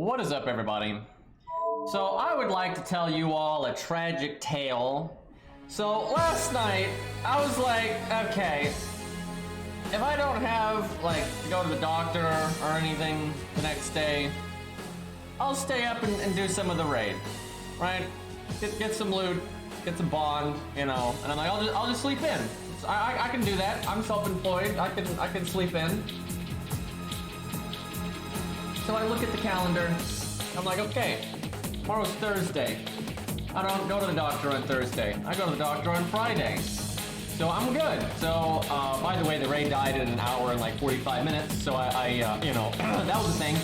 What is up, everybody? So I would like to tell you all a tragic tale. So last night, I was like, okay, if I don't have, like, to go to the doctor or anything the next day, I'll stay up and do some of the raid, right? Get some loot, get some bond, you know, and I'm like, I'll just sleep in. So I can do that. I'm self-employed. I can sleep in. So I look at the calendar. I'm like, okay, tomorrow's Thursday. I don't go to the doctor on Thursday. I go to the doctor on Friday. So I'm good. So, by the way, the raid died in an hour and like 45 minutes. So I you know, that was the thing.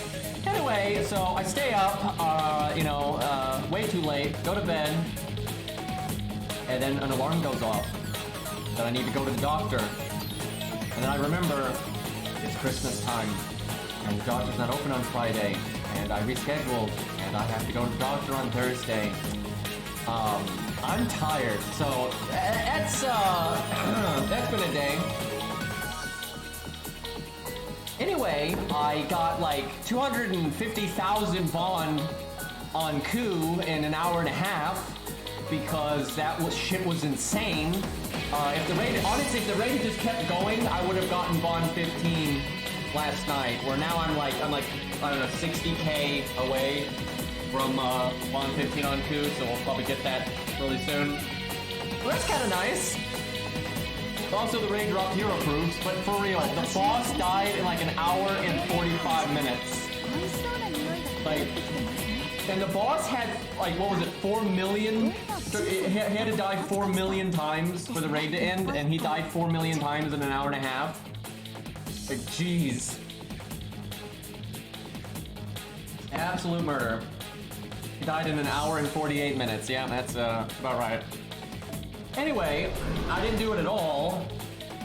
Anyway, so I stay up, you know, way too late, go to bed, and then an alarm goes off that I need to go to the doctor. And then I remember it's Christmas time, and the doctor's not open on Friday, and I rescheduled, and I have to go to the doctor on Thursday. I'm tired, so that's been a day. Anyway, I got like 250,000 bond on coup in an hour and a half because shit was insane. If the raid had just kept going, I would have gotten bond 15 last night. Where now I'm like I don't know, 60k away from bond 15 on coup, so we'll probably get that really soon. Well, that's kind of nice. Also, the raid dropped hero proofs, but for real, the boss died in like an hour and 45 minutes. Like, and the boss had, like, what was it, 4 million? He had to die 4 million times for the raid to end, and he died 4 million times in an hour and a half. Like, jeez. Absolute murder. He died in an hour and 48 minutes. Yeah, that's about right. Anyway, I didn't do it at all.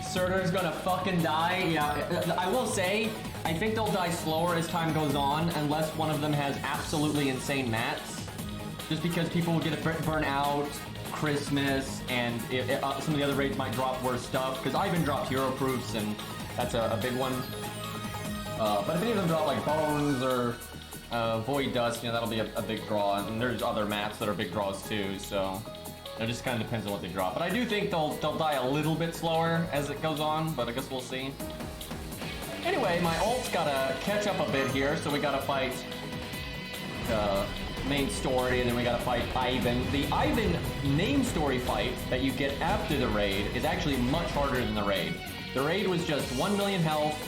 Surtur's gonna fucking die. Yeah, I will say, I think they'll die slower as time goes on, unless one of them has absolutely insane mats. Just because people will get burn out, Christmas, and some of the other raids might drop worse stuff. Because Ivan dropped hero proofs, and that's a big one. But if any of them drop like bones or void dust, you know, that'll be a big draw. And there's other mats that are big draws too, so. It just kind of depends on what they drop. But I do think they'll die a little bit slower as it goes on, but I guess we'll see. Anyway, my ult's gotta catch up a bit here, so we gotta fight the main story, and then we gotta fight Ivan. The Ivan main story fight that you get after the raid is actually much harder than the raid. The raid was just 1 million health,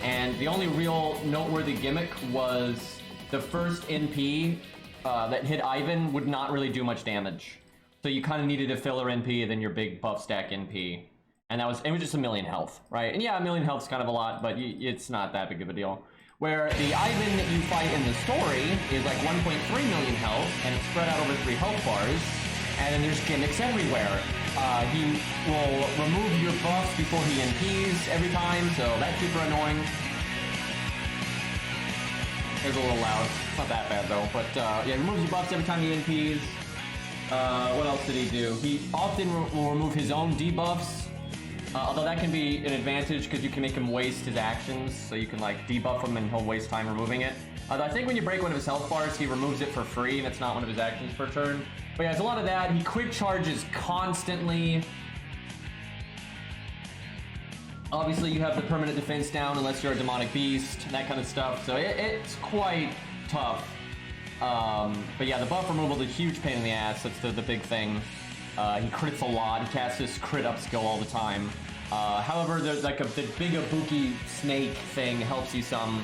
and the only real noteworthy gimmick was the first NP that hit Ivan would not really do much damage. So you kind of needed a filler NP and then your big buff stack NP. And it was just 1 million health, right? And yeah, 1 million health is kind of a lot, but it's not that big of a deal. Where the Ivan that you fight in the story is like 1.3 million health, and it's spread out over 3 health bars. And then there's gimmicks everywhere. He will remove your buffs before he NPs every time, so that's super annoying. It's a little loud. It's not that bad though, but yeah, he removes your buffs every time he NPs. What else did he do? He often will remove his own debuffs, although that can be an advantage because you can make him waste his actions, so you can like debuff him and he'll waste time removing it. I think when you break one of his health bars, he removes it for free and it's not one of his actions per turn. But yeah, there's a lot of that. He quick charges constantly. Obviously, you have the permanent defense down unless you're a demonic beast, that kind of stuff, so it's quite tough. But yeah, the buff removal is a huge pain in the ass. That's the big thing. He crits a lot. He casts this crit up skill all the time. However, there's like the big Ibuki snake thing helps you some.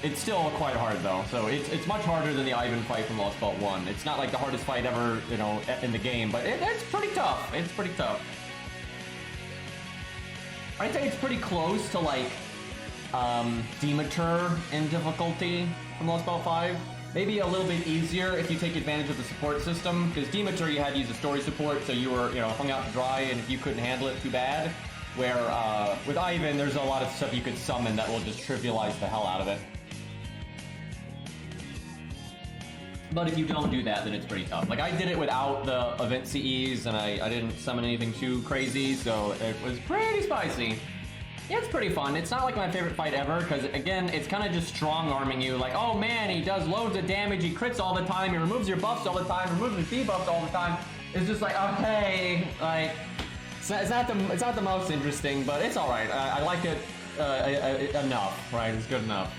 It's still quite hard though. So it's much harder than the Ivan fight from Lost Vault 1. It's not like the hardest fight ever, you know, in the game, but it's pretty tough. It's pretty tough. I'd say it's pretty close to like Demeter in difficulty from Lost Vault 5. Maybe a little bit easier if you take advantage of the support system, because Demeter you had to use a story support, so you were, you know, hung out to dry, and if you couldn't handle it, too bad. Where with Ivan, there's a lot of stuff you could summon that will just trivialize the hell out of it. But if you don't do that, then it's pretty tough. Like, I did it without the event CEs, and I didn't summon anything too crazy, so it was pretty spicy. Yeah, it's pretty fun. It's not like my favorite fight ever, because again, it's kind of just strong-arming you. Like, oh man, he does loads of damage, he crits all the time, he removes your buffs all the time, removes your debuffs all the time. It's just like, okay, like, it's not the most interesting, but it's all right. I like it enough, right? It's good enough.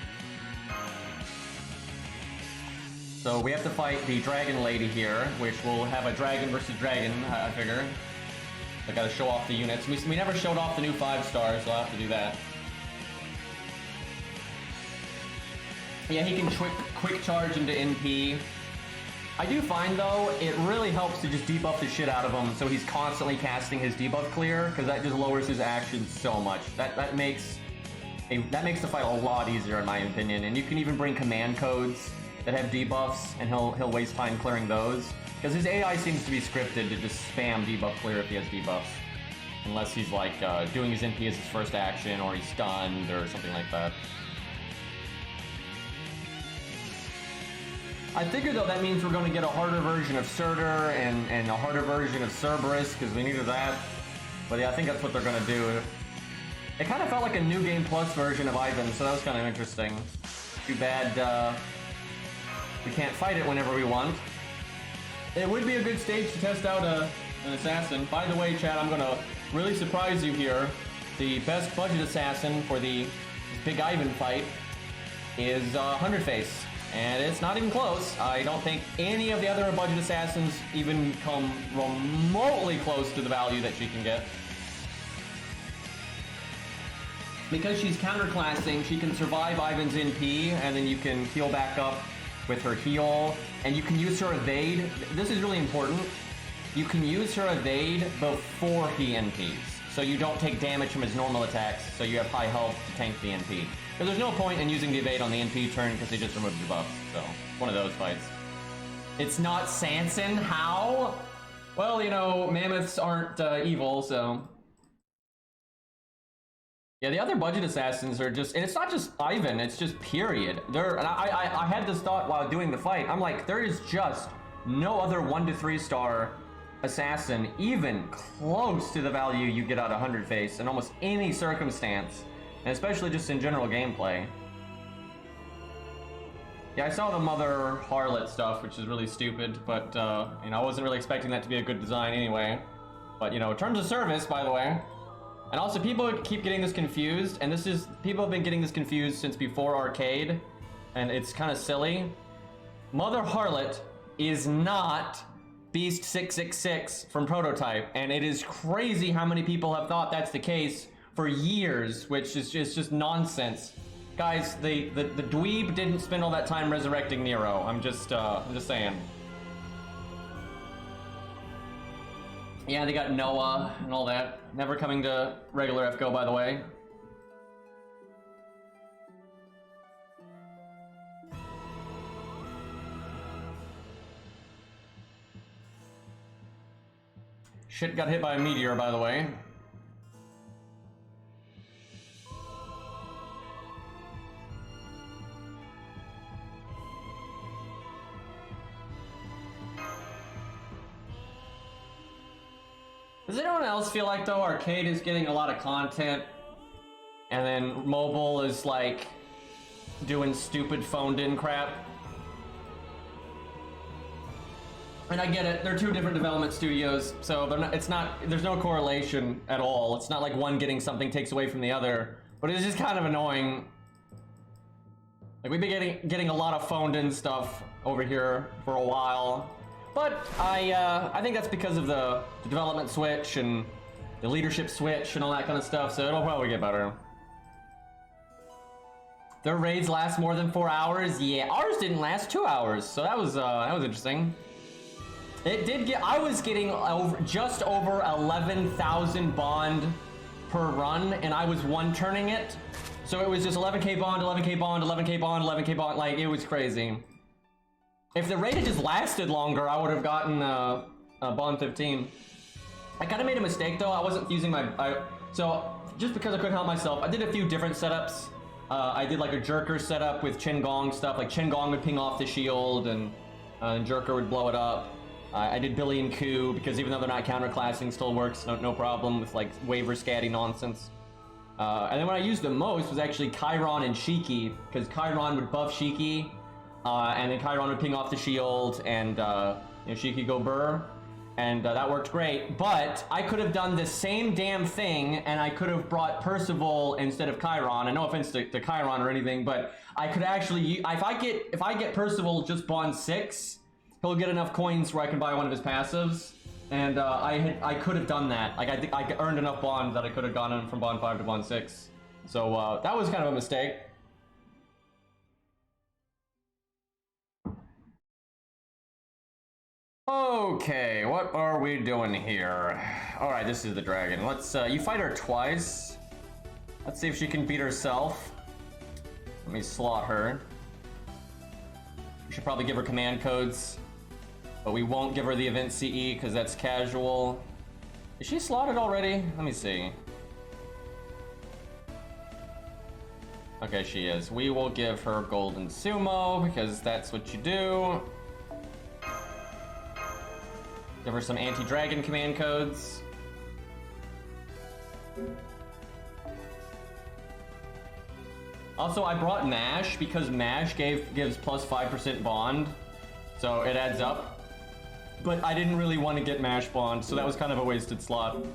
So we have to fight the dragon lady here, which will have a dragon versus dragon, I figure. I gotta show off the units. We never showed off the new 5-stars, so I'll have to do that. Yeah, he can quick charge into NP. I do find, though, it really helps to just debuff the shit out of him so he's constantly casting his debuff clear, because that just lowers his actions so much. That makes the fight a lot easier, in my opinion. And you can even bring command codes that have debuffs, and he'll waste time clearing those. Because his AI seems to be scripted to just spam debuff clear if he has debuffs. Unless he's like doing his NP as his first action, or he's stunned, or something like that. I figure though that means we're going to get a harder version of Surtur and a harder version of Cerberus, because we needed that. But yeah, I think that's what they're going to do. It kind of felt like a New Game Plus version of Ivan, so that was kind of interesting. Too bad we can't fight it whenever we want. It would be a good stage to test out an assassin. By the way, Chad, I'm gonna really surprise you here. The best budget assassin for the Big Ivan fight is 100 face, and it's not even close. I don't think any of the other budget assassins even come remotely close to the value that she can get. Because she's counterclassing, she can survive Ivan's NP, and then you can heal back up with her heal, and you can use her evade. This is really important. You can use her evade before he NPs, so you don't take damage from his normal attacks, so you have high health to tank the NP. Because there's no point in using the evade on the NP turn because he just removed your buff, so one of those fights. It's not Sanson, how? Well, you know, mammoths aren't evil, so... Yeah, the other budget assassins are just, and it's not just Ivan, it's just period. And I had this thought while doing the fight. I'm like, there is just no other 1 to 3 star assassin even close to the value you get out of 100 face in almost any circumstance, and especially just in general gameplay. Yeah, I saw the Mother Harlot stuff, which is really stupid, but you know, I wasn't really expecting that to be a good design anyway. But you know, terms of service, by the way. And also, people keep getting this confused, and people have been getting this confused since before Arcade, and it's kind of silly. Mother Harlot is not Beast 666 from Prototype, and it is crazy how many people have thought that's the case for years, which is just nonsense. Guys, the dweeb didn't spend all that time resurrecting Nero. I'm just saying. Yeah, they got Noah and all that. Never coming to regular FGO, by the way. Shit got hit by a meteor, by the way. Does anyone else feel like, though, Arcade is getting a lot of content, and then mobile is, like, doing stupid phoned-in crap? And I get it, they're two different development studios, so there's no correlation at all. It's not like one getting something takes away from the other, but it's just kind of annoying. Like, we've been getting a lot of phoned-in stuff over here for a while. But I think that's because of the development switch and the leadership switch and all that kind of stuff, so it'll probably get better. Their raids last more than 4 hours? Yeah, ours didn't last 2 hours, so that was interesting. It did get, I was getting just over 11,000 bond per run, and I was one-turning it. So it was just 11k bond, 11k bond, 11k bond, 11k bond, like, it was crazy. If the raid had just lasted longer, I would have gotten bond 15. I kind of made a mistake though. I wasn't using so just because I couldn't help myself, I did a few different setups. I did like a Jerker setup with Chen Gong stuff. Like Chen Gong would ping off the shield and Jerker would blow it up. I did Billy and Koo because even though they're not counterclassing, still works, no problem with like waiver scatty nonsense. And then when I used the most was actually Chiron and Shiki, because Chiron would buff Shiki, and then Chiron would ping off the shield, and Shiki go burr, and that worked great. But I could have done the same damn thing, and I could have brought Percival instead of Chiron. And no offense to Chiron or anything, but I could actually, if I get Percival just bond 6, he'll get enough coins where I can buy one of his passives. And I could have done that. Like, I think I earned enough bond that I could have gone in from bond 5 to bond 6. So that was kind of a mistake. Okay, what are we doing here? All right, this is the dragon. Let's, you fight her twice. Let's see if she can beat herself. Let me slot her. We should probably give her command codes. But we won't give her the event CE because that's casual. Is she slotted already? Let me see. Okay, she is. We will give her golden sumo because that's what you do. Give her some anti-dragon command codes. Also, I brought Mash because Mash gives plus 5% bond. So it adds up. But I didn't really want to get Mash bond, so that was kind of a wasted slot.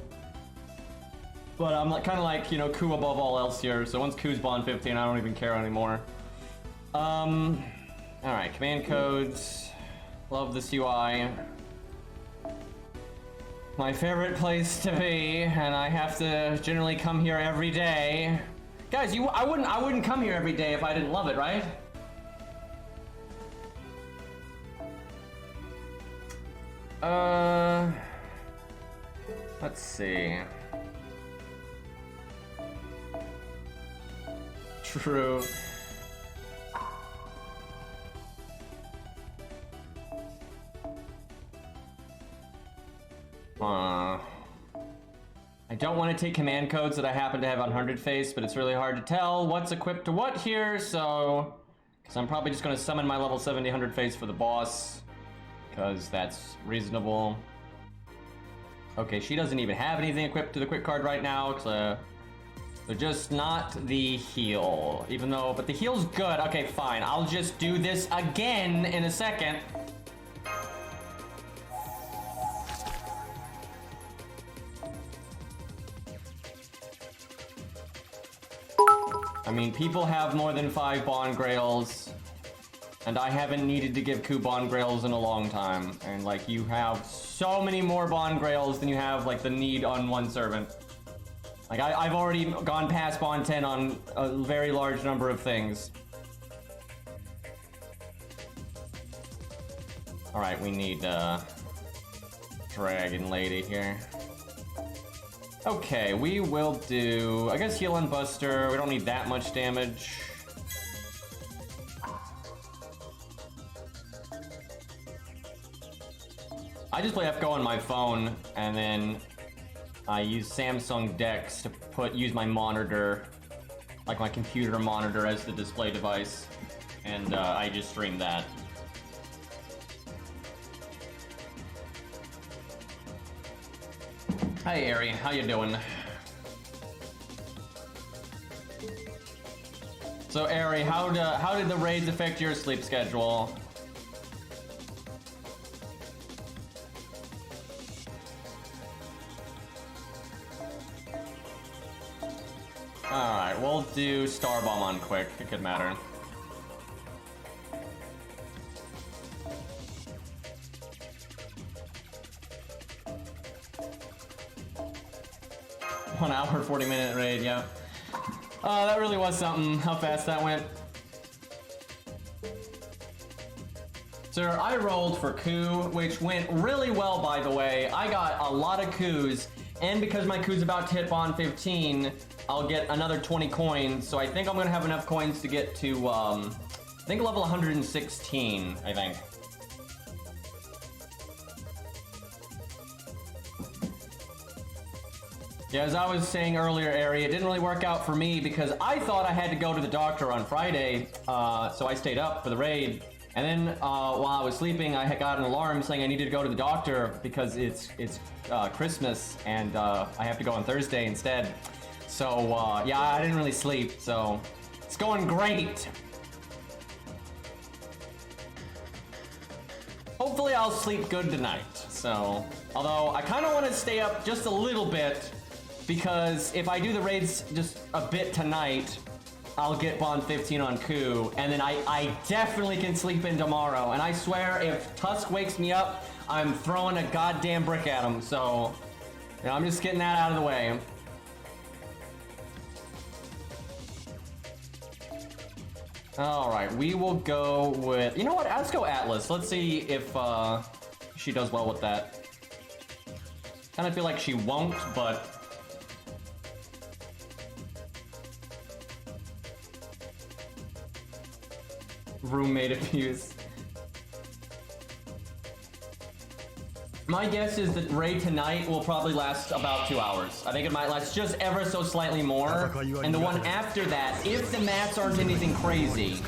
But I'm kind of like, you know, Ku above all else here. So once Ku's bond 15, I don't even care anymore. Alright, command codes. Love this UI. My favorite place to be, and I have to generally come here every day. Guys, I wouldn't come here every day if I didn't love it, right? Let's see. True. I don't want to take command codes that I happen to have on 100 face, but it's really hard to tell what's equipped to what here, so... Because I'm probably just going to summon my level 70 100 face for the boss. Because that's reasonable. Okay, she doesn't even have anything equipped to the quick card right now, because they're just not the heal. Even though, but the heal's good. Okay, fine. I'll just do this again in a second. I mean, people have more than 5 bond grails. And I haven't needed to give Ku bond grails in a long time. And like, you have so many more bond grails than you have like the need on one servant. Like I've already gone past bond 10 on a very large number of things. All right, we need Dragon Lady here. Okay, we will do, I guess, heal on Buster. We don't need that much damage. I just play FGO on my phone, and then I use Samsung Dex to use my monitor, like my computer monitor, as the display device, and I just stream that. Hi, Ari. How you doing? So, Ari, how did the raids affect your sleep schedule? Alright, we'll do Star Bomb on quick. It could matter. One hour, 40-minute raid, yeah. Oh, that really was something, how fast that went. So I rolled for Ku, which went really well, by the way. I got a lot of Kus, and because my Ku's about to hit bond 15, I'll get another 20 coins, so I think I'm gonna have enough coins to get to, I think level 116, I think. Yeah, as I was saying earlier, Ari, it didn't really work out for me because I thought I had to go to the doctor on Friday, so I stayed up for the raid. And then while I was sleeping, I had got an alarm saying I needed to go to the doctor because it's Christmas and I have to go on Thursday instead. So, yeah, I didn't really sleep, so it's going great. Hopefully I'll sleep good tonight, so... Although, I kind of want to stay up just a little bit, because if I do the raids just a bit tonight, I'll get Bond 15 on Coup, and then I definitely can sleep in tomorrow. And I swear, if Tusk wakes me up, I'm throwing a goddamn brick at him, so... You know, I'm just getting that out of the way. Alright, we will go with... You know what? Let's go Atlas. Let's see if she does well with that. Kind of feel like she won't, but... Roommate abuse. My guess is that raid tonight will probably last about 2 hours. I think it might last just ever so slightly more. And the one after that, if the mats aren't anything crazy,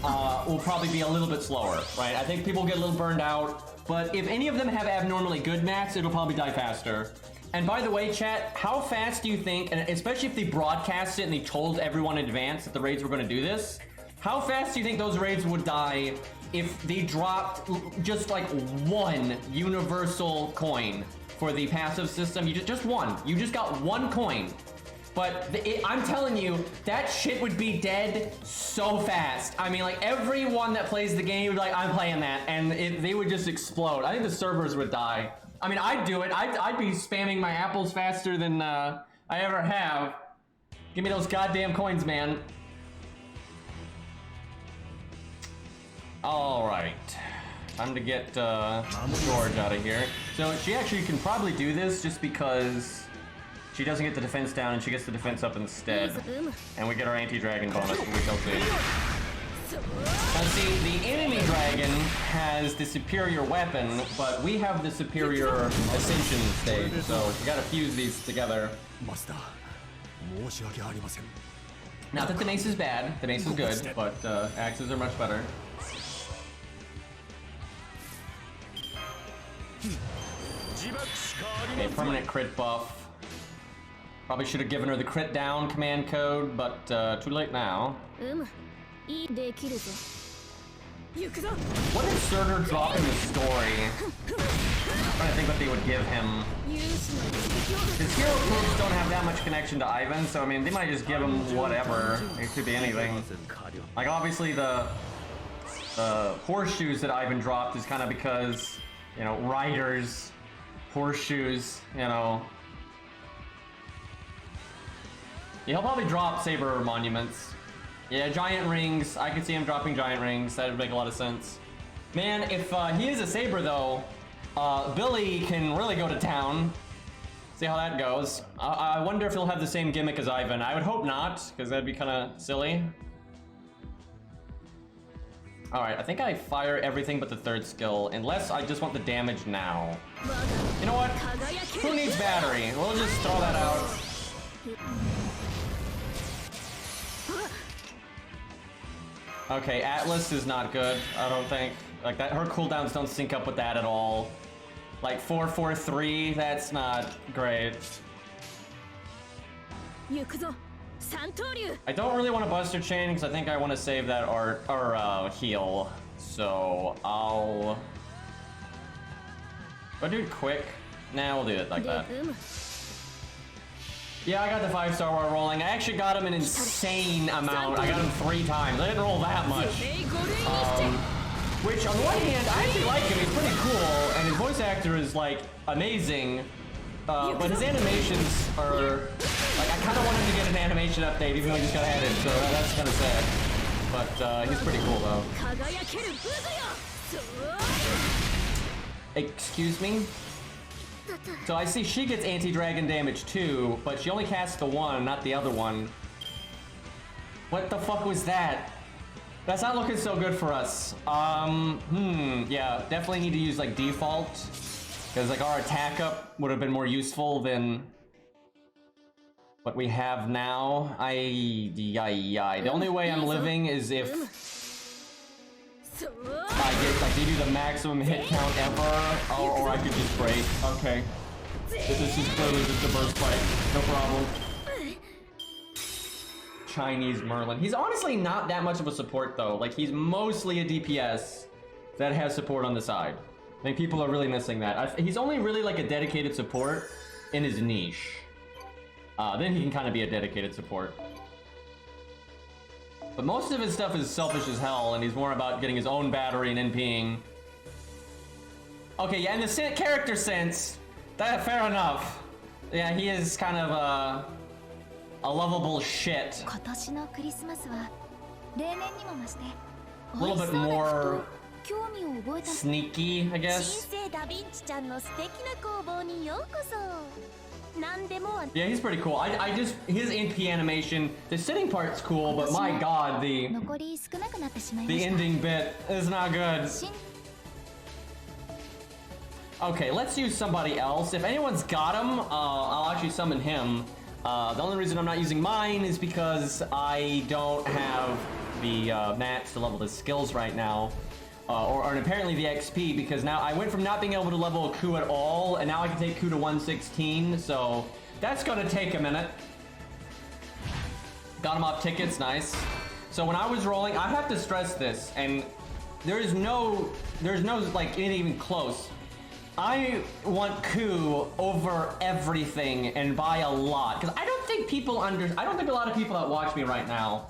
will probably be a little bit slower, right? I think people get a little burned out, but if any of them have abnormally good mats, it'll probably die faster. And by the way, chat, how fast do you think, and especially if they broadcast it and they told everyone in advance that the raids were going to do this, how fast do you think those raids would die if they dropped just like one universal coin for the passive system? You just one. You just got one coin. But I'm telling you, that shit would be dead so fast. I mean, like, everyone that plays the game would be like, I'm playing that, and they would just explode. I think the servers would die. I mean, I'd do it. I'd be spamming my apples faster than I ever have. Give me those goddamn coins, man. All right, time to get George out of here. So she actually can probably do this just because she doesn't get the defense down and she gets the defense up instead. And we get our anti-dragon bonus, we shall see. Now see, the enemy dragon has the superior weapon, but we have the superior ascension stage, so we gotta fuse these together. Not that the mace is bad, the mace is good, but axes are much better. Okay, permanent crit buff. Probably should have given her the crit down command code, but too late now. What did Surtur drop in the story? I'm trying to think what they would give him. His hero moves don't have that much connection to Ivan, so I mean, they might just give him whatever. It could be anything. Like, obviously the horseshoes that Ivan dropped is kind of because, you know, riders, horseshoes, you know. Yeah, he'll probably drop saber monuments. Yeah, giant rings. I could see him dropping giant rings. That would make a lot of sense. Man, if he is a saber though, Billy can really go to town. See how that goes. I wonder if he'll have the same gimmick as Ivan. I would hope not, because that'd be kind of silly. Alright, I think I fire everything but the third skill, unless I just want the damage now. You know what? Who needs battery? We'll just throw that out. Okay, Atlas is not good, I don't think. Like, that, her cooldowns don't sync up with that at all. Like, 4-4-3, that's not great. I don't really want to Buster Chain because I think I want to save that art or heal. So I'll do it quick. Nah, we'll do it like that. Yeah, I got the 5-star while rolling. I actually got him an insane amount. I got him 3 times. I didn't roll that much. Which on the one hand, I actually like him. He's pretty cool, and his voice actor is like amazing. But his animations are like, I kind of want him to get an animation update, even though he just got added. So that's kind of sad. But he's pretty cool though. Excuse me? So I see she gets anti-dragon damage too, but she only casts the one, not the other one. What the fuck was that? That's not looking so good for us. Yeah, definitely need to use like default, because like our attack up would have been more useful than what we have now. The only way I'm living is if I get like they do the maximum hit count ever, or I could just break. Okay, this is clearly just a burst fight, no problem. Chinese Merlin. He's honestly not that much of a support though. Like he's mostly a DPS that has support on the side. I think people are really missing that. He's only really like a dedicated support in his niche. Then he can kind of be a dedicated support. But most of his stuff is selfish as hell, and he's more about getting his own battery and NPing. Okay, yeah, in the character sense, that fair enough. Yeah, he is kind of a lovable shit. A little bit more sneaky, I guess. Yeah, he's pretty cool. I just, his NP animation, the sitting part's cool, but my god, the ending bit is not good. Okay, let's use somebody else. If anyone's got him, I'll actually summon him. The only reason I'm not using mine is because I don't have the mats to level his skills right now. Or apparently the XP, because now I went from not being able to level a coup at all, and now I can take coup to 116, so that's gonna take a minute. Got him off tickets, nice. So when I was rolling, I have to stress this, and there's no like anything even close. I want coup over everything and by a lot, because I don't think a lot of people that watch me right now,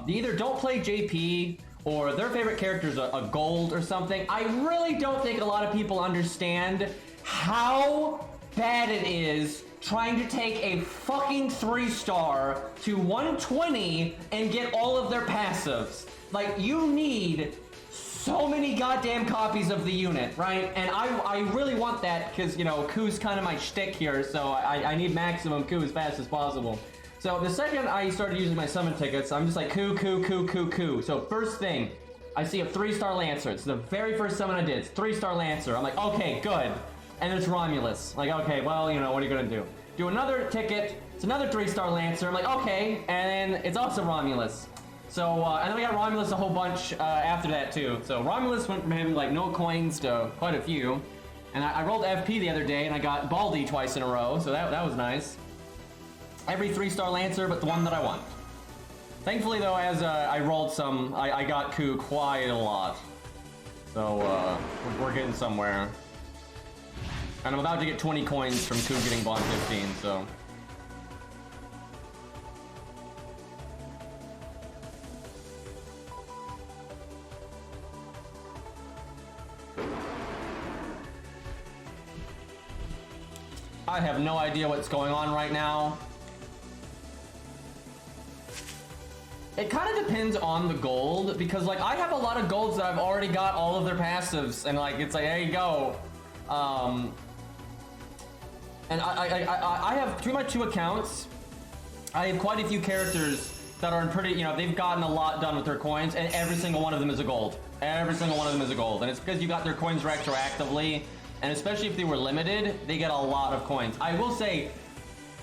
they either don't play JP or their favorite character is a gold or something. I really don't think a lot of people understand how bad it is trying to take a fucking 3-star to 120 and get all of their passives. Like, you need so many goddamn copies of the unit, right? And I really want that because, you know, coup's kind of my shtick here, so I need maximum coup as fast as possible. So the second I started using my summon tickets, I'm just like coup. So first thing, I see a 3-star Lancer. It's the very first summon I did. It's 3-star Lancer. I'm like, okay, good. And it's Romulus. Like, okay, well, you know, what are you gonna do? Do another ticket. It's another 3-star Lancer. I'm like, okay. And then it's also Romulus. So, and then we got Romulus a whole bunch after that too. So Romulus went from having like no coins to quite a few. And I rolled FP the other day and I got Baldy twice in a row. So that was nice. Every 3-star Lancer, but the one that I want. Thankfully, though, as I rolled some, I got coup quite a lot. So, we're getting somewhere. And I'm about to get 20 coins from coup getting bond 15, so... I have no idea what's going on right now. It kind of depends on the gold, because like I have a lot of golds that I've already got all of their passives, and like it's like, there you go. And I have through my 2 accounts, I have quite a few characters that are in pretty, you know, they've gotten a lot done with their coins, and every single one of them is a gold. Every single one of them is a gold, and it's because you got their coins retroactively, and especially if they were limited, they get a lot of coins. I will say,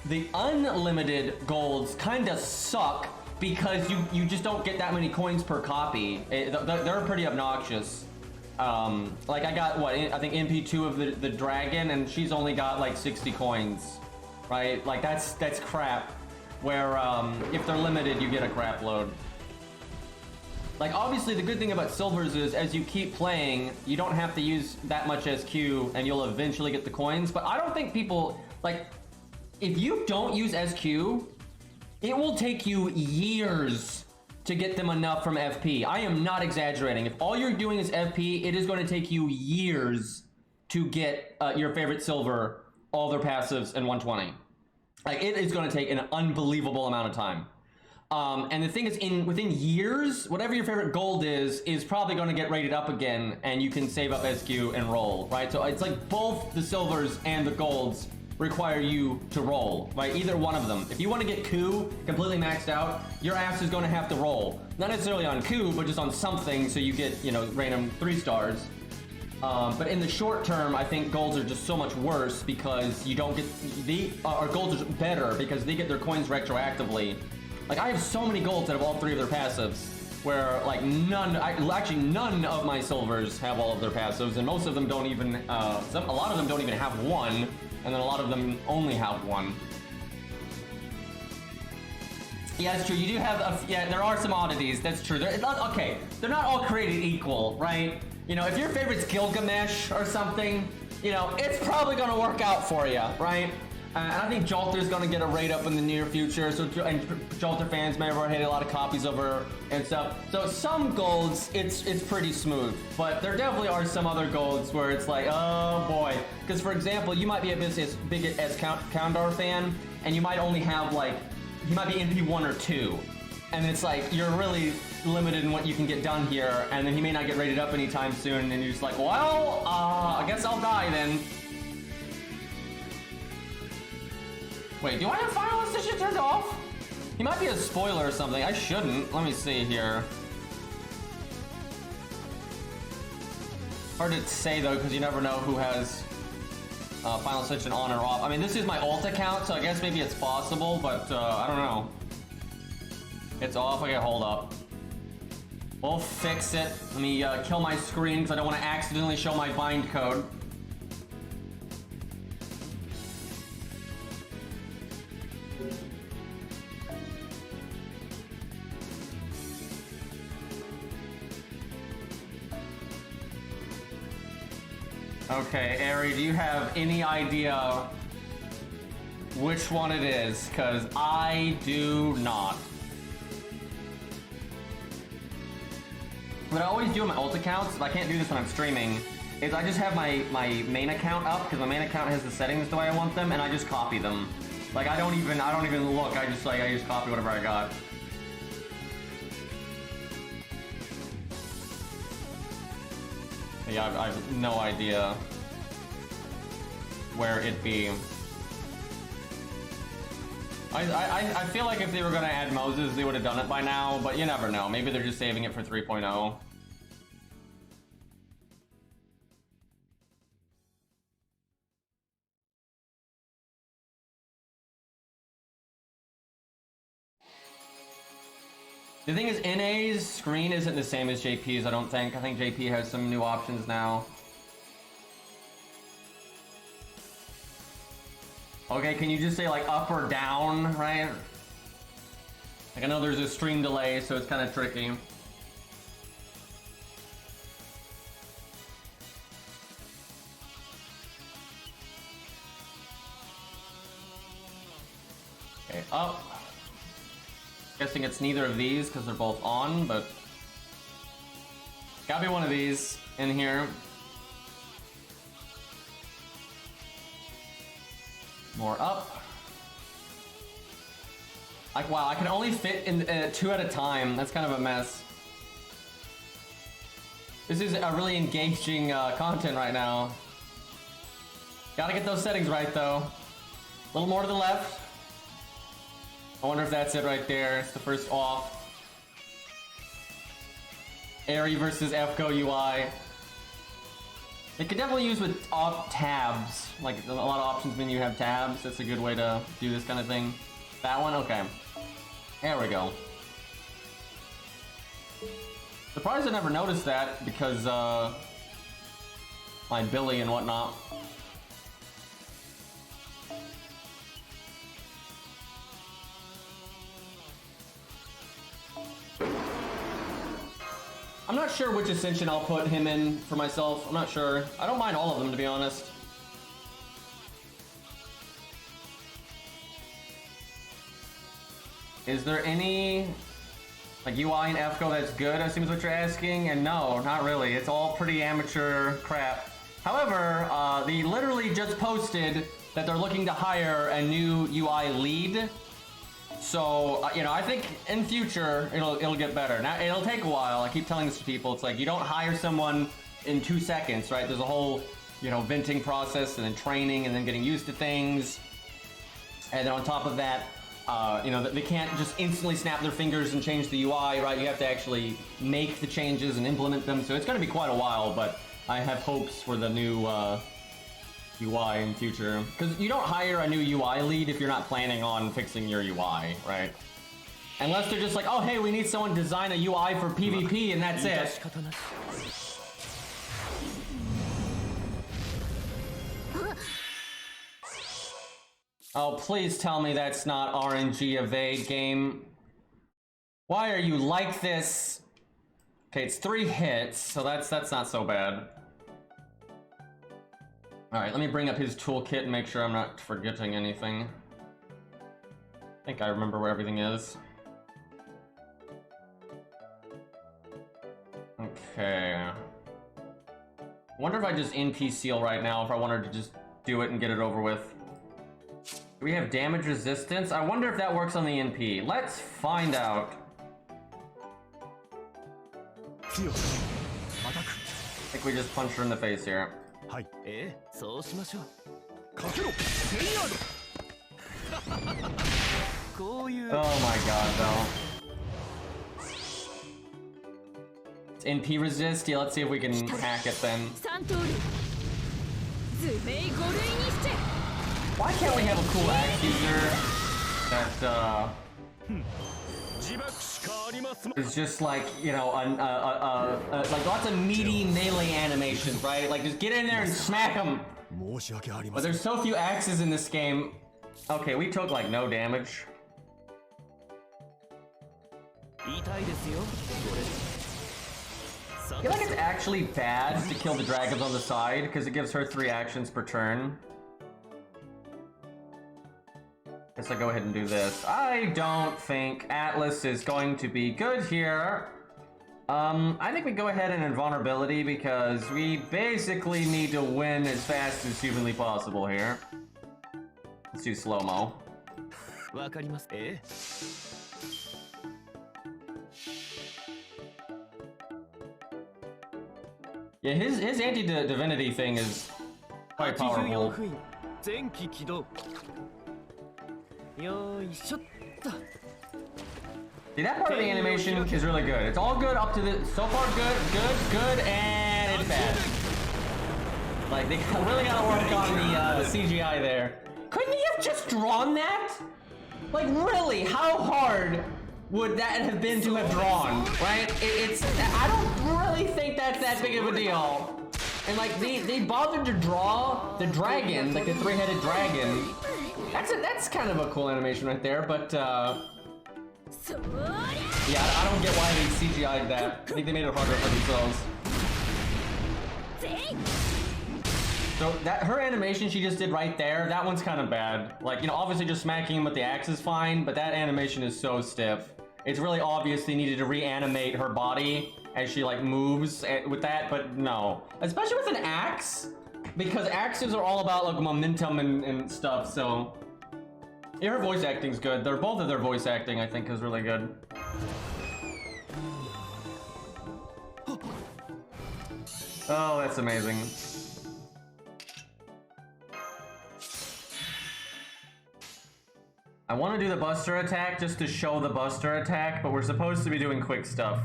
the unlimited golds kind of suck, because you just don't get that many coins per copy. They're pretty obnoxious. Like I got what, I think MP2 of the dragon, and she's only got like 60 coins, right? Like that's crap. Where if they're limited, you get a crap load. Like obviously the good thing about silvers is as you keep playing, you don't have to use that much SQ, and you'll eventually get the coins. But I don't think people like if you don't use SQ. It will take you years to get them enough from FP. I am not exaggerating. If all you're doing is FP, it is going to take you years to get your favorite silver, all their passives, and 120. Like, it is going to take an unbelievable amount of time. And the thing is, within years, whatever your favorite gold is probably going to get rated up again, and you can save up SQ and roll, right? So it's like both the silvers and the golds require you to roll, right? Either one of them. If you want to get coup completely maxed out, your ass is going to have to roll. Not necessarily on coup, but just on something so you get, you know, random 3-stars. But in the short term, I think golds are just so much worse because you don't get... Or golds are better because they get their coins retroactively. Like, I have so many golds that have all 3 of their passives, where, like, actually none of my silvers have all of their passives, and most of them don't even... a lot of them don't even have 1. And then a lot of them only have 1. Yeah, that's true. You do have, yeah, there are some oddities. That's true. Okay, they're not all created equal, right? You know, if your favorite's Gilgamesh or something, you know, it's probably gonna work out for you, right? And I think Jolter's gonna get a rate up in the near future, so and Jolter fans may have already had a lot of copies of her and stuff. So some golds, it's pretty smooth, but there definitely are some other golds where it's like, oh boy. Because for example, you might be a big as Koundar fan, and you might only have like, you might be NP 1 or 2, and it's like you're really limited in what you can get done here, and then he may not get rated up anytime soon, and you're just like, well, I guess I'll die then. Wait, do I have finalization turned off? He might be a spoiler or something. I shouldn't. Let me see here. Hard to say though, because you never know who has finalization on or off. I mean, this is my ult account, so I guess maybe it's possible, but I don't know. It's off. Okay, hold up. We'll fix it. Let me kill my screen because I don't want to accidentally show my bind code. Okay, Ari, do you have any idea which one it is? Because I do not. What I always do on my ult accounts, I can't do this when I'm streaming, is I just have my main account up, because my main account has the settings the way I want them, and I just copy them. Like I don't even look, I just copy whatever I got. Yeah, I have no idea where it'd be. I feel like if they were gonna add Moses, they would have done it by now, but you never know. Maybe they're just saving it for 3.0. The thing is, NA's screen isn't the same as JP's, I don't think. I think JP has some new options now. Okay, can you just say like up or down, right? Like I know there's a stream delay, so it's kind of tricky. Okay, up. Guessing it's neither of these because they're both on, but gotta be one of these in here. More up. Like wow, I can only fit in 2 at a time. That's kind of a mess. This is a really engaging content right now. Gotta get those settings right though. A little more to the left. I wonder if that's it right there. It's the first off. Airy versus FGO UI. It could definitely use with tabs. Like a lot of options when you have tabs. That's a good way to do this kind of thing. That one? Okay. There we go. Surprised I never noticed that because my Billy and whatnot. I'm not sure which Ascension I'll put him in for myself. I'm not sure. I don't mind all of them, to be honest. Is there any like UI in FGO that's good, I assume is what you're asking? And no, not really. It's all pretty amateur crap. However, they literally just posted that they're looking to hire a new UI lead. So, you know, I think in future, it'll get better. Now, it'll take a while. I keep telling this to people. It's like, you don't hire someone in 2 seconds, right? There's a whole, you know, venting process and then training and then getting used to things. And then on top of that, you know, they can't just instantly snap their fingers and change the UI, right? You have to actually make the changes and implement them. So it's going to be quite a while, but I have hopes for the new UI in future, because you don't hire a new UI lead if you're not planning on fixing your UI, right? Unless they're just like, oh hey, we need someone to design a UI for PvP and that's it. Oh, please tell me that's not RNG evade game. Why are you like this? Okay, it's 3 hits, so that's not so bad. Alright, let me bring up his toolkit and make sure I'm not forgetting anything. I think I remember where everything is. Okay. Wonder if I just NP seal right now, if I wanted to just do it and get it over with. Do we have damage resistance? I wonder if that works on the NP. Let's find out. I think we just punched her in the face here. Oh my god, though. It's NP resist? Yeah, let's see if we can hack it then. Why can't we have a cool axe user that, it's just like, you know, like lots of meaty melee animations, right? Like just get in there and smack them. But there's so few axes in this game. Okay, we took like no damage. I feel like it's actually bad to kill the dragons on the side because it gives her 3 actions per turn. Guess I'll go ahead and do this. I don't think Atlas is going to be good here. I think we go ahead and invulnerability because we basically need to win as fast as humanly possible here. Let's do slow-mo. Yeah, his anti-divinity thing is quite powerful. See, that part of the animation is really good. It's all good up to the... So far good, and it's bad. Like, they really gotta work on the CGI there. Couldn't he have just drawn that? Like, really, how hard would that have been to have drawn, right? I don't really think that's that big of a deal. And like, they bothered to draw the dragon, like the 3-headed dragon. That's kind of a cool animation right there, but yeah, I don't get why they CGI'd that. I think they made it harder for themselves. So her animation she just did right there, that one's kind of bad. Like, you know, obviously just smacking him with the axe is fine, but that animation is so stiff. It's really obvious they needed to reanimate her body as she like moves with that, but no. Especially with an axe, because axes are all about like momentum and stuff, so. Yeah, her voice acting's good. Both of their voice acting, I think, is really good. Oh, that's amazing. I want to do the Buster attack just to show the Buster attack, but we're supposed to be doing quick stuff.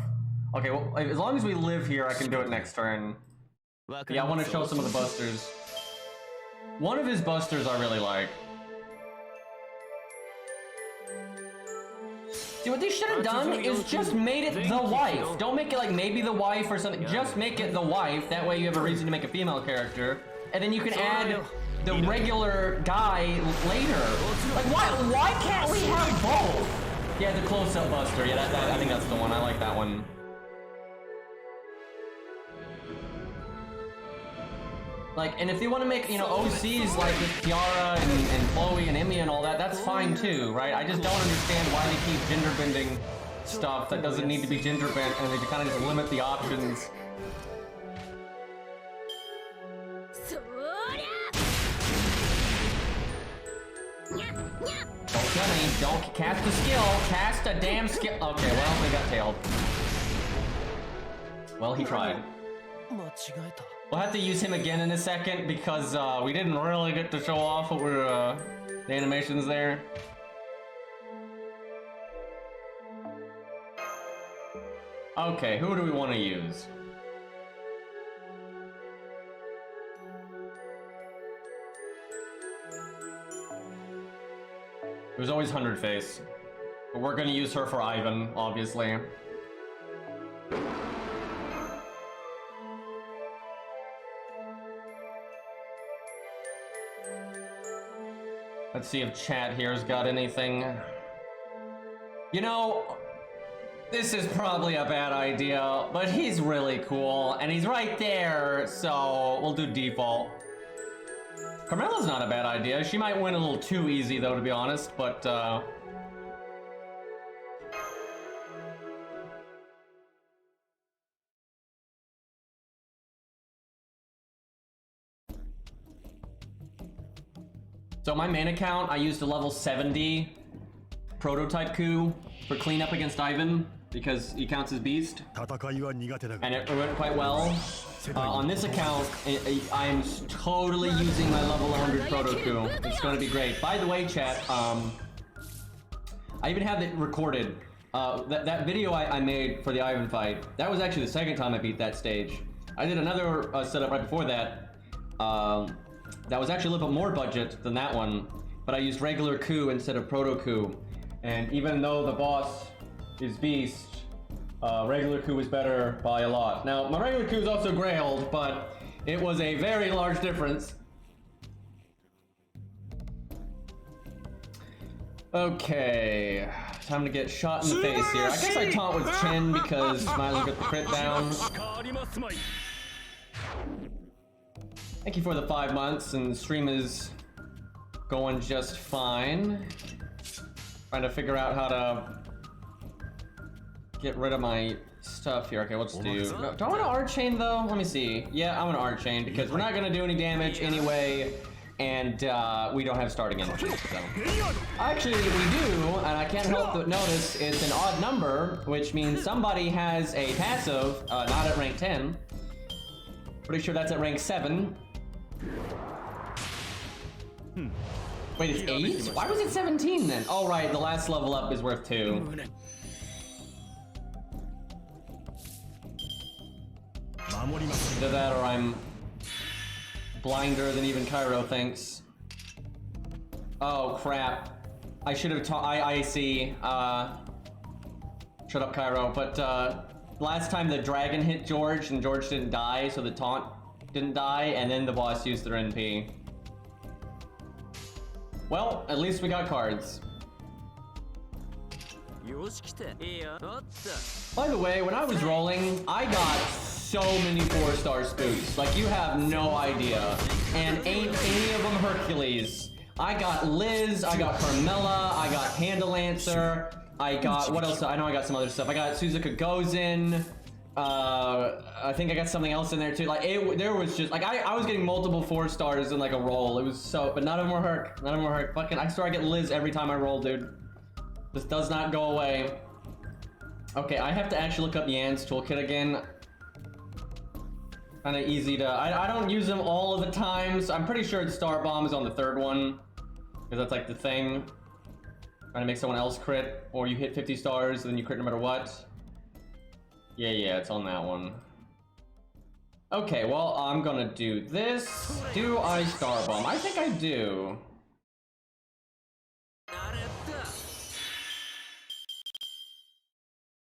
Okay, well, as long as we live here, I can do it next turn. Yeah, I want to show some of the Busters. One of his Busters I really like. See, what they should have done is just made it the wife. Don't make it like maybe the wife or something. Just make it the wife. That way you have a reason to make a female character. And then you can add the regular guy later. Like, why can't we have both? Yeah, the close-up Buster. Yeah, I think that's the one. I like that one. Like, and if you want to make, you know, OCs like with Kiara and Chloe and Emmy and all that, that's fine too, right? I just don't understand why they keep gender bending stuff that doesn't need to be gender bent, and they kind of just limit the options. Don't kill me. Don't cast a skill. Cast a damn skill. Okay, well, we got tailed. Well, he tried. We'll have to use him again in a second because we didn't really get to show off what were the animations there. Okay, who do we want to use? There's always 100 Face, but we're gonna use her for Ivan, obviously. Let's see if chat here's got anything. You know, This is probably a bad idea, but he's really cool, and he's right there, so we'll do default. Carmela's not a bad idea. She might win a little too easy, though, to be honest, but, So my main account, I used a level 70 prototype coup for cleanup against Ivan, because he counts as beast, and it went quite well. On this account, I'm totally using my level 100 proto coup. It's going to be great. By the way, chat, I even have it recorded. That video I made for the Ivan fight, that was actually the second time I beat that stage. I did another setup right before that. That was actually a little bit more budget than that one, but I used regular coup instead of proto coup. And even though the boss is beast, regular coup is better by a lot. Now, my regular coup is also grailed, but it was a very large difference. Okay, time to get shot in the face here. I guess I taunt with Chin because might as well get the crit down. Thank you for the 5 months, and the stream is going just fine. Trying to figure out how to get rid of my stuff here. Okay, let's do... No, do I want to art chain though? Let me see. Yeah, I want to art chain because we're not going to do any damage anyway, and we don't have starting energy. So. Actually, we do, and I can't help but notice it's an odd number, which means somebody has a passive, not at rank 10. Pretty sure that's at rank 7. Wait, it's 8? Why was it 17 then? Oh right, the last level up is worth 2. Either that or I'm blinder than even Cairo thinks. Oh crap. I should have taught I see. Shut up, Cairo. But last time the dragon hit George and George didn't die, so the taunt didn't die, and then the boss used their NP. Well, at least we got cards. By the way, when I was rolling, I got so many 4-star spooks. Like, you have no idea. And ain't any of them Hercules. I got Liz, I got Carmela, I got Handelancer, I got, what else? I know I got some other stuff. I got Suzuka Gozen. I think I got something else in there too. Like, there was just, like, I was getting multiple 4-stars in like a roll. It was so, but none of them were Herc. None of them were Herc. Fucking, I swear I get Liz every time I roll, dude. This does not go away. Okay, I have to actually look up Yan's toolkit again. Kind of easy to, I don't use them all of the times. I'm pretty sure Star Bomb is on the 3rd one, because that's like the thing. Trying to make someone else crit, or you hit 50 stars and then you crit no matter what. Yeah, it's on that one. Okay, well, I'm gonna do this. Do I Star Bomb? I think I do.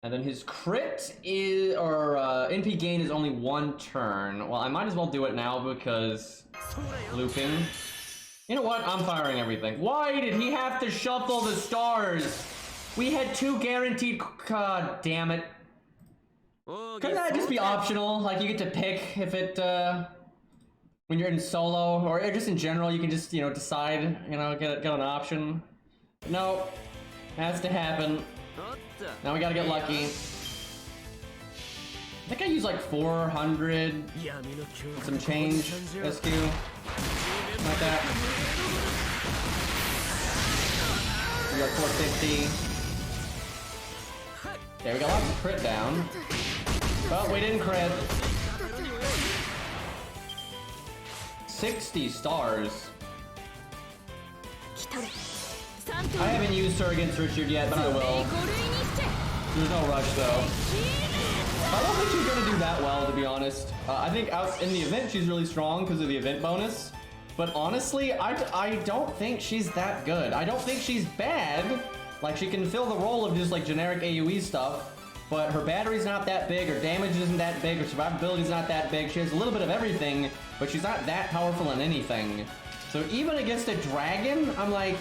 And then his crit is, or NP gain is only 1 turn. Well, I might as well do it now because looping. You know what? I'm firing everything. Why did he have to shuffle the stars? We had 2 guaranteed. God damn it. Couldn't that just be optional? Like, you get to pick if it, when you're in solo, or just in general, you can just, you know, decide, you know, get an option. No, has to happen. Now we gotta get lucky. I think I used like 400, some change, SQ, like that. We got 450. Okay, we got lots of crit down. But we didn't crit. 60 stars. I haven't used her against Richard yet, but I will. There's no rush though. I don't think she's gonna do that well, to be honest. I think out in the event she's really strong because of the event bonus. But honestly, I don't think she's that good. I don't think she's bad. Like, she can fill the role of just like generic AoE stuff. But her battery's not that big, her damage isn't that big, her survivability's not that big. She has a little bit of everything, but she's not that powerful in anything. So even against a dragon, I'm like,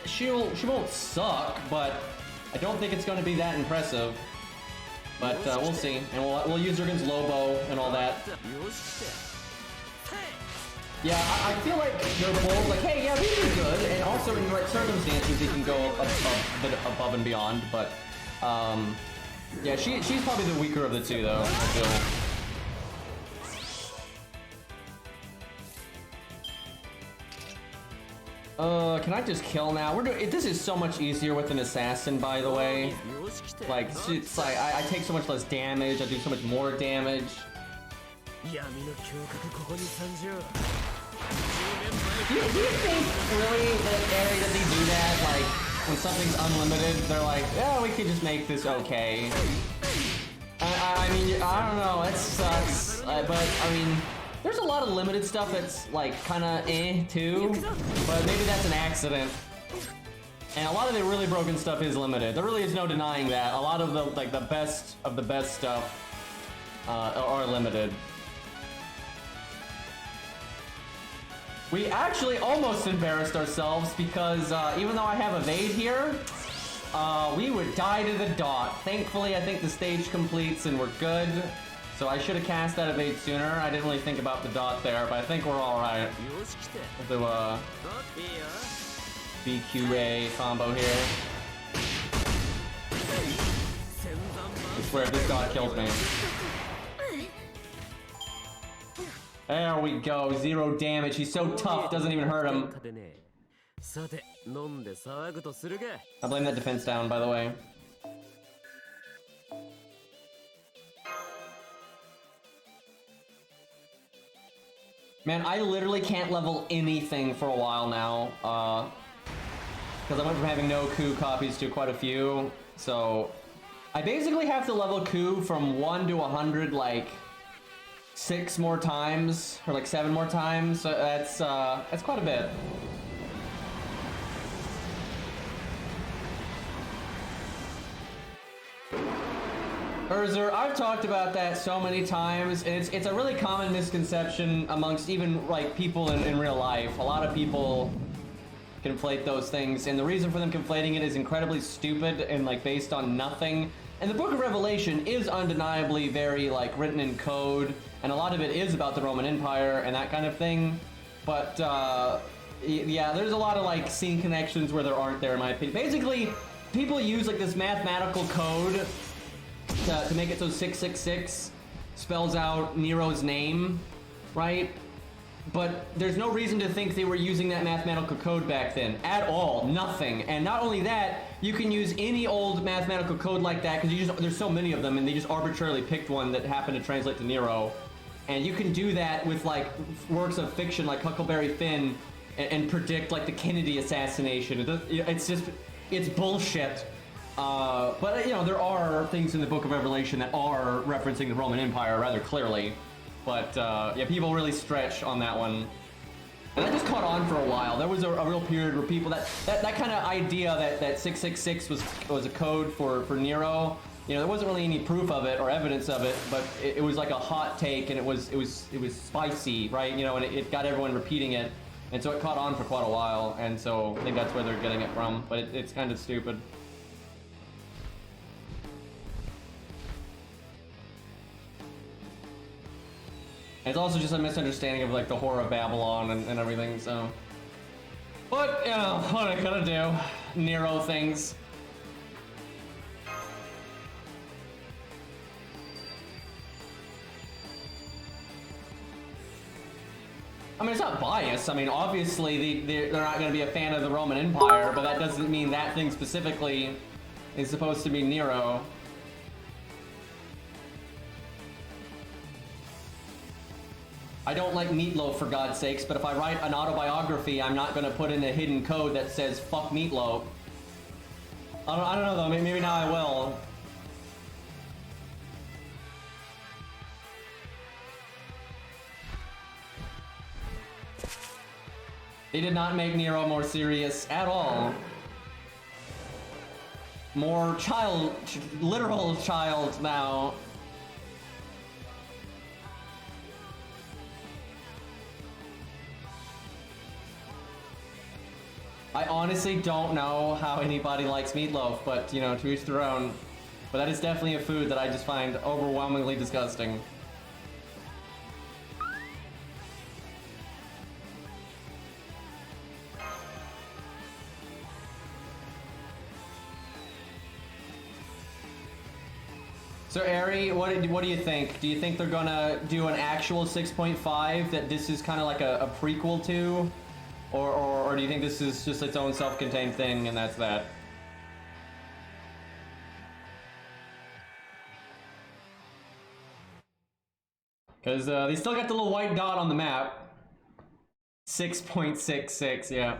she won't suck, but I don't think it's going to be that impressive. But we'll see, and we'll use her against Lobo and all that. Yeah, I feel like they're both like, hey, yeah, these are good, and also in the right circumstances, he can go a bit above and beyond. But yeah, she's probably the weaker of the two, though. I feel. Can I just kill now? This is so much easier with an assassin, by the way. Like, it's like, I take so much less damage, I do so much more damage. Do you think, really, that area that they do that? Like, when something's unlimited, they're like, yeah, we could just make this okay. I mean, I don't know, it sucks. But, I mean, there's a lot of limited stuff that's, like, kinda too. But maybe that's an accident. And a lot of the really broken stuff is limited. There really is no denying that. A lot of the, like, the best of the best stuff are limited. We actually almost embarrassed ourselves because even though I have evade here, we would die to the dot. Thankfully, I think the stage completes and we're good. So I should have cast that evade sooner. I didn't really think about the dot there, but I think we're all right. We'll do a BQA combo here. I swear if this dot kills me. There we go, 0 damage. He's so tough, doesn't even hurt him. I blame that defense down, by the way. Man, I literally can't level anything for a while now, because I went from having no coup copies to quite a few, so I basically have to level coup from 1 to 100, like, 6 more times, or like 7 more times, so that's quite a bit. Urzer, I've talked about that so many times, and it's a really common misconception amongst even like people in real life. A lot of people conflate those things, and the reason for them conflating it is incredibly stupid and like based on nothing. And the Book of Revelation is undeniably very like written in code, and a lot of it is about the Roman Empire and that kind of thing. But yeah, there's a lot of like scene connections where there aren't there in my opinion. Basically, people use like this mathematical code to make it so 666 spells out Nero's name, right? But there's no reason to think they were using that mathematical code back then at all. Nothing. And not only that, you can use any old mathematical code like that because there's so many of them, and they just arbitrarily picked one that happened to translate to Nero. And you can do that with like works of fiction like Huckleberry Finn and predict like the Kennedy assassination. It's bullshit. But you know, there are things in the Book of Revelation that are referencing the Roman Empire rather clearly. But yeah, people really stretch on that one. And that just caught on for a while. There was a real period where people, that kind of idea that 666 was a code for Nero, you know, there wasn't really any proof of it or evidence of it, but it was like a hot take, and it was spicy, right? You know, and it got everyone repeating it. And so it caught on for quite a while, and so I think that's where they're getting it from, but it's kind of stupid. It's also just a misunderstanding of like the horror of Babylon and everything, so. But, you know, what I gotta do. Nero things. I mean, it's not biased. I mean, obviously they're not gonna be a fan of the Roman Empire, but that doesn't mean that thing specifically is supposed to be Nero. I don't like Meatloaf, for God's sakes, but if I write an autobiography, I'm not going to put in a hidden code that says, fuck Meatloaf. I don't know, though. Maybe now I will. They did not make Nero more serious at all. More literal child now. I honestly don't know how anybody likes Meatloaf, but, you know, to each their own. But that is definitely a food that I just find overwhelmingly disgusting. So Ari, what do you think? Do you think they're gonna do an actual 6.5 that this is kind of like a prequel to? Or do you think this is just its own self-contained thing and that's that? Because they still got the little white dot on the map. 6.66, yeah.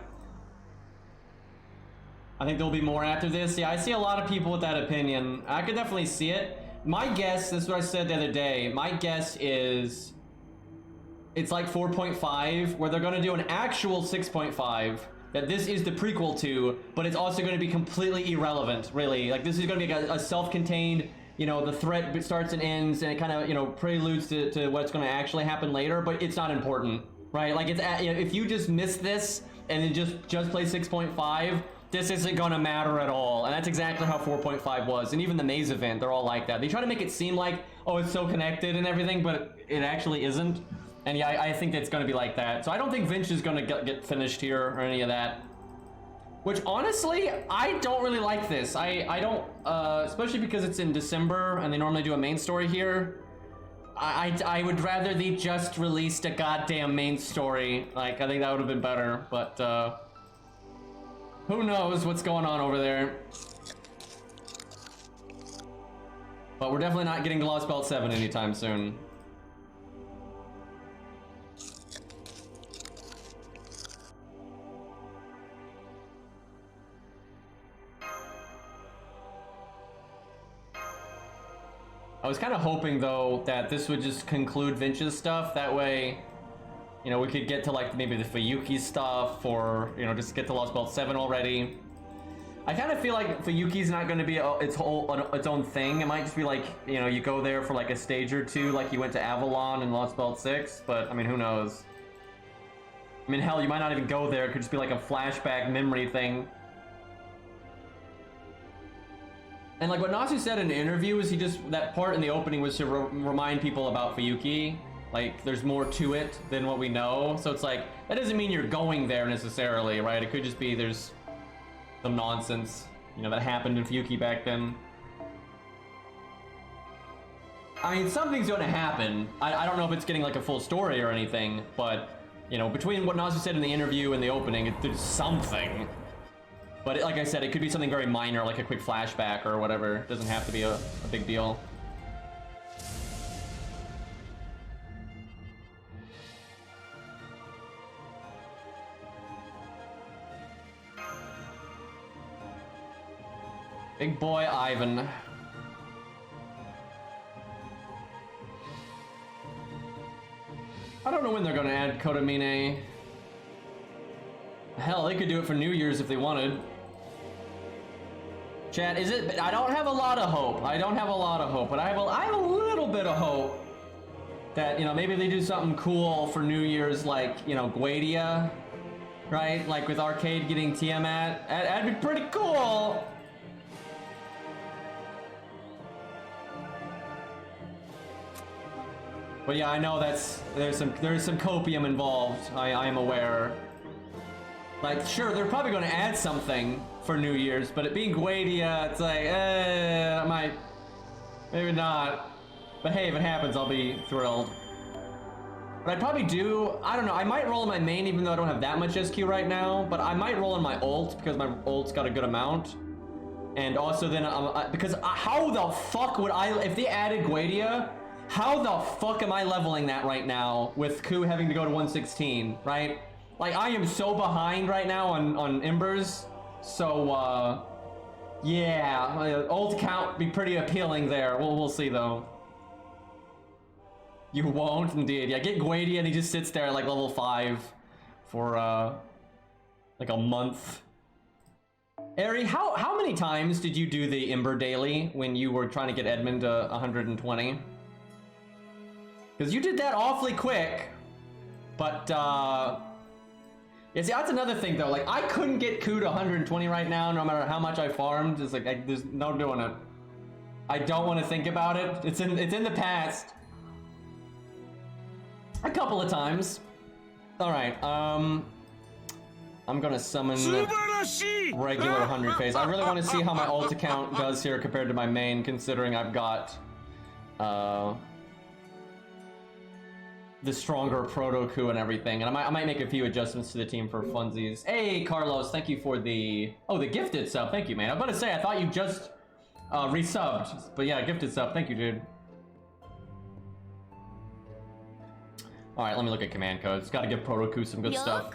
I think there'll be more after this. Yeah, I see a lot of people with that opinion. I could definitely see it. My guess, this is what I said the other day, my guess is it's like 4.5, where they're gonna do an actual 6.5 that this is the prequel to, but it's also gonna be completely irrelevant, really. Like, this is gonna be a self-contained, you know, the threat starts and ends, and it kind of, you know, preludes to what's gonna actually happen later, but it's not important, right? Like, it's, you know, if you just miss this and then just play 6.5, this isn't gonna matter at all. And that's exactly how 4.5 was. And even the maze event, they're all like that. They try to make it seem like, oh, it's so connected and everything, but it actually isn't. And yeah, I think it's gonna be like that. So I don't think Vinch is gonna get finished here or any of that. Which honestly, I don't really like this. I don't, especially because it's in December and they normally do a main story here. I would rather they just released a goddamn main story. Like, I think that would have been better, but who knows what's going on over there. But we're definitely not getting to Lost Belt 7 anytime soon. I was kind of hoping, though, that this would just conclude Vinch's stuff. That way, you know, we could get to, like, maybe the Fuyuki stuff, or, you know, just get to Lost Belt 7 already. I kind of feel like Fuyuki's not going to be its own thing. It might just be like, you know, you go there for, like, a stage or two, like you went to Avalon and Lost Belt 6, but, I mean, who knows? I mean, hell, you might not even go there. It could just be, like, a flashback memory thing. And like what Nasu said in the interview is that part in the opening was to remind people about Fuyuki. Like, there's more to it than what we know. So it's like, that doesn't mean you're going there necessarily, right? It could just be there's some nonsense, you know, that happened in Fuyuki back then. I mean, something's gonna happen. I don't know if it's getting like a full story or anything, but, you know, between what Nasu said in the interview and the opening, there's something. But like I said, it could be something very minor, like a quick flashback or whatever. It doesn't have to be a big deal. Big boy Ivan. I don't know when they're gonna add Kodamine. Hell, they could do it for New Year's if they wanted. Chat, is it? I don't have a lot of hope. I don't have a lot of hope, but I have a little bit of hope that, you know, maybe they do something cool for New Year's, like, you know, Guadia, right? Like with Arcade getting Tiamat. That'd be pretty cool. But yeah, I know there's some copium involved. I am aware. Like, sure, they're probably going to add something for New Year's, but it being Guadia, it's like, I might, maybe not. But hey, if it happens, I'll be thrilled. But I'd probably do, I don't know, I might roll in my main even though I don't have that much SQ right now, but I might roll in my ult because my ult's got a good amount. And also then, because how the fuck would I, if they added Guadia, how the fuck am I leveling that right now with Ku having to go to 116, right? Like, I am so behind right now on Embers, so, yeah, ult count be pretty appealing there. We'll see, though. You won't, indeed. Yeah, get Guadia and he just sits there at, like, level 5 for, like, a month. Ari, how many times did you do the Ember daily when you were trying to get Edmund to 120? Because you did that awfully quick, but, yeah, see, that's another thing, though. Like, I couldn't get Ku to 120 right now, no matter how much I farmed. It's like, there's no doing it. I don't want to think about it. It's in the past. A couple of times. All right. I'm gonna summon regular 100 phase. I really want to see how my ult account does here compared to my main, considering I've got the stronger proto coup and everything. And I might make a few adjustments to the team for funsies. Hey, Carlos, thank you for the gifted sub. Thank you, man. I'm about to say I thought you just resubbed, but yeah, gifted sub. Thank you, dude. All right, let me look at command codes. Got to give Protoku some good stuff.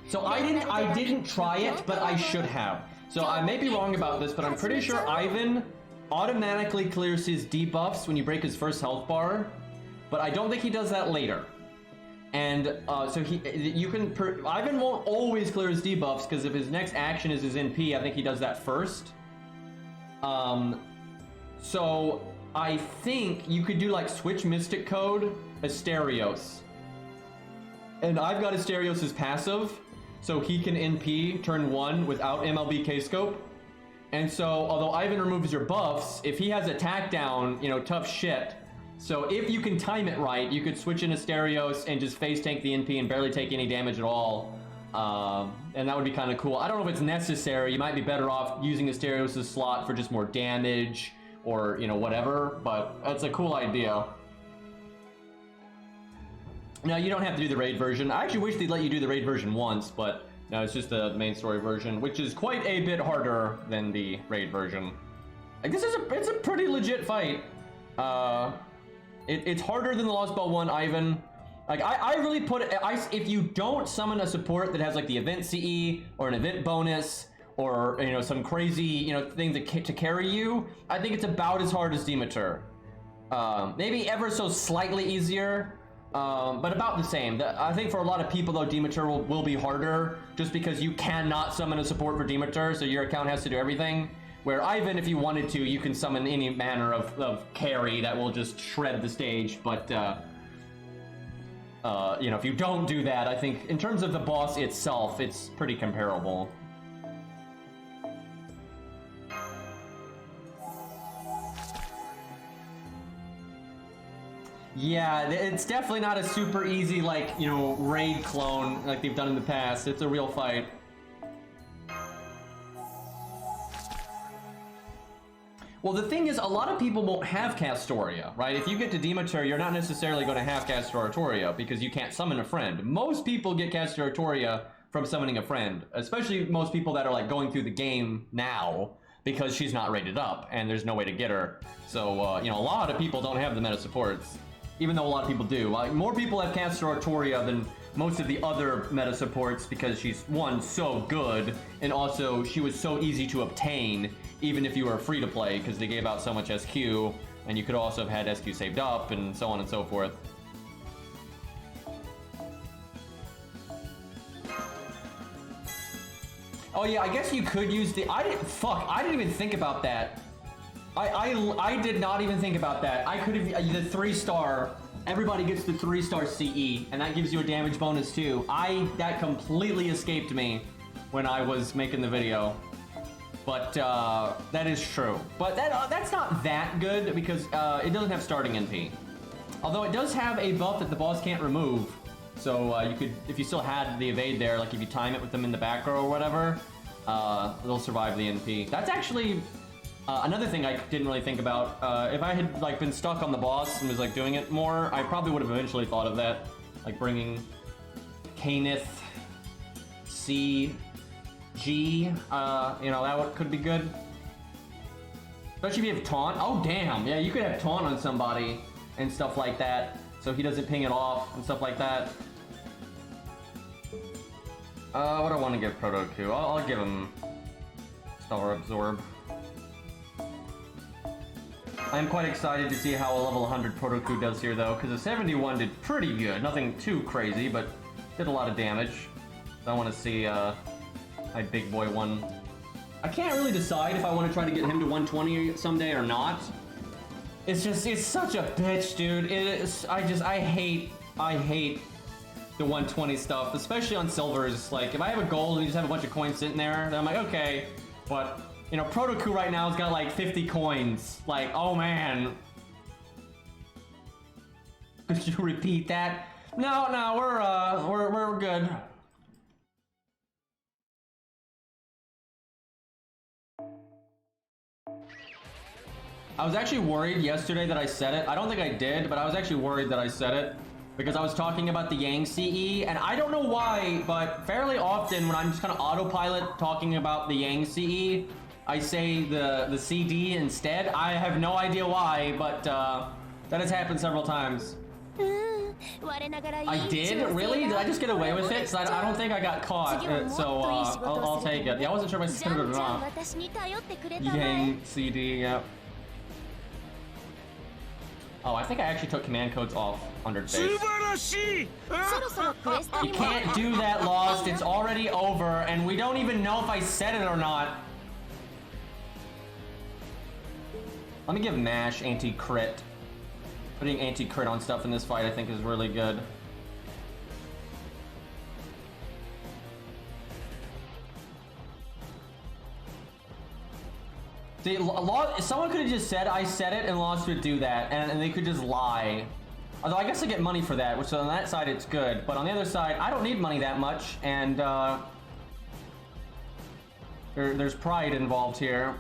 So I didn't try it, but I should have. So I may be wrong about this, but I'm pretty sure Ivan automatically clears his debuffs when you break his first health bar, but I don't think he does that later. And so Ivan won't always clear his debuffs, because if his next action is his NP, I think he does that first. So I think you could do like switch Mystic Code Asterios. And I've got Asterios' passive, so he can NP turn 1 without MLB K-Scope. And so, although Ivan removes your buffs, if he has attack down, you know, tough shit. So if you can time it right, you could switch in Asterios and just face tank the NP and barely take any damage at all. And that would be kind of cool. I don't know if it's necessary. You might be better off using Asterios' slot for just more damage or, you know, whatever. But that's a cool idea. No, you don't have to do the raid version. I actually wish they'd let you do the raid version once, but no, it's just the main story version, which is quite a bit harder than the raid version. I guess it's a pretty legit fight. It's harder than the Lost Ball 1, Ivan. Like, I really put it, if you don't summon a support that has like the event CE or an event bonus or, you know, some crazy, you know, thing to carry you, I think it's about as hard as Demeter. Maybe ever so slightly easier. But about the same. I think for a lot of people though, Demeter will be harder just because you cannot summon a support for Demeter, so your account has to do everything. Where Ivan, if you wanted to, you can summon any manner of carry that will just shred the stage, but you know, if you don't do that, I think in terms of the boss itself, it's pretty comparable. Yeah, it's definitely not a super easy, like, you know, raid clone like they've done in the past. It's a real fight. Well, the thing is, a lot of people won't have Castoria, right? If you get to Demeter, you're not necessarily going to have Castoratoria because you can't summon a friend. Most people get Castoratoria from summoning a friend, especially most people that are, like, going through the game now because she's not rated up and there's no way to get her. So, you know, a lot of people don't have the meta supports. Even though a lot of people do. Like, more people have Castoratoria than most of the other meta supports because she's, one, so good, and also she was so easy to obtain, even if you were free to play, because they gave out so much SQ, and you could also have had SQ saved up, and so on and so forth. Oh yeah, I guess you could use the, I didn't even think about that. I did not even think about that. I could have, the 3-star, everybody gets the 3-star CE, and that gives you a damage bonus too. That completely escaped me when I was making the video. But that is true. But that's not that good because it doesn't have starting NP. Although it does have a buff that the boss can't remove. So you could, if you still had the evade there, like if you time it with them in the back row or whatever, they'll survive the NP. That's actually another thing I didn't really think about. If I had like been stuck on the boss and was like doing it more, I probably would have eventually thought of that, like bringing Kanith, C, G. You know, that could be good. Especially if you have taunt. Oh damn, yeah, you could have taunt on somebody and stuff like that, so he doesn't ping it off and stuff like that. What do I want to give Proto to? I'll give him Star Absorb. I'm quite excited to see how a level 100 Protoku does here though, because the 71 did pretty good. Nothing too crazy, but did a lot of damage. So I want to see my big boy one. I can't really decide if I want to try to get him to 120 someday or not. It's just, it's such a bitch, dude. It is, I hate the 120 stuff, especially on silvers. Like, if I have a gold and you just have a bunch of coins sitting there, then I'm like, okay. But You know, Protoku right now has got like 50 coins. Like, oh man. Could you repeat that? No, we're good. I was actually worried yesterday that I said it. I don't think I did, but I was actually worried that I said it because I was talking about the Yang CE, and I don't know why, but fairly often when I'm just kind of autopilot talking about the Yang CE, I say the CD instead. I have no idea why, but that has happened several times. I did? Really? Did I just get away with it? 'Cause I don't think I got caught, so I'll take it. Yeah, I wasn't sure if I said it or not. Yang CD, yep. Oh, I think I actually took command codes off 100 base. You can't do that, Lost. It's already over, and we don't even know if I said it or not. Let me give Mash anti-crit. Putting anti-crit on stuff in this fight I think is really good. See, someone could have just said I said it and Lost would do that, and they could just lie. Although I guess I get money for that, which on that side it's good, but on the other side I don't need money that much, and there's pride involved here.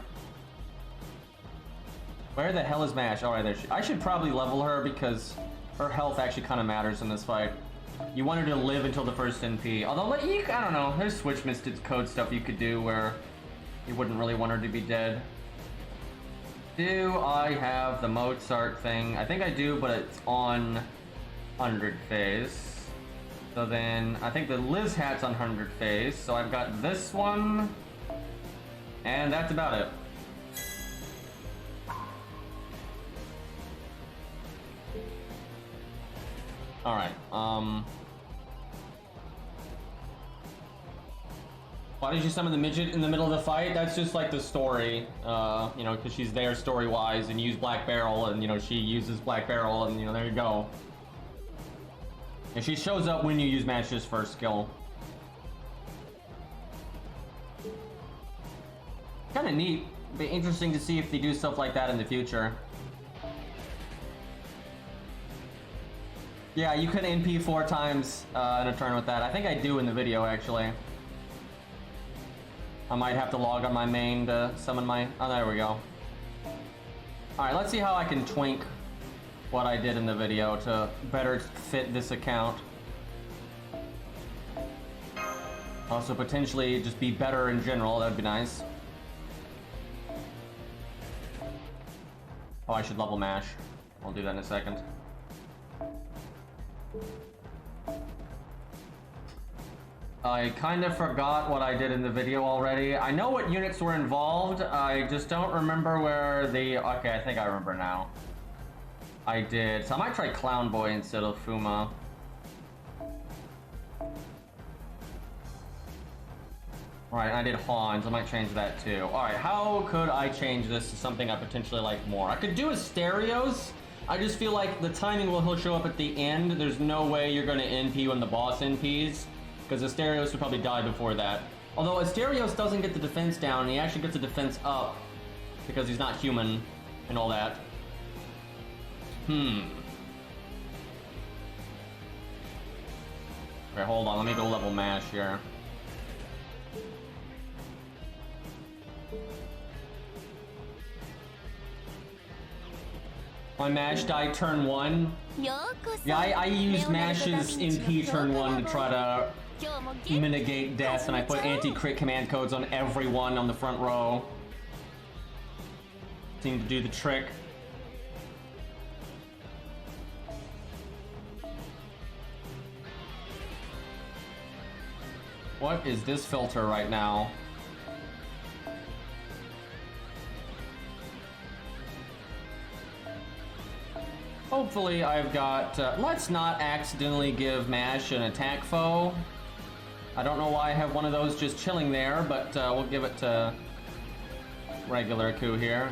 Where the hell is Mash? All right, there. I should probably level her because her health actually kind of matters in this fight. You want her to live until the first NP. Although, I don't know. There's switch misted code stuff you could do where you wouldn't really want her to be dead. Do I have the Mozart thing? I think I do, but it's on 100 phase. So then, I think the Liz hat's on 100 phase. So I've got this one, and that's about it. Alright, why did you summon the midget in the middle of the fight? That's just like the story, you know, because she's there story-wise, and use Black Barrel, and, you know, she uses Black Barrel, and, you know, there you go. And she shows up when you use Mash's first skill. Kinda neat. Be interesting to see if they do stuff like that in the future. Yeah, you can NP 4 times in a turn with that. I think I do in the video, actually. I might have to log on my main to summon my... Oh, there we go. Alright, let's see how I can twink what I did in the video to better fit this account. Also, potentially just be better in general. That'd be nice. Oh, I should level Mash. I'll do that in a second. I kind of forgot what I did in the video already. I know what units were involved. I just don't remember where the... Okay, I think I remember now. I did. So I might try Clown Boy instead of Fuma. Alright, I did Hans. I might change that too. Alright, how could I change this to something I potentially like more? I could do Asterios. I just feel like the timing will he'll show up at the end. There's no way you're going to NP when the boss NPs, because Asterios would probably die before that. Although Asterios doesn't get the defense down, he actually gets the defense up, because he's not human and all that. Okay, hold on, let me go level Mash here. My Mash died turn 1. Yeah, I used Mash's NP turn 1 to try to mitigate death, and I put anti-crit command codes on everyone on the front row. Seemed to do the trick. What is this filter right now? Hopefully I've got... let's not accidentally give Mash an attack foe. I don't know why I have one of those just chilling there, but we'll give it to regular Ku here.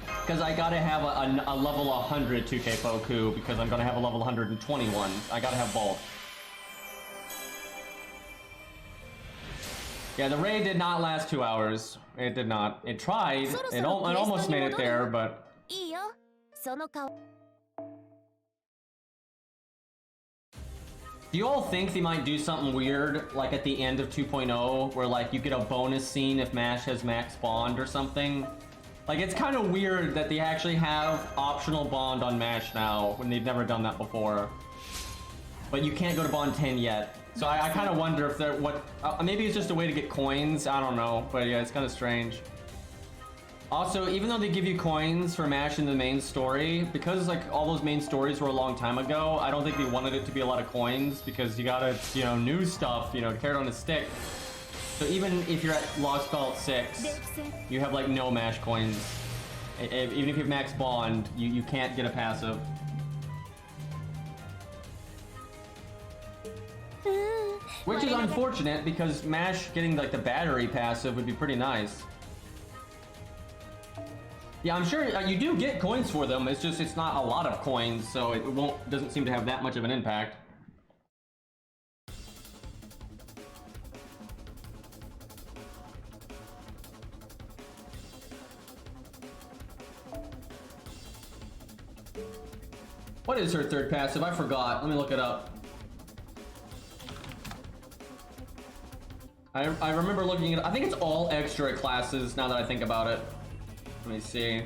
Because I gotta have a level 100 2K foe Ku, because I'm gonna have a level 121. I gotta have both. Yeah, the raid did not last 2 hours. It did not. It tried. It almost made it there, but... Do you all think they might do something weird, like at the end of 2.0, where like you get a bonus scene if MASH has max bond or something? Like, it's kind of weird that they actually have optional bond on MASH now, when they've never done that before. But you can't go to bond 10 yet. So I kind of wonder if they're maybe it's just a way to get coins, I don't know. But yeah, it's kind of strange. Also, even though they give you coins for MASH in the main story, because like all those main stories were a long time ago, I don't think they wanted it to be a lot of coins because you gotta, you know, new stuff, you know, carrot on a stick. So even if you're at Lost Belt 6, you have like no MASH coins. Even if you have max bond, you can't get a passive. Which is unfortunate because MASH getting like the battery passive would be pretty nice. Yeah, I'm sure you do get coins for them. It's just it's not a lot of coins, so it doesn't seem to have that much of an impact. What is her third passive? I forgot. Let me look it up. I remember looking at. I think it's all extra classes. Now that I think about it. Let me see.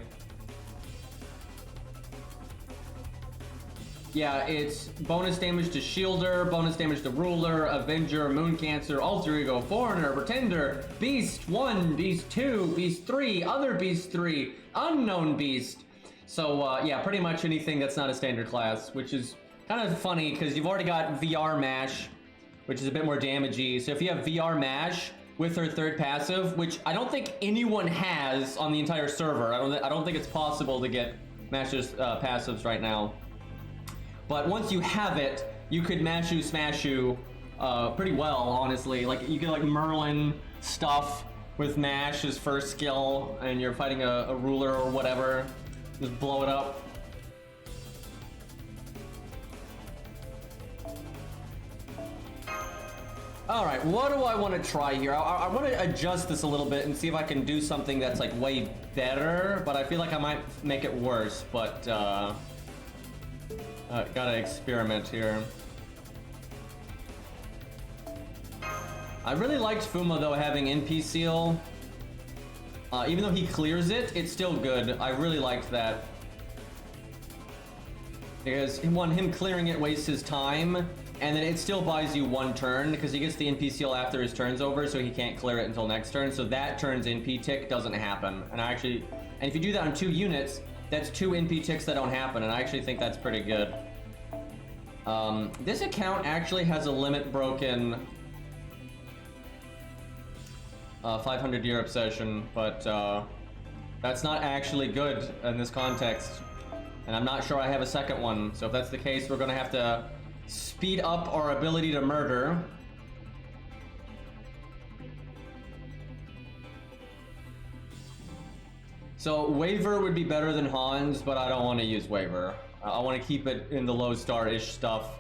Yeah, it's bonus damage to Shielder, bonus damage to Ruler, Avenger, Moon Cancer, Alter Ego, Foreigner, Pretender, Beast 1, Beast 2, Beast 3, Other Beast 3, Unknown Beast. So, yeah, pretty much anything that's not a standard class, which is kind of funny because you've already got VR MASH, which is a bit more damagey. So if you have VR MASH with her third passive, which I don't think anyone has on the entire server. I don't think it's possible to get MASH's passives right now. But once you have it, you could Mashu Smashu pretty well, honestly. Like you get like Merlin stuff with MASH as first skill, and you're fighting a ruler or whatever. Just blow it up. All right, what do I want to try here? I want to adjust this a little bit and see if I can do something that's like way better, but I feel like I might make it worse, but gotta experiment here. I really liked Fuma though having NP seal. Even though he clears it, it's still good. I really liked that. Because him clearing it wastes his time, and then it still buys you one turn because he gets the NP seal after his turn's over, so he can't clear it until next turn. So that turn's NP tick doesn't happen. And if you do that on 2 units, that's 2 NP ticks that don't happen, and I actually think that's pretty good. This account actually has a limit broken 500 year obsession, but that's not actually good in this context. And I'm not sure I have a second one, so if that's the case, we're gonna have to speed up our ability to murder. So Waver would be better than Hans, but I don't want to use Waver. I want to keep it in the low star-ish stuff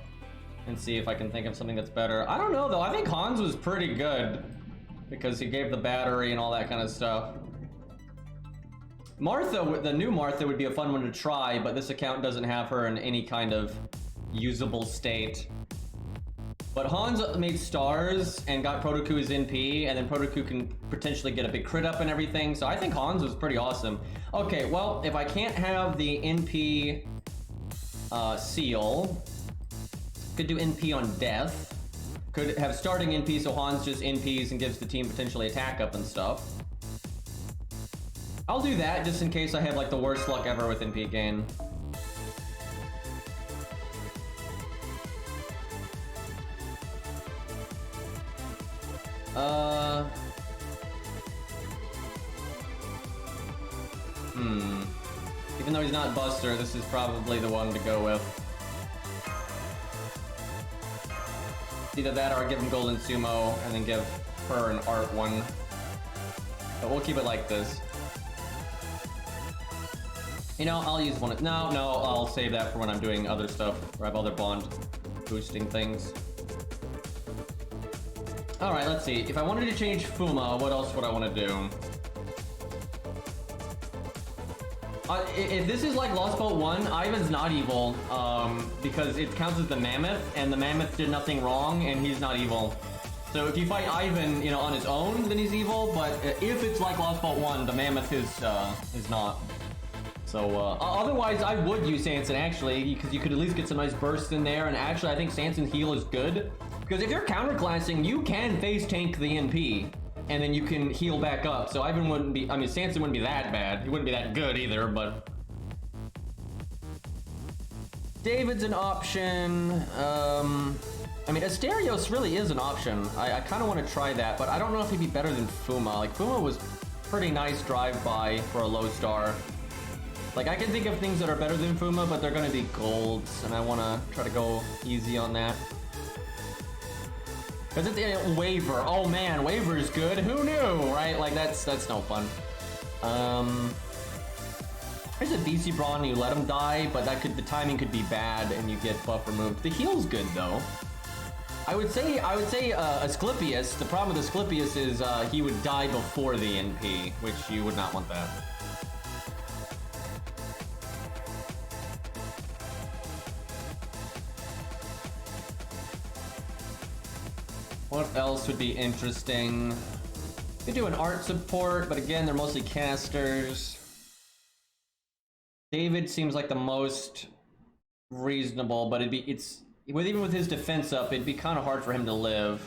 and see if I can think of something that's better. I don't know though, I think Hans was pretty good because he gave the battery and all that kind of stuff. Martha, the new Martha would be a fun one to try, but this account doesn't have her in any kind of usable state. But Hans made stars and got Protoku as NP, and then Protoku can potentially get a big crit up and everything, so I think Hans was pretty awesome. Okay, well, if I can't have the NP seal, could do NP on death. Could have starting NP, so Hans just NPs and gives the team potentially attack up and stuff. I'll do that just in case I have like the worst luck ever with NP gain. Even though he's not Buster, this is probably the one to go with. Either that or give him Golden Sumo and then give her an art one. But we'll keep it like this. You know, I'll use one. No, I'll save that for when I'm doing other stuff, or I have other bond boosting things. Alright, let's see. If I wanted to change Fuma, what else would I want to do? If this is like Lost Boat 1, Ivan's not evil, because it counts as the Mammoth, and the Mammoth did nothing wrong, and he's not evil. So if you fight Ivan, you know, on his own, then he's evil, but if it's like Lost Boat 1, the Mammoth is not. So, otherwise, I would use Sanson, actually, because you could at least get some nice bursts in there, and actually, I think Sanson's heal is good, because if you're counterclassing, you can face tank the NP. And then you can heal back up. So Ivan wouldn't be, I mean, Sanson wouldn't be that bad. He wouldn't be that good either, but... David's an option. I mean, Asterios really is an option. I kind of want to try that, but I don't know if he'd be better than Fuma. Like, Fuma was pretty nice drive-by for a low star. Like, I can think of things that are better than Fuma, but they're going to be golds, and I want to try to go easy on that. Because it's Waver. Oh man, Waver is good. Who knew, right? Like, that's no fun. There's a BC Brawn, you let him die, but the timing could be bad and you get buff removed. The heal's good though. I would say Asclepius. The problem with Asclepius is he would die before the NP, which you would not want that. What else would be interesting? Could do an art support, but again, they're mostly casters. David seems like the most reasonable, but even with his defense up, it'd be kind of hard for him to live.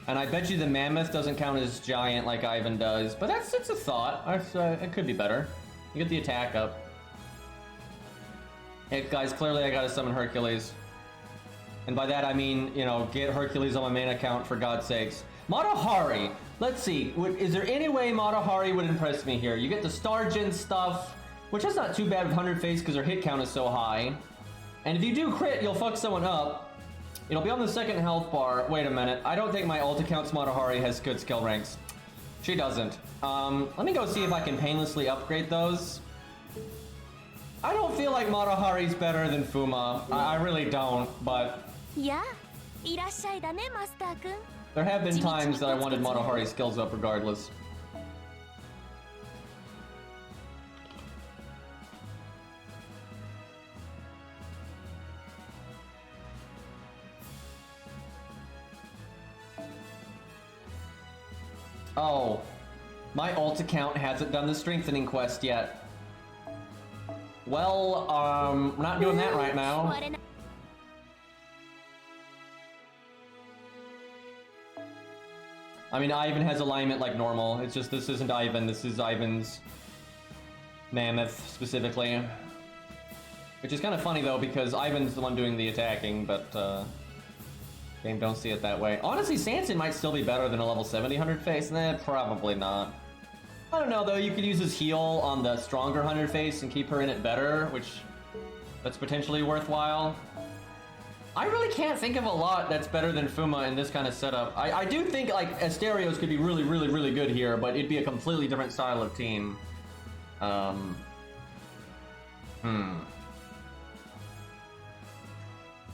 And I bet you the Mammoth doesn't count as giant like Ivan does, but it's a thought. It could be better. You get the attack up. Hey guys, clearly I gotta summon Hercules. And by that I mean, you know, get Hercules on my main account for God's sakes. Matahari! Let's see, is there any way Matahari would impress me here? You get the Stargen stuff, which is not too bad with 100 face because her hit count is so high. And if you do crit, you'll fuck someone up. It'll be on the second health bar. Wait a minute, I don't think my ult account's Matahari has good skill ranks. She doesn't. Let me go see if I can painlessly upgrade those. I don't feel like Matahari's better than Fuma. I really don't, but... Yeah. There have been times that I wanted Matahari's skills up regardless. Oh, my ult account hasn't done the strengthening quest yet. Well, we're not doing that right now. I mean, Ivan has alignment like normal. It's just this isn't Ivan. This is Ivan's Mammoth specifically. Which is kind of funny though, because Ivan's the one doing the attacking, but game don't see it that way. Honestly, Sanson might still be better than a level 70 100 face. Nah, probably not. I don't know though, you could use his heal on the stronger 100 face and keep her in it better, which that's potentially worthwhile. I really can't think of a lot that's better than Fuma in this kind of setup. I do think like Asterios could be really, really, really good here, but it'd be a completely different style of team.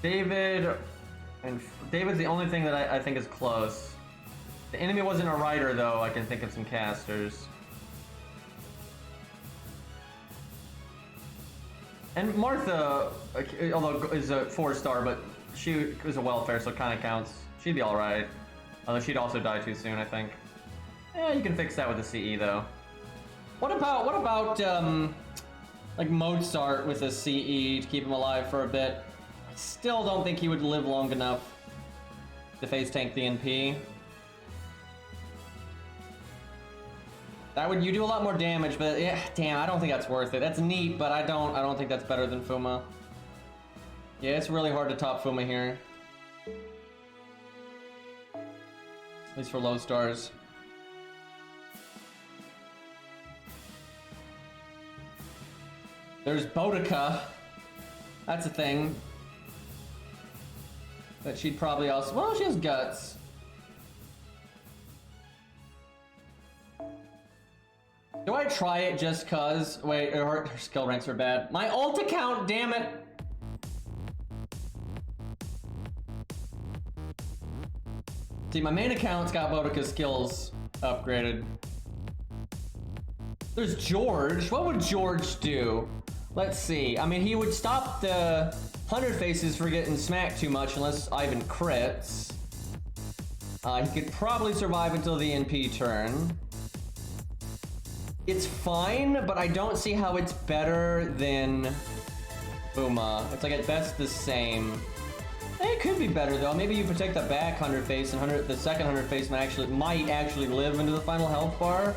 David's the only thing that I think is close. The enemy wasn't a rider though, I can think of some casters. And Martha, although is a 4-star, but she was a welfare, so it kind of counts. She'd be alright. Although she'd also die too soon, I think. Yeah, you can fix that with the CE though. What about like Mozart with a CE to keep him alive for a bit? I still don't think he would live long enough to face tank the NP. You do a lot more damage, but yeah, damn, I don't think that's worth it. That's neat, but I don't think that's better than Fuma. Yeah, it's really hard to top Fuma here. At least for low stars. There's Boudica. That's a thing. But she'd probably also... Well, she has guts. Do I try it just cause? Wait, her skill ranks are bad. My ult account, damn it! See, my main account's got Boudica's skills upgraded. There's George. What would George do? Let's see. I mean, he would stop the 100 faces from getting smacked too much unless Ivan crits. He could probably survive until the NP turn. It's fine, but I don't see how it's better than Buma. It's like at best the same. It could be better though. Maybe you protect the back 100 face and the second 100 face might actually live into the final health bar.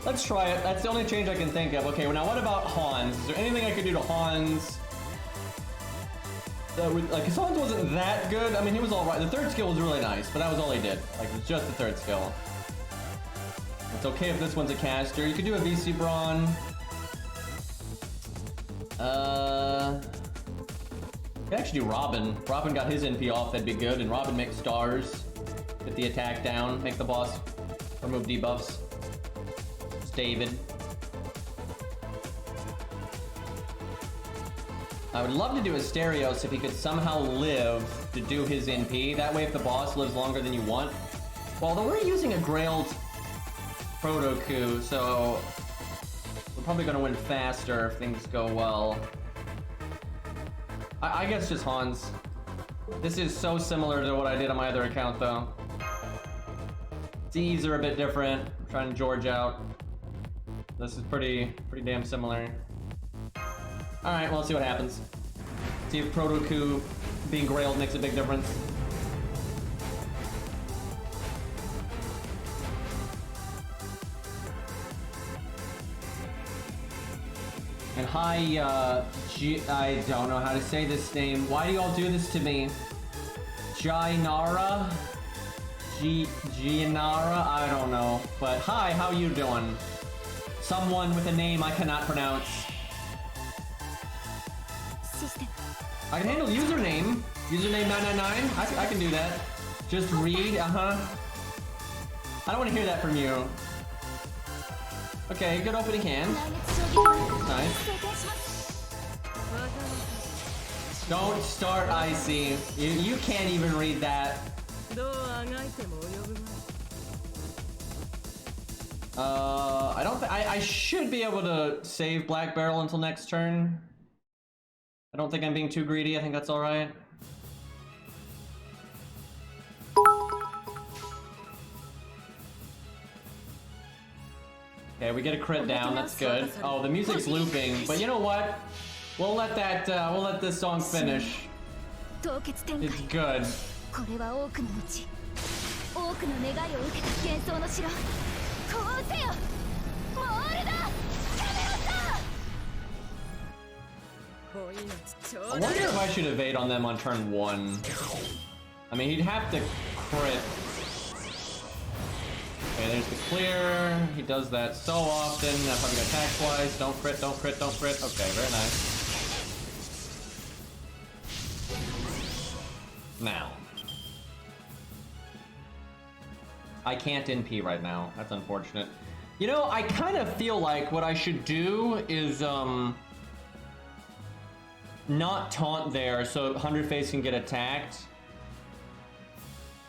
Let's try it. That's the only change I can think of. Okay, well now what about Hans? Is there anything I could do to Hans? Like, his Hans wasn't that good. I mean, he was alright. The third skill was really nice, but that was all he did. Like, it was just the third skill. It's okay if this one's a caster. You could do a VC Brawn. You could actually do Robin. Robin got his NP off, that'd be good. And Robin makes stars. Get the attack down, make the boss remove debuffs. It's David. I would love to do Asterios if he could somehow live to do his NP. That way if the boss lives longer than you want. Well, although we're using a Grailed Proto-Coup, so we're probably gonna win faster if things go well. I guess just Hans. This is so similar to what I did on my other account though. D's are a bit different. I'm trying to George out. This is pretty damn similar. Alright, well, let's see what happens. See if Proto-Coup being grailed makes a big difference. And hi, I don't know how to say this name. Why do y'all do this to me? Jainara? Gianara? I don't know. But hi, how you doing? Someone with a name I cannot pronounce. I can handle username. Username 999. I can do that. Just read, I don't want to hear that from you. Okay, good opening hand. Nice. Don't start Icy. You can't even read that. I don't think I should be able to save Black Barrel until next turn. I don't think I'm being too greedy. I think that's all right. Okay, we get a crit down. That's good. Oh, the music's looping, but you know what? We'll let this song finish. It's good. I wonder if I should evade on them on turn 1. I mean, he'd have to crit. Okay, there's the clear. He does that so often. I probably got attack twice. Don't crit, don't crit, don't crit. Okay, very nice. Now. I can't NP right now. That's unfortunate. You know, I kind of feel like what I should do is, not taunt there so 100 face can get attacked.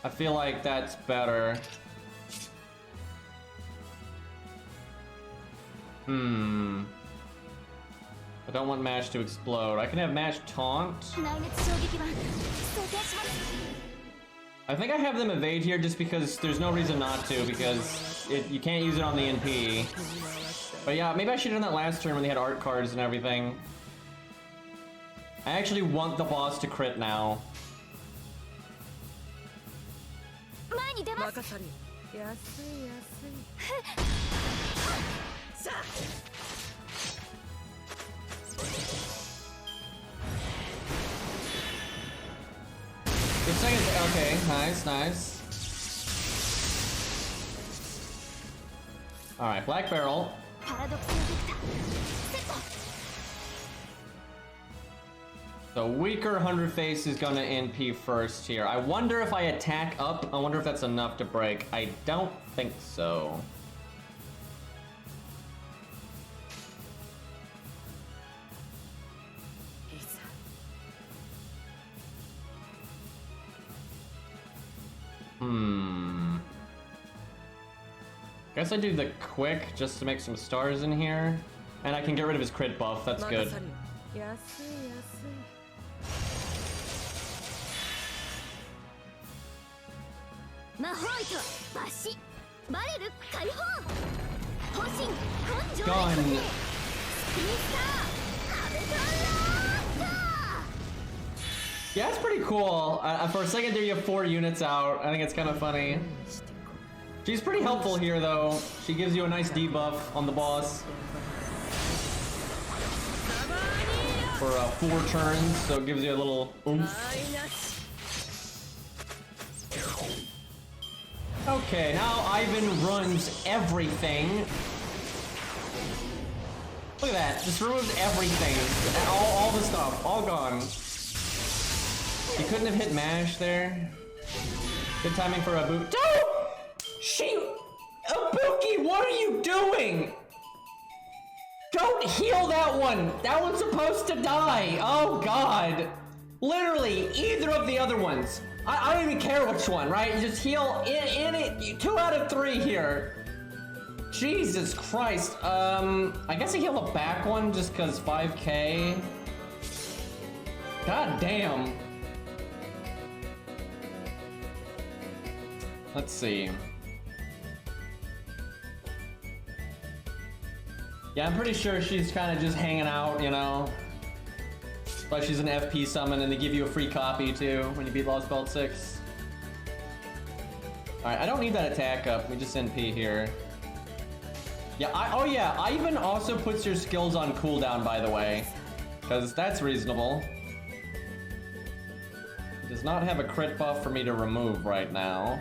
I feel like that's better. I don't want Mash to explode. I can have Mash taunt. I think I have them evade here just because there's no reason not to, because you can't use it on the NP. But yeah, maybe I should have done that last turn when they had art cards and everything. I actually want the boss to crit now. Good seconds. Okay, nice, nice. Alright, Black Barrel. The weaker 100 face is gonna NP first here. I wonder if I attack up, I wonder if that's enough to break. I don't think so. Guess I do the quick just to make some stars in here. And I can get rid of his crit buff, that's good. Gun. Yeah, it's pretty cool. For a second there you have 4 units out. I think it's kind of funny. She's pretty helpful here though. She gives you a nice debuff on the boss. For 4 turns, so it gives you a little oomph. Okay, now Ivan runs everything. Look at that, just removes everything. All the stuff, all gone. You couldn't have hit mash there. Good timing for a boot. Don't! Ibuki, what are you doing? Don't heal that one! That one's supposed to die! Oh god! Literally, either of the other ones. I don't even care which one, right? You just heal in it. 2 out of 3 here. Jesus Christ. I guess I heal the back one just cause 5k. God damn. Let's see. Yeah, I'm pretty sure she's kind of just hanging out, you know? But she's an FP summon and they give you a free copy too when you beat Lost Belt 6. Alright, I don't need that attack up. We just NP here. Yeah, oh yeah, Ivan also puts your skills on cooldown, by the way. Because that's reasonable. He does not have a crit buff for me to remove right now.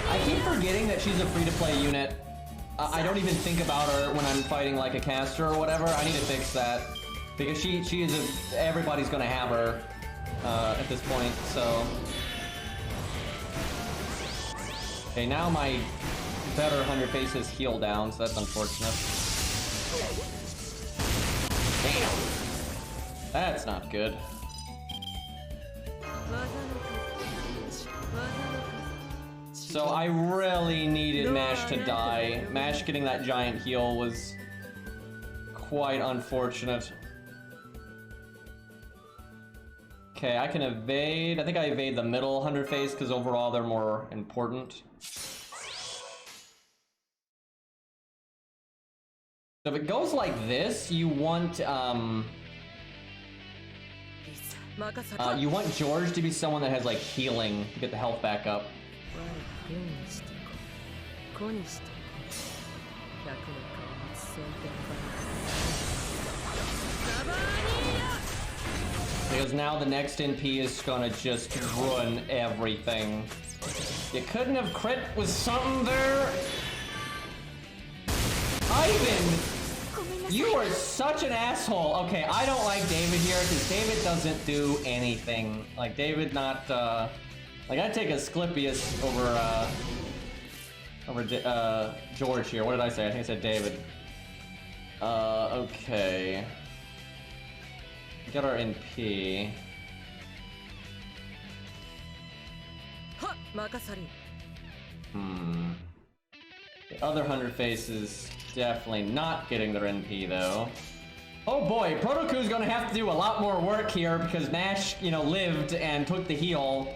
I keep forgetting that she's a free-to-play unit. I don't even think about her when I'm fighting like a caster or whatever. I need to fix that. Because she is everybody's gonna have her at this point, so. Okay, now my better 100 faces heal down, so that's unfortunate. Damn! That's not good. So I really needed Mash to die. Mash getting that giant heal was quite unfortunate. Okay, I can evade. I think I evade the middle 100 face because overall they're more important. So if it goes like this, you want George to be someone that has like healing to get the health back up. Because now the next NP is gonna just ruin everything. You couldn't have crit with something there? Ivan! You are such an asshole. Okay, I don't like David here because David doesn't do anything. Like, David not, like, I'd take Asclepius over George here. What did I say? I think I said David. Okay. Get our NP. The other 100 faces definitely not getting their NP though. Oh boy, Protoku's gonna have to do a lot more work here because Nash, you know, lived and took the heal.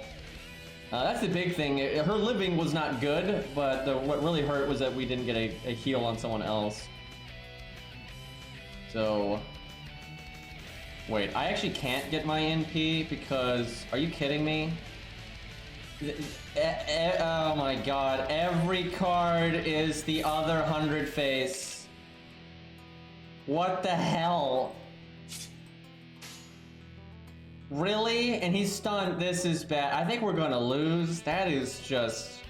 That's the big thing. Her living was not good, but what really hurt was that we didn't get a heal on someone else. So, wait, I actually can't get my NP because, are you kidding me? Oh my god, every card is the other 100 face. What the hell? Really? And he's stunned. This is bad. I think we're gonna lose. That is just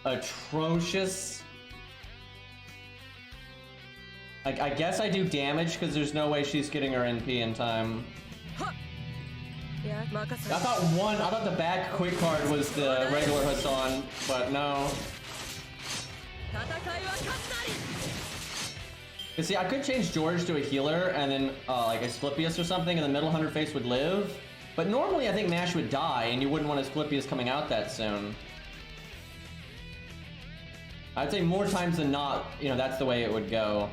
atrocious. I guess I do damage because there's no way she's getting her NP in time. I thought the back quick card was the regular Hassan, but no. See, I could change George to a healer and then like Asclepius or something, and the middle 100 face would live. But normally I think Mash would die, and you wouldn't want Asclepius coming out that soon. I'd say more times than not, you know, that's the way it would go.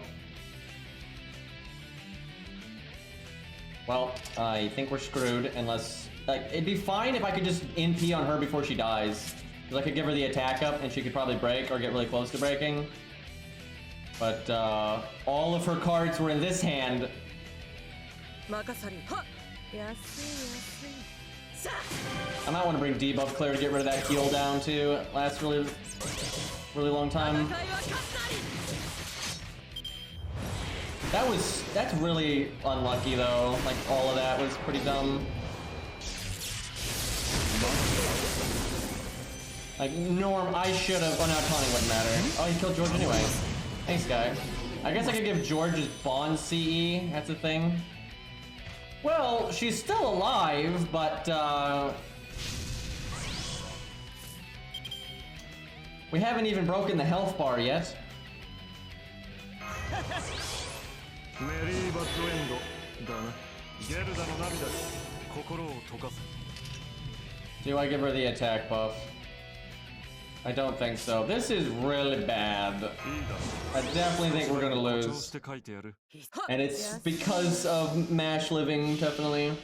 Well, I think we're screwed unless... Like, it'd be fine if I could just NP on her before she dies. Because I could give her the attack up and she could probably break or get really close to breaking. But, all of her cards were in this hand. I might want to bring debuff clear to get rid of that heal down too. It lasts really long time. That's really unlucky though. Like all of that was pretty dumb. Like Norm, I should have. Oh no, taunting wouldn't matter. Oh, he killed George anyway. Thanks, guy. I guess I could give George his Bond CE. That's a thing. Well, she's still alive, but we haven't even broken the health bar yet. Do I give her the attack buff? I don't think so. This is really bad. I definitely think we're gonna lose. And it's because of Mash living, definitely.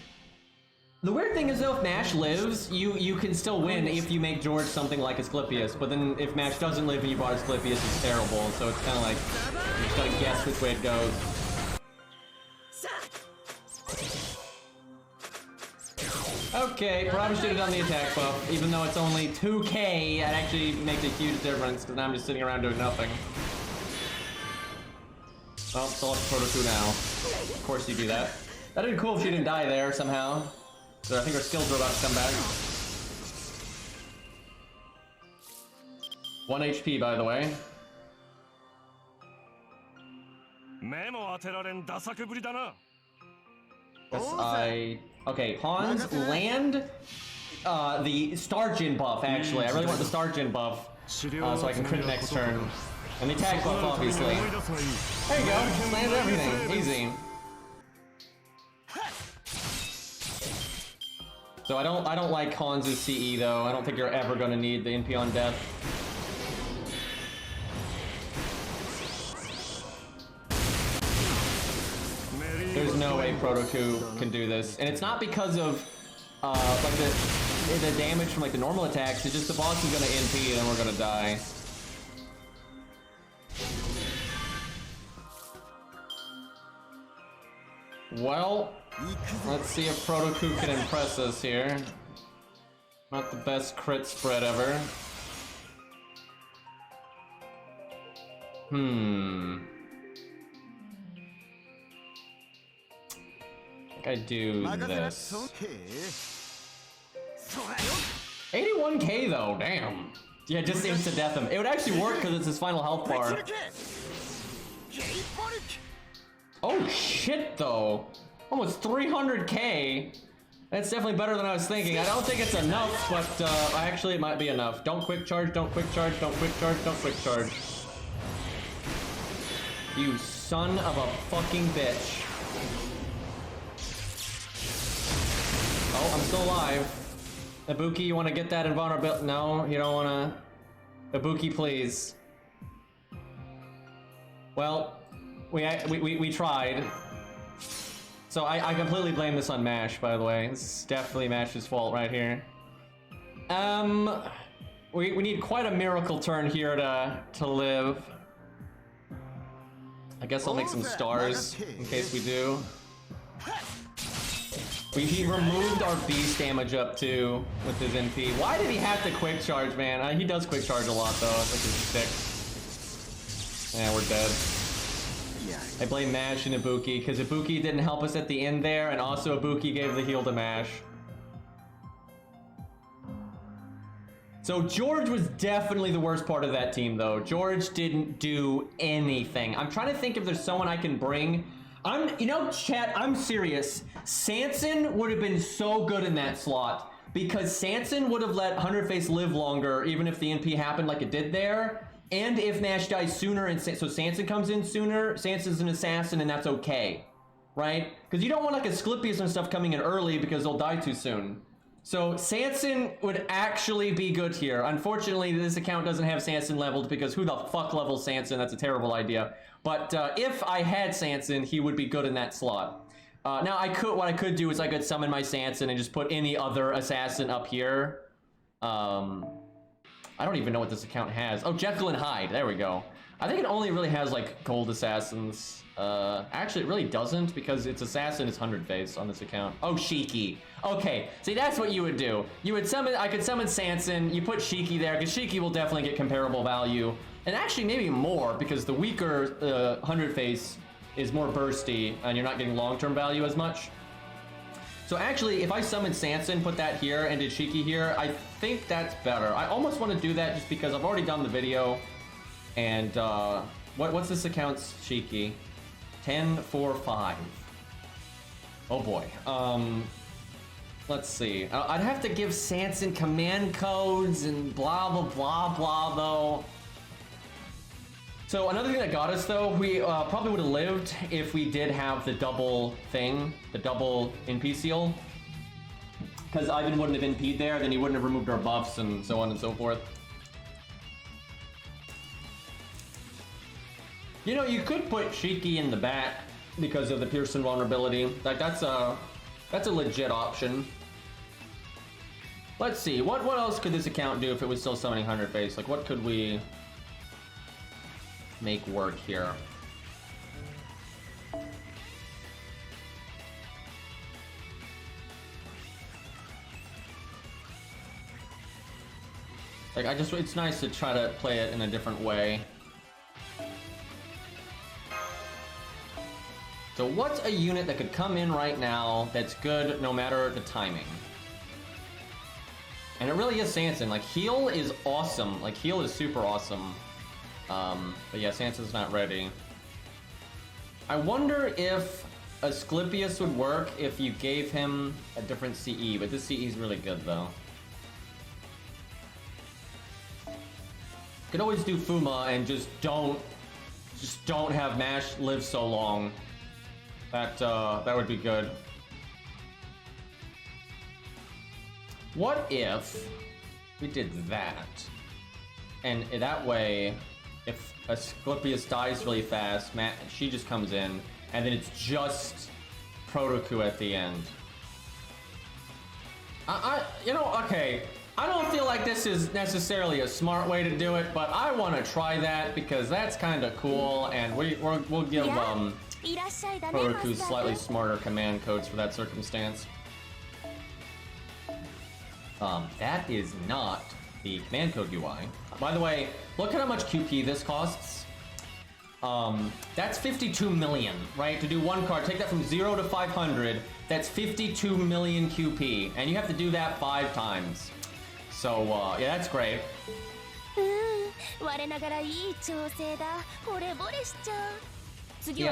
The weird thing is though, if Mash lives, you can still win if you make George something like Asclepius, but then if Mash doesn't live and you bought Asclepius, it's terrible, so it's kind of like, you just gotta guess which way it goes. Okay, probably should have done the attack buff, even though it's only 2k, it actually makes a huge difference, because now I'm just sitting around doing nothing. Well, still up to Proto 2 now. Of course you do that. That'd be cool if she didn't die there somehow. So I think her skills are about to come back. 1 HP, by the way. Okay, Hans, land the Stargin buff, actually. I really want the Stargin buff, so I can crit next turn. And the attack buff, obviously. There you go, just landed everything. Easy. So I don't like Hans' CE, though. I don't think you're ever gonna need the NP on death. There's no way Proto 2 can do this, and it's not because of like the damage from like the normal attacks. It's just the boss is gonna NP and then we're gonna die. Well, let's see if Proto 2 can impress us here. Not the best crit spread ever. I do this. 81k though, damn. Yeah, just insta death him. It would actually work because it's his final health bar. Oh shit though. Almost 300k. That's definitely better than I was thinking. I don't think it's enough, but actually it might be enough. Don't quick charge, don't quick charge, don't quick charge, don't quick charge. You son of a fucking bitch. Oh, I'm still alive. Ibuki, you want to get that invulnerability? No, you don't want to. Ibuki, please. Well, we tried. So I completely blame this on Mash, by the way. This is definitely Mash's fault right here. We need quite a miracle turn here to live. I guess I'll make some stars in case we do. He removed our beast damage up too with his NP. Why did he have to quick charge, man? He does quick charge a lot though. I think it's sick. Yeah, we're dead. I blame Mash and Ibuki because Ibuki didn't help us at the end there, and also Ibuki gave the heal to Mash. So George was definitely the worst part of that team though. George didn't do anything. I'm trying to think if there's someone I can bring. You know, chat, I'm serious. Sanson would have been so good in that slot because Sanson would have let 100 Face live longer even if the NP happened like it did there. And if Nash dies sooner, and so Sanson comes in sooner, Sanson's an assassin, and that's okay, right? Because you don't want like Asclepius and stuff coming in early because they'll die too soon. So Sanson would actually be good here. Unfortunately, this account doesn't have Sanson leveled because who the fuck levels Sanson? That's a terrible idea. But if I had Sanson, he would be good in that slot. Now what I could do is I could summon my Sanson and just put any other assassin up here. I don't even know what this account has. Oh, Jekyll and Hyde. There we go. I think it only really has like gold assassins. Actually, it really doesn't because its assassin is 100 face on this account. Oh, Shiki. Okay, see, that's what you would do. You would summon, I could summon Sanson. You put Shiki there because Shiki will definitely get comparable value. And actually, maybe more because the weaker 100 face is more bursty and you're not getting long-term value as much. So actually, if I summon Sanson, put that here, and did Shiki here, I think that's better. I almost want to do that just because I've already done the video. And what's this account's Shiki? 10-4-5. Oh boy. Let's see. I'd have to give Sanson command codes and blah blah blah blah though. So another thing that got us though, we probably would have lived if we did have the double thing, the double NP seal. Because Ivan wouldn't have NP'd there, then he wouldn't have removed our buffs and so on and so forth. You know, you could put Shiki in the back because of the Pearson vulnerability. Like that's a legit option. Let's see, what else could this account do if it was still summoning 100 face? Like what could we make work here? Like it's nice to try to play it in a different way. So what's a unit that could come in right now that's good no matter the timing? And it really is Sanson. Like heal is awesome. Like heal is super awesome. But yeah, Sanson's not ready. I wonder if Asclepius would work if you gave him a different CE, but this CE is really good though. Could always do Fuma and just don't have Mash live so long. That would be good. What if we did that? And that way, if Asclepius dies really fast, she just comes in, and then it's just Protoku at the end. You know, okay, I don't feel like this is necessarily a smart way to do it, but I want to try that because that's kind of cool, and we'll give Protoku slightly smarter command codes for that circumstance. That is not the command code UI. By the way, look at how much QP this costs. That's 52 million, right? To do one card, take that from 0 to 500, that's 52 million QP, and you have to do that 5 times. So, yeah, that's great. Yeah,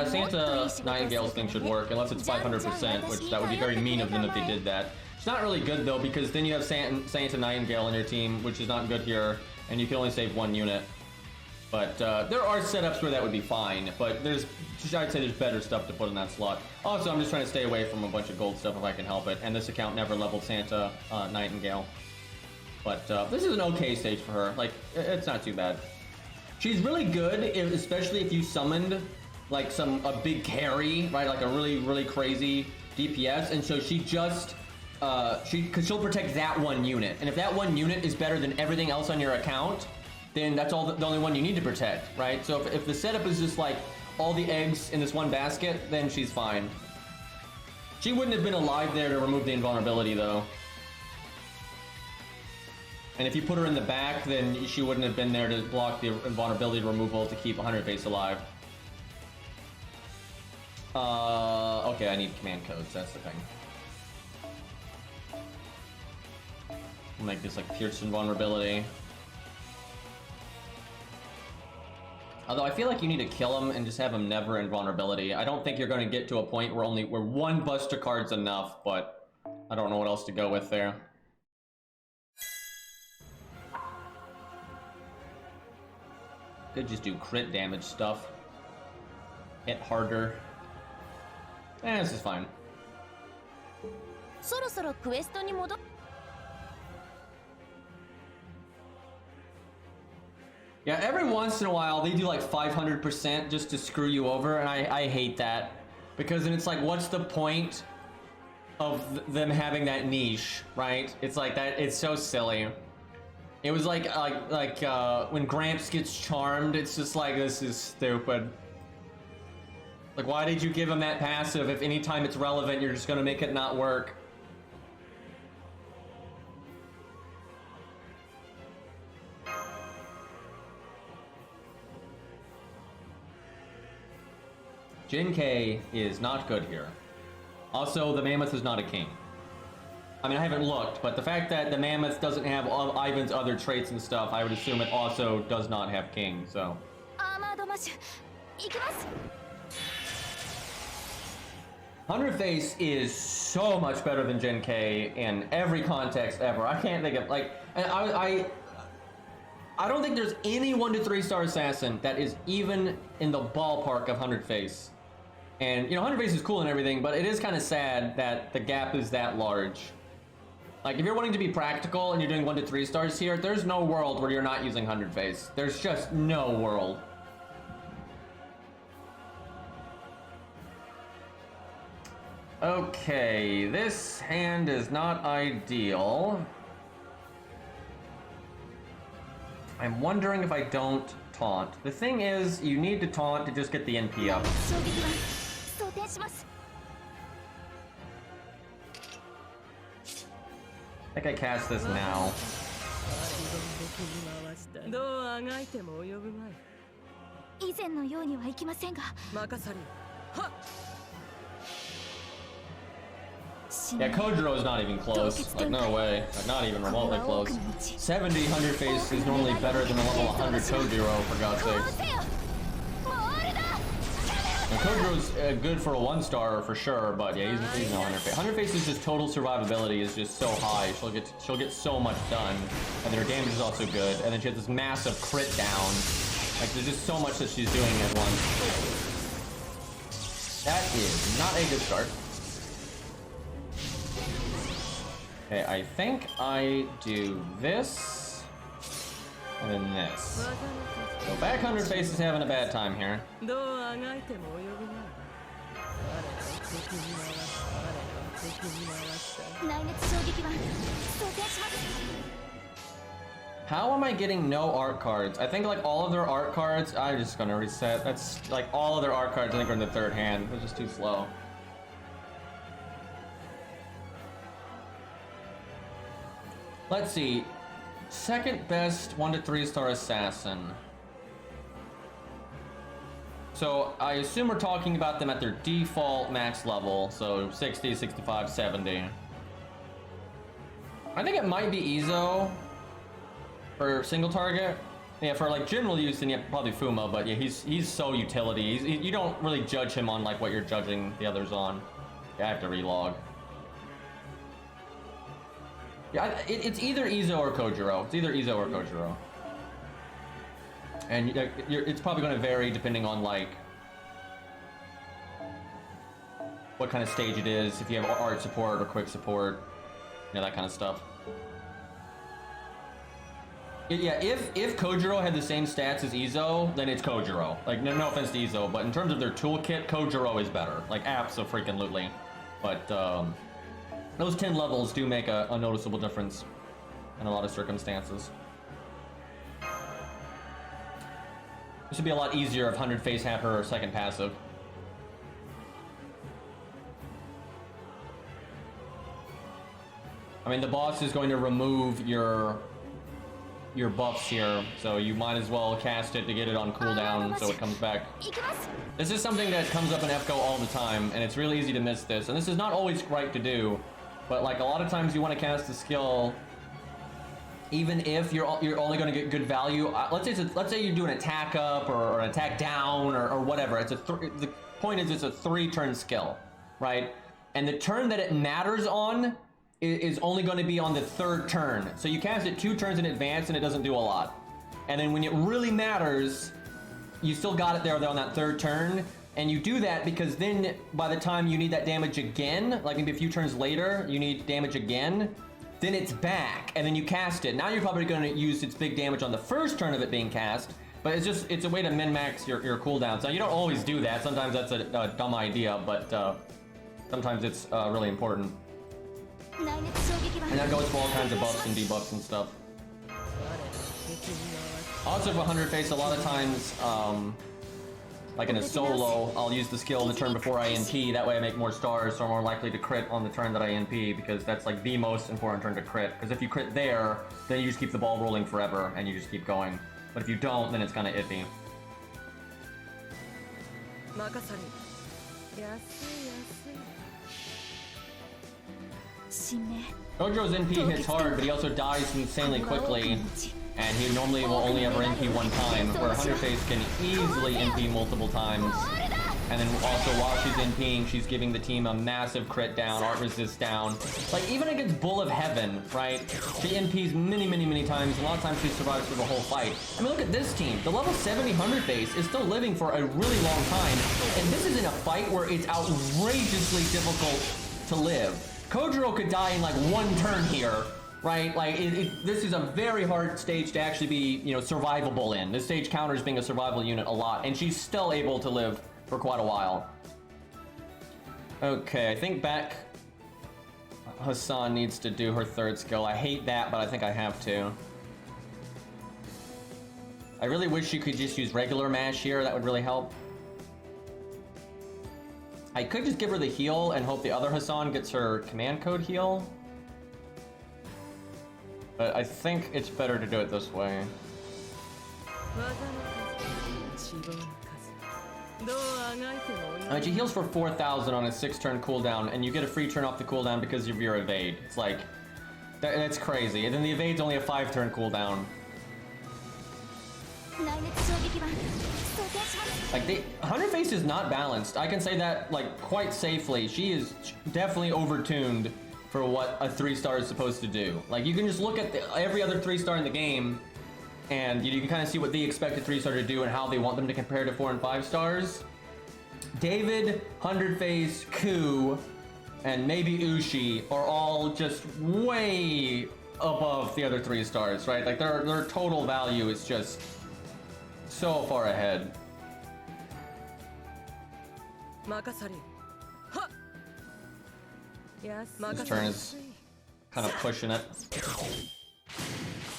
Santa Nightingale's thing should work, unless it's 500%, which that would be very mean of them if they did that. It's not really good, though, because then you have Santa Nightingale on your team, which is not good here, and you can only save 1 unit. But there are setups where that would be fine, but I'd say there's better stuff to put in that slot. Also, I'm just trying to stay away from a bunch of gold stuff if I can help it, and this account never leveled Santa Nightingale. But this is an okay stage for her. Like, it's not too bad. She's really good, especially if you summoned like a big carry, right? Like a really, really crazy DPS, and so she just because she'll protect that one unit, and if that one unit is better than everything else on your account, then that's the only one you need to protect, right? So if the setup is just like all the eggs in this one basket, then she's fine. She wouldn't have been alive there to remove the invulnerability though. And if you put her in the back, then she wouldn't have been there to block the invulnerability removal to keep 100 base alive. Okay, I need command codes, that's the thing. I'll make this like Pearson vulnerability. Although I feel like you need to kill him and just have him never invulnerability. I don't think you're going to get to a point where where one Buster card's enough, but I don't know what else to go with there. could just do crit damage stuff. Hit harder. This is fine. Yeah, every once in a while they do like 500% just to screw you over, and I hate that. Because then it's like, what's the point of them having that niche, right? It's like that, it's so silly. It was like when Gramps gets charmed, it's just like, this is stupid. Like, why did you give him that passive if anytime it's relevant, you're just gonna make it not work? Jin K is not good here. Also, the Mammoth is not a king. I mean, I haven't looked, but the fact that the Mammoth doesn't have all Ivan's other traits and stuff, I would assume it also does not have king, so. 100 Face is so much better than Jin K in every context ever. I can't think of, like, and I don't think there's any 1 to 3 star assassin that is even in the ballpark of 100 Face. And, you know, 100 Face is cool and everything, but it is kind of sad that the gap is that large. Like, if you're wanting to be practical and you're doing 1 to 3 stars here, there's no world where you're not using 100 Face. There's just no world. Okay, this hand is not ideal. I'm wondering if I don't taunt. The thing is, you need to taunt to just get the NP up. I think I cast this now. Yeah, Kojiro is not even close. Like, no way. Like, not even remotely close. 70 100 Face is normally better than a level 100 Kojiro, for God's sakes. And Kojiro's good for a 1 star for sure, but yeah, he's no 100 Face. 100 Face is just total survivability is just so high. She'll get so much done, and then her damage is also good. And then she has this massive crit down. Like, there's just so much that she's doing at once. That is not a good start. Okay, I think I do this, and then this. So back 100 Face is having a bad time here. How am I getting no art cards? I think like all of their art cards, I'm just gonna reset. That's like all of their art cards I think are in the 3rd hand. They're just too slow. Let's see. Second best 1 to 3 star assassin. So I assume we're talking about them at their default max level. So 60, 65, 70. I think it might be Izo for single target. Yeah, for like general use, then yeah, probably Fuma. But yeah, he's so utility. You don't really judge him on like what you're judging the others on. Yeah, I have to relog. Yeah, it's either Izo or Kojiro. It's either Izo or Kojiro. And it's probably going to vary depending on, like, what kind of stage it is, if you have art support or quick support, you know, that kind of stuff. Yeah, if Kojiro had the same stats as Izo, then it's Kojiro. Like, no offense to Izo, but in terms of their toolkit, Kojiro is better. Like, abso-freaking-lutely. But, those 10 levels do make a noticeable difference in a lot of circumstances. This would be a lot easier if 100 Face had her second passive. I mean, the boss is going to remove your buffs here, so you might as well cast it to get it on cooldown so it comes back. This is something that comes up in FGO all the time, and it's really easy to miss this. And this is not always right to do. But like a lot of times you want to cast a skill, even if you're only going to get good value. Let's say you do an attack up or an attack down or whatever. The point is it's a 3-turn skill, right? And the turn that it matters on is only going to be on the 3rd turn. So you cast it 2 turns in advance and it doesn't do a lot. And then when it really matters, you still got it there on that third turn, and you do that because then by the time you need that damage again, like maybe a few turns later, you need damage again, then it's back, and then you cast it. Now you're probably going to use its big damage on the first turn of it being cast, but it's a way to min-max your cooldowns. Now you don't always do that. Sometimes that's a dumb idea, but sometimes it's really important. And that goes for all kinds of buffs and debuffs and stuff. Also, for 100 face, a lot of times, like in a solo, I'll use the skill the turn before I NP. That way I make more stars, so I'm more likely to crit on the turn that I NP, because that's like the most important turn to crit. Because if you crit there, then you just keep the ball rolling forever, and you just keep going. But if you don't, then it's kind of iffy. Gojo's NP hits hard, but he also dies insanely quickly, and he normally will only ever NP one time, where 100 face can easily NP multiple times. And then also while she's NPing, she's giving the team a massive crit down, art resist down. Like even against Bull of Heaven, right? She NPs many times, and a lot of times she survives for the whole fight. I mean, look at this team. The level 70 100 face is still living for a really long time, and this is in a fight where it's outrageously difficult to live. Kojiro could die in like one turn here, right? Like this is a very hard stage to actually be, you know, survivable in. This stage counters being a survival unit a lot, and she's still able to live for quite a while. Okay, I think back Hassan needs to do her third skill. I hate that, but I think I have to. I really wish she could just use regular mash here. That would really help. I could just give her the heal and hope the other Hassan gets her command code heal. But I think it's better to do it this way. She heals for 4,000 on a 6-turn cooldown, and you get a free turn off the cooldown because of your evade. It's like, that's crazy. And then the evade's only a 5-turn cooldown. Like, 100 face is not balanced. I can say that, like, quite safely. She is definitely overtuned for what a 3-star is supposed to do. Like, you can just look at every other 3-star in the game, and you can kind of see what they expect a 3-star to do and how they want them to compare to 4 and 5 stars. David, 100 face, Ku, and maybe Ushi are all just way above the other 3 stars, right? Like, their total value is just so far ahead. This turn is kind of pushing it.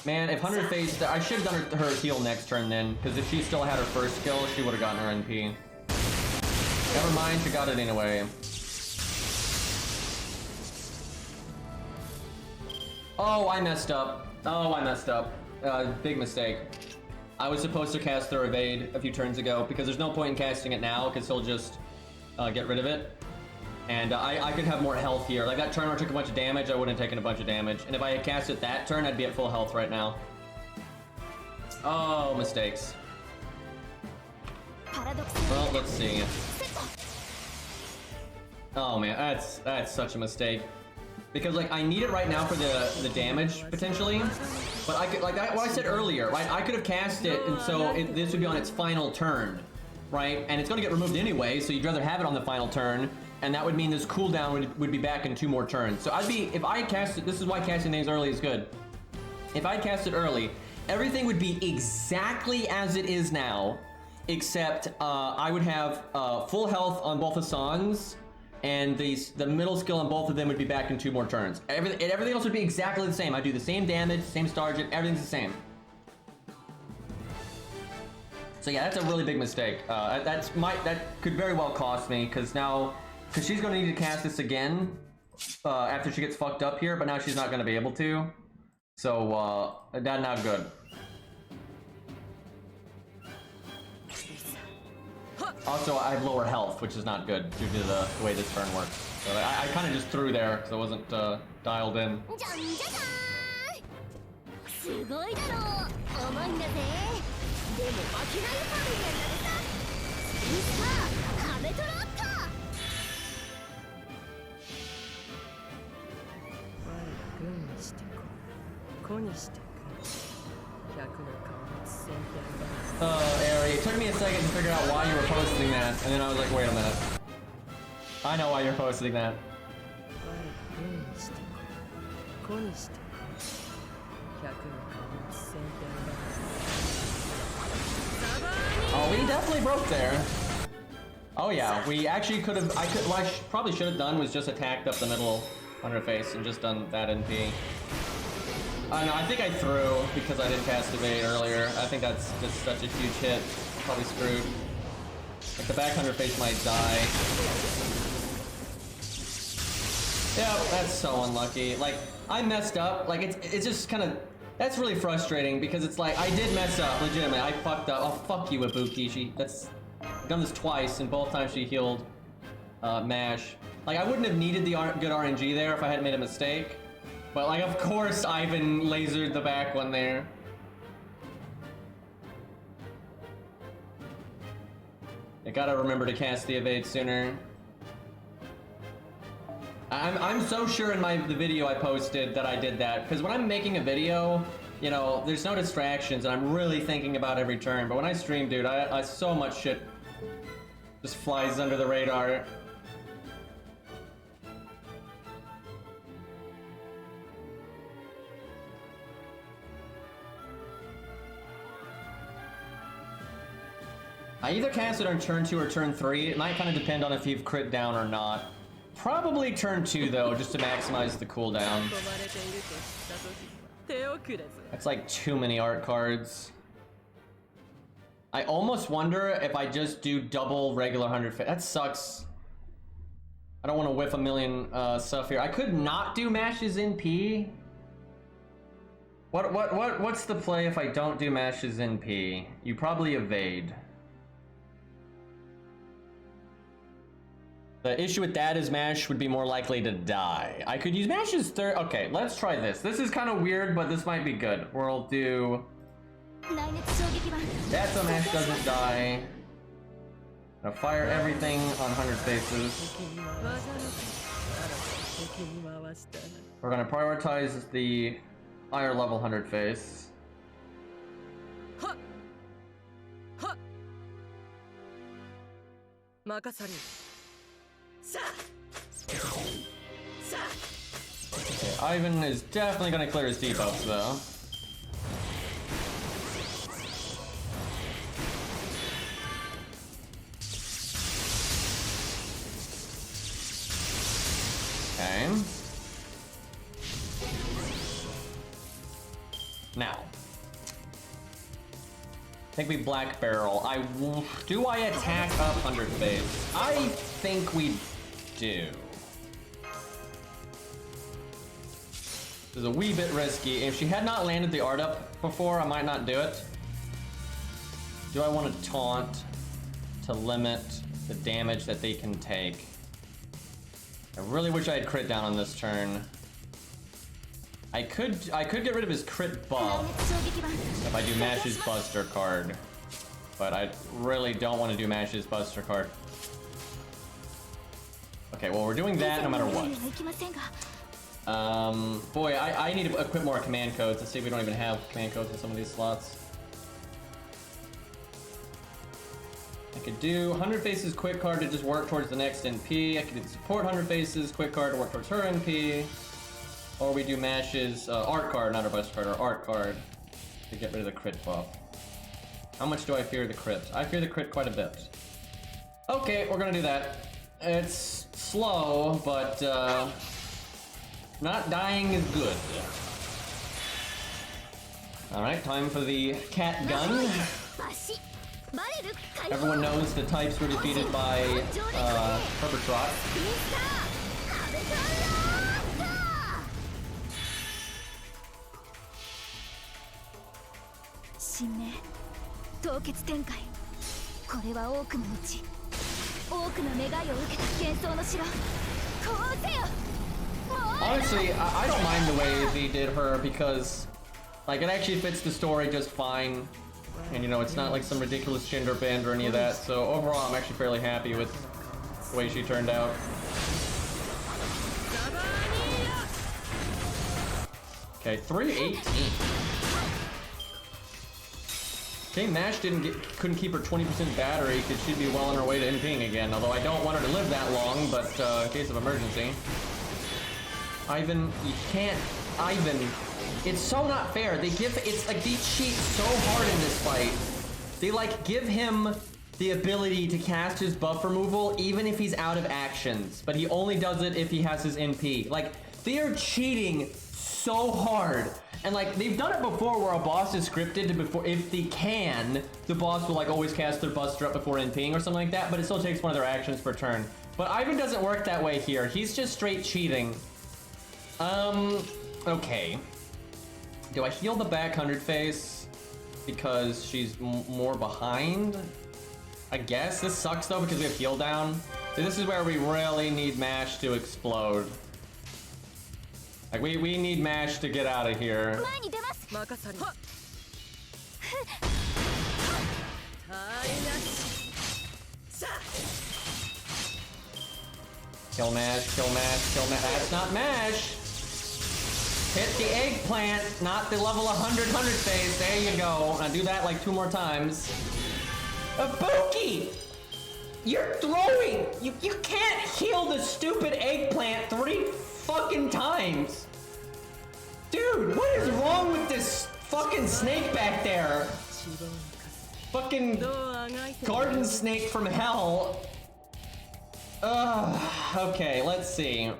Man, if 100 faced, I should have done her heal next turn then, because if she still had her first skill, she would have gotten her NP. Never mind, she got it anyway. Oh, I messed up. Big mistake. I was supposed to cast their evade a few turns ago, because there's no point in casting it now, because he'll just get rid of it. And I could have more health here. Like that turn where I took a bunch of damage, I wouldn't have taken a bunch of damage. And if I had cast it that turn, I'd be at full health right now. Oh, mistakes. Well, let's see. Oh man, that's such a mistake. Because like I need it right now for the damage potentially, but I could, like what I said earlier, right? I could have cast it, and so this would be on its final turn, right? And it's going to get removed anyway, so you'd rather have it on the final turn. And that would mean this cooldown would be back in 2 more turns. So if I cast it, this is why casting things early is good. If I cast it early, everything would be exactly as it is now, except I would have full health on both Hassans, and the middle skill on both of them would be back in 2 more turns. Everything else would be exactly the same. I'd do the same damage, same star gen, everything's the same. So yeah, that's a really big mistake. That could very well cost me, because she's going to need to cast this again after she gets fucked up here, but now she's not going to be able to. So, that's not good. Also, I have lower health, which is not good due to the way this turn works. So I kind of just threw there because I wasn't dialed in. Oh, Aerie. it took me a second to figure out why you were posting that, and then I was like, wait a minute. I know why you're posting that. Oh, we definitely broke there. Oh yeah, we actually could have. What I probably should have done was just attacked up the middle on her face and just done that in P. I know. I think I threw because I didn't cast evade earlier. I think that's just such a huge hit. Probably screwed. Like the back on her face might die. Yeah, that's so unlucky. Like I messed up. Like it's just kind of. That's really frustrating because it's like I did mess up. Legitimately, I fucked up. Oh fuck you, Ibuki. I've done this twice, and both times she healed Mash. Like, I wouldn't have needed the good RNG there if I hadn't made a mistake. But, like, of course, Ivan lasered the back one there. I gotta remember to cast the evade sooner. I'm so sure in the video I posted that I did that, because when I'm making a video, you know, there's no distractions, and I'm really thinking about every turn. But when I stream, dude, I so much shit just flies under the radar. I either cast it on turn 2 or turn 3. It might kind of depend on if you've crit down or not. Probably turn 2 though, just to maximize the cooldown. That's like too many art cards. I almost wonder if I just do double regular 100. That sucks. I don't want to whiff a million stuff here. I could not do mashes in P. What's the play if I don't do mashes in P? You probably evade. The issue with that is Mash would be more likely to die. I could use Mash's third. Okay, let's try this. This is kind of weird, but this might be good. We'll do. That's so Mash doesn't die. Gonna fire everything on 100 faces. We're gonna prioritize the higher level 100 face. Okay, Ivan is definitely gonna clear his debuffs though. Okay. Now, I think we black barrel. Do I attack up 100 face? I think we do. This is a wee bit risky. If she had not landed the art up before, I might not do it. Do I want to taunt to limit the damage that they can take? I really wish I had crit down on this turn. I could get rid of his crit buff if I do Mash's Buster card, but I really don't want to do Mash's Buster card. Okay, well we're doing that no matter what. Boy, I need to equip more command codes. Let's see if we don't even have command codes in some of these slots. I could do 100 faces quick card to just work towards the next NP. I could do support 100 faces quick card to work towards her NP. Or we do Mash's art card, not a Buster card, or art card to get rid of the crit buff. How much do I fear the crit? I fear the crit quite a bit. Okay, we're gonna do that. It's slow, but not dying is good. Alright, time for the cat gun. Everyone knows the types were defeated by Purple Trot. Honestly, I don't mind the way they did her because, like, it actually fits the story just fine. And, you know, it's not like some ridiculous gender bend or any of that. So overall, I'm actually fairly happy with the way she turned out. Okay, 318. Shame Mash couldn't keep her 20% battery because she'd be well on her way to NPing again. Although I don't want her to live that long, but in case of emergency. Ivan, you can't. Ivan, it's so not fair. It's like they cheat so hard in this fight. They like give him the ability to cast his buff removal even if he's out of actions, but he only does it if he has his NP. Like, they are cheating so hard. And like, they've done it before where a boss is scripted to before, if they can, the boss will like always cast their Buster up before NPing or something like that, but it still takes one of their actions per turn. But Ivan doesn't work that way here. He's just straight cheating. Okay. Do I heal the back 100 face because she's more behind? I guess. This sucks though because we have heal down. See, this is where we really need Mash to explode. Like, we need Mash to get out of here. Kill Mash, kill Mash, kill Mash. That's not Mash! Hit the eggplant, not the level 100 phase. There you go. Now do that like 2 more times. Ibuki! You're throwing! You can't heal the stupid eggplant 3 fucking times! Dude, what is wrong with this fucking snake back there? Fucking garden snake from hell. Okay, let's see.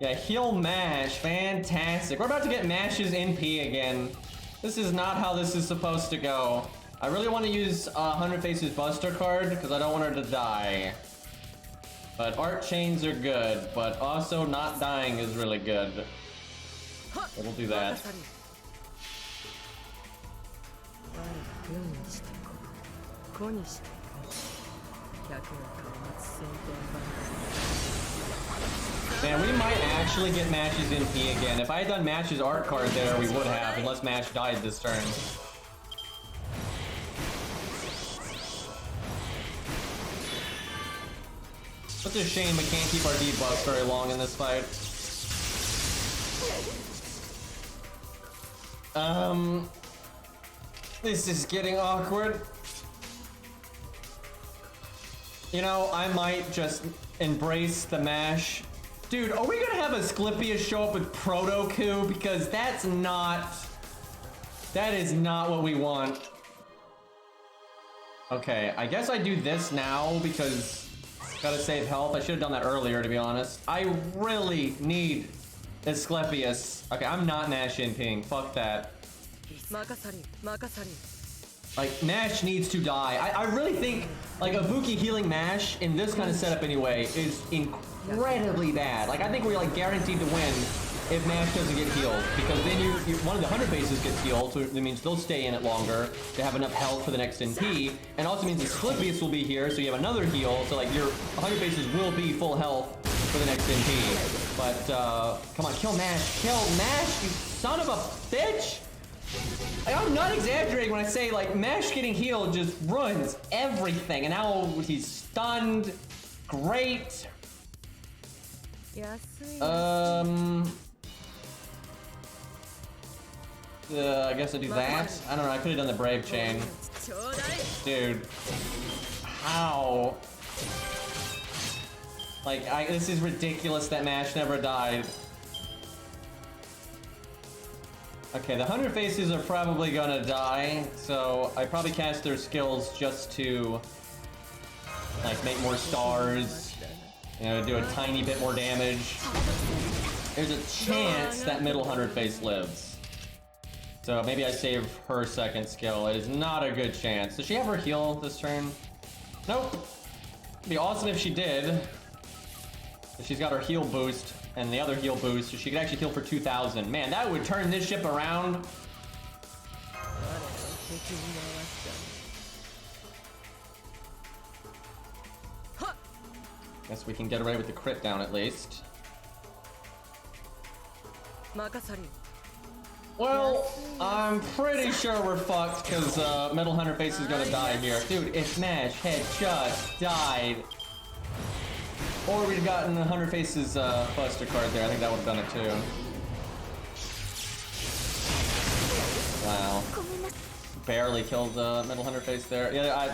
Yeah, heal Mash, fantastic. We're about to get Mash's NP again. This is not how this is supposed to go. I really want to use 100 Faces Buster card because I don't want her to die. But art chains are good, but also not dying is really good. So we'll do that. Man, we might actually get Mash's NP again. If I had done Mash's art card there, we would have, unless Mash died this turn. It's a shame we can't keep our debuffs very long in this fight. This is getting awkward. You know, I might just embrace the Mash. Dude, are we gonna have Asclepius show up with Proto-Coup? Because that is not what we want. Okay, I guess I do this now because gotta save health. I should have done that earlier, to be honest. I really need Asclepius. Okay, I'm not Mash NPing. Fuck that. Like, Mash needs to die. I really think, like, Ibuki healing Mash in this kind of setup anyway is incredibly bad. Like, I think we're, like, guaranteed to win if Mash doesn't get healed. Because then one of the 100 bases gets healed, so that means they'll stay in it longer to have enough health for the next NP. And also means the Asclepius will be here, so you have another heal. So, like, your 100 bases will be full health for the next NP. But, come on, kill Mash. Kill Mash, you son of a bitch! Like, I'm not exaggerating when I say, like, Mash getting healed just ruins everything. And now he's stunned. Great. I guess I do that. I don't know, I could have done the Brave Chain. Dude. How? Like, this is ridiculous that Mash never died. Okay, the 100 Faces are probably gonna die, so I probably cast their skills just to, like, make more stars, you know, do a tiny bit more damage. There's a chance that middle 100 Face lives. So maybe I save her second skill. It is not a good chance. Does she have her heal this turn? Nope. It'd be awesome if she did. She's got her heal boost and the other heal boost, so she could actually heal for 2,000. Man, that would turn this ship around. Guess we can get away with the crit down at least. Well, I'm pretty sure we're fucked because Metal Hunter Face is gonna die here. Dude, if Mash had just died, or we'd gotten 100 Faces Buster card there, I think that would have done it too. Wow. barely killed Metal Hunter Face there. Yeah,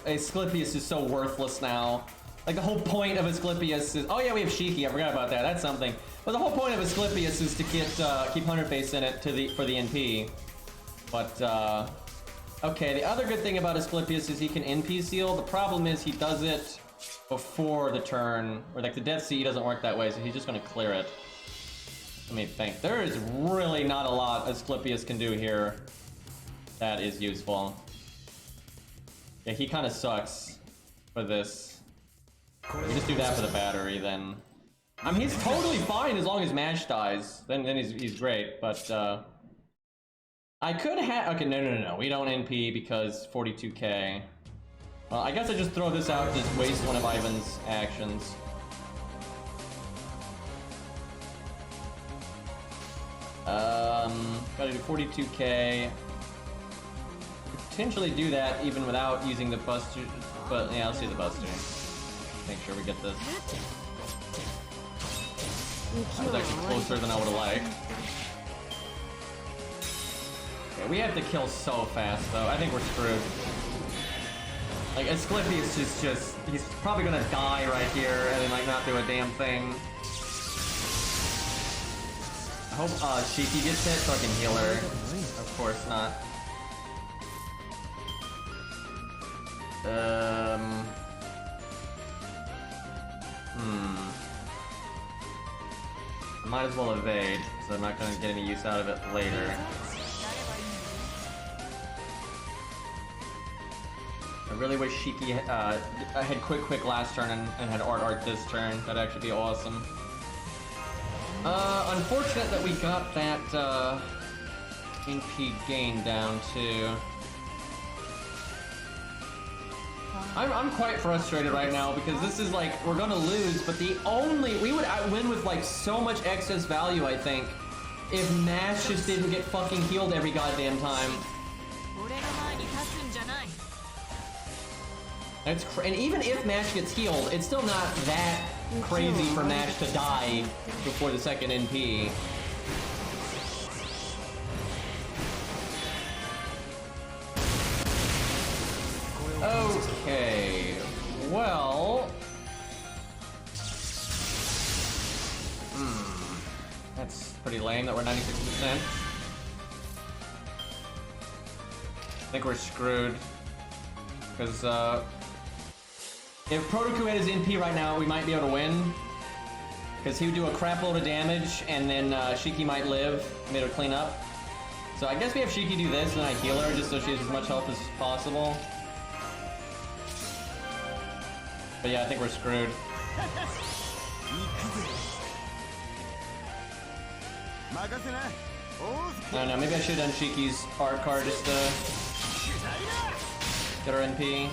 Asclepius is so worthless now. Like the whole point of Asclepius is, oh yeah, we have Shiki. I forgot about that. That's something. But the whole point of Asclepius is to get keep Hunter Face in it for the NP. But okay, the other good thing about Asclepius is he can NP seal. The problem is he does it before the turn, or like the Death Sea doesn't work that way, so he's just gonna clear it. Let me think. There is really not a lot Asclepius can do here that is useful. Yeah, he kind of sucks for this. We just do that for the battery, then. I mean, he's totally fine as long as Mash dies. Then he's great, but I could have... Okay, no. We don't NP because 42k. Well, I guess I just throw this out, just waste one of Ivan's actions. Gotta do 42k. Potentially do that even without using the Buster, but yeah, let's do the Buster. Make sure we get this. That was actually closer than I would have liked. Okay, we have to kill so fast though. I think we're screwed. Like, Asclepius is just, he's probably gonna die right here and then like not do a damn thing. I hope Shiki gets hit so I can heal her. Of course not. I might as well evade, so I'm not gonna get any use out of it later. I really wish Shiki had quick last turn and had art this turn. That'd actually be awesome. Unfortunate that we got that NP gain down too. I'm quite frustrated right now because this is like, we're gonna lose, but we would win with like so much excess value, I think, if Mash just didn't get fucking healed every goddamn time. And even if Mash gets healed, it's still not that crazy for Mash to die before the second NP. Okay, well... That's pretty lame that we're 96%. I think we're screwed. Because, if Protoku had his NP right now, we might be able to win. Because he would do a crap load of damage, and then Shiki might live, made her clean up. So I guess we have Shiki do this, and then I heal her just so she has as much health as possible. But yeah, I think we're screwed. I don't know, maybe I should have done Shiki's art card just to get her NP.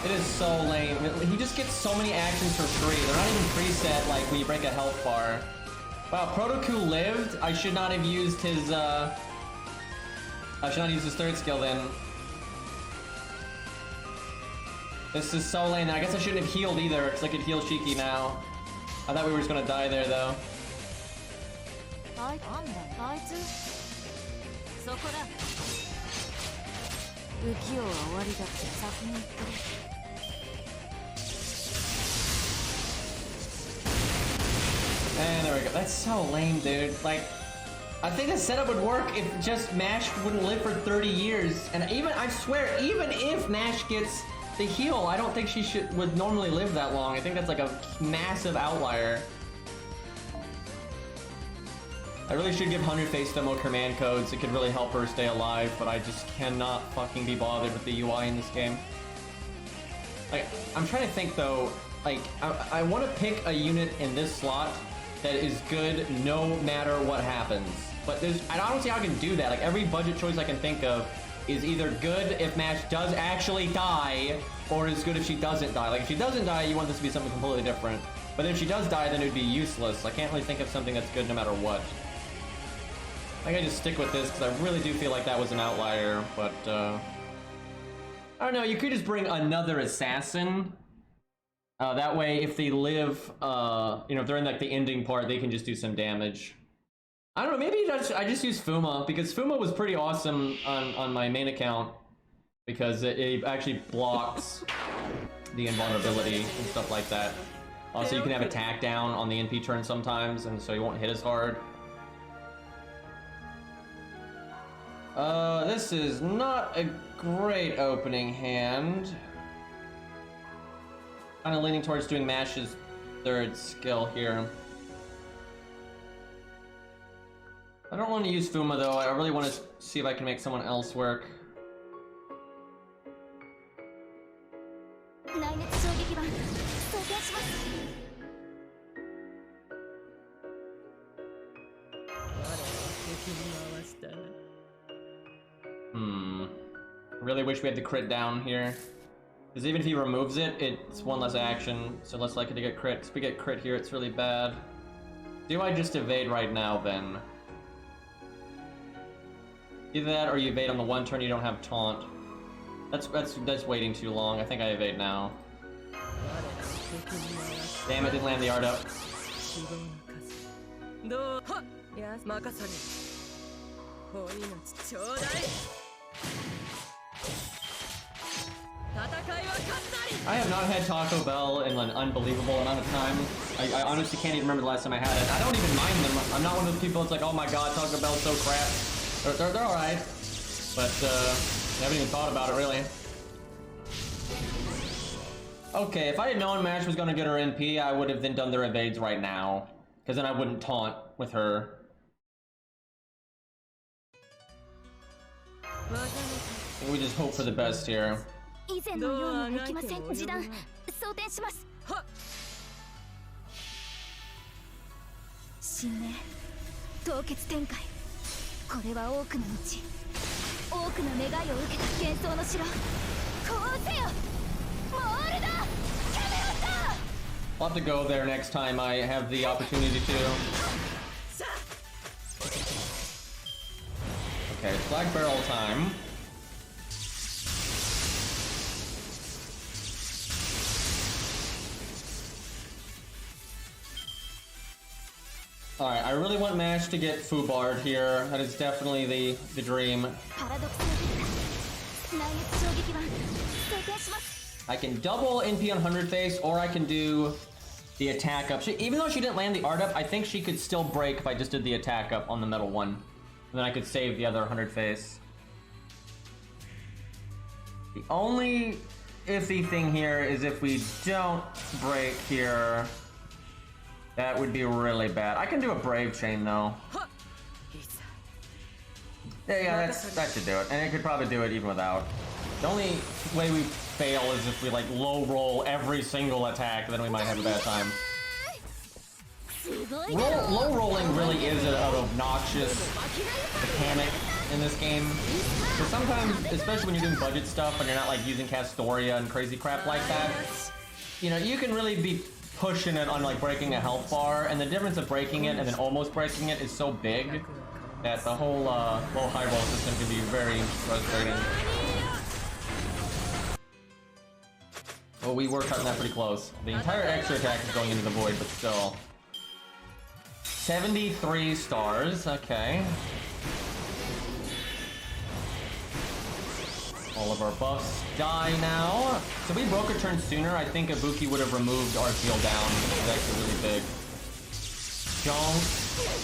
It is so lame. He just gets so many actions for free. They're not even preset like when you break a health bar. Wow, Protoku lived. I should not have used his I should not use his third skill then. This is so lame. I guess I shouldn't have healed either, because I could heal Shiki now. I thought we were just gonna die there though. And there we go. That's so lame, dude. Like, I think the setup would work if just Mash wouldn't live for 30 years. And even, I swear, even if Mash gets the heal, I don't think she would normally live that long. I think that's like a massive outlier. I really should give 100 face demo command codes. It could really help her stay alive, but I just cannot fucking be bothered with the UI in this game. Like, I'm trying to think though, like, I want to pick a unit in this slot that is good no matter what happens. But I don't see how I can do that. Like, every budget choice I can think of is either good if Mash does actually die, or is good if she doesn't die. Like, if she doesn't die, you want this to be something completely different. But if she does die, then it would be useless. I can't really think of something that's good no matter what. I think I just stick with this, because I really do feel like that was an outlier, but, I don't know, you could just bring another assassin. That way, if they live, you know, if they're in like the ending part, they can just do some damage. I don't know, maybe I just use Fuma, because Fuma was pretty awesome on my main account, because it actually blocks the invulnerability and stuff like that. Also, you can have attack down on the NP turn sometimes, and so you won't hit as hard. This is not a great opening hand. Kind of leaning towards doing Mash's third skill here. I don't want to use Fuma though. I really want to see if I can make someone else work. Really wish we had the crit down here. Because even if he removes it, it's one less action, so less likely to get crit. If we get crit here, it's really bad. Do I just evade right now, then? Either that, or you evade on the one turn you don't have taunt. That's waiting too long. I think I evade now. Damn it, didn't land the art up. I have not had Taco Bell in an unbelievable amount of time. I honestly can't even remember the last time I had it. I don't even mind them. I'm not one of those people that's like, oh my god, Taco Bell's so crap. They're alright. But, I haven't even thought about it, really. Okay, if I had known Mash was gonna get her NP, I would have then done their evades right now. Because then I wouldn't taunt with her. We just hope for the best here. I'll have to go there next time I have the opportunity to. Okay, it's Black Barrel time. Alright, I really want Mash to get Fubard here. That is definitely the dream. I can double NP on 100 face, or I can do the attack up. Even though she didn't land the art up, I think she could still break if I just did the attack up on the metal one. And then I could save the other 100 face. The only iffy thing here is if we don't break here, that would be really bad. I can do a Brave Chain though. Yeah, that should do it. And it could probably do it even without. The only way we fail is if we like low roll every single attack, then we might have a bad time. Low rolling really is an obnoxious mechanic in this game. So sometimes, especially when you're doing budget stuff and you're not like using Castoria and crazy crap like that, you know, you can really be pushing it on like breaking a health bar, and the difference of breaking it and then almost breaking it is so big that the whole low high roll system can be very frustrating. Well, we were cutting that pretty close. The entire extra attack is going into the void, but still. 73 stars, okay. All of our buffs die now. So we broke a turn sooner. I think Ibuki would have removed our heal down, which is actually really big. Don't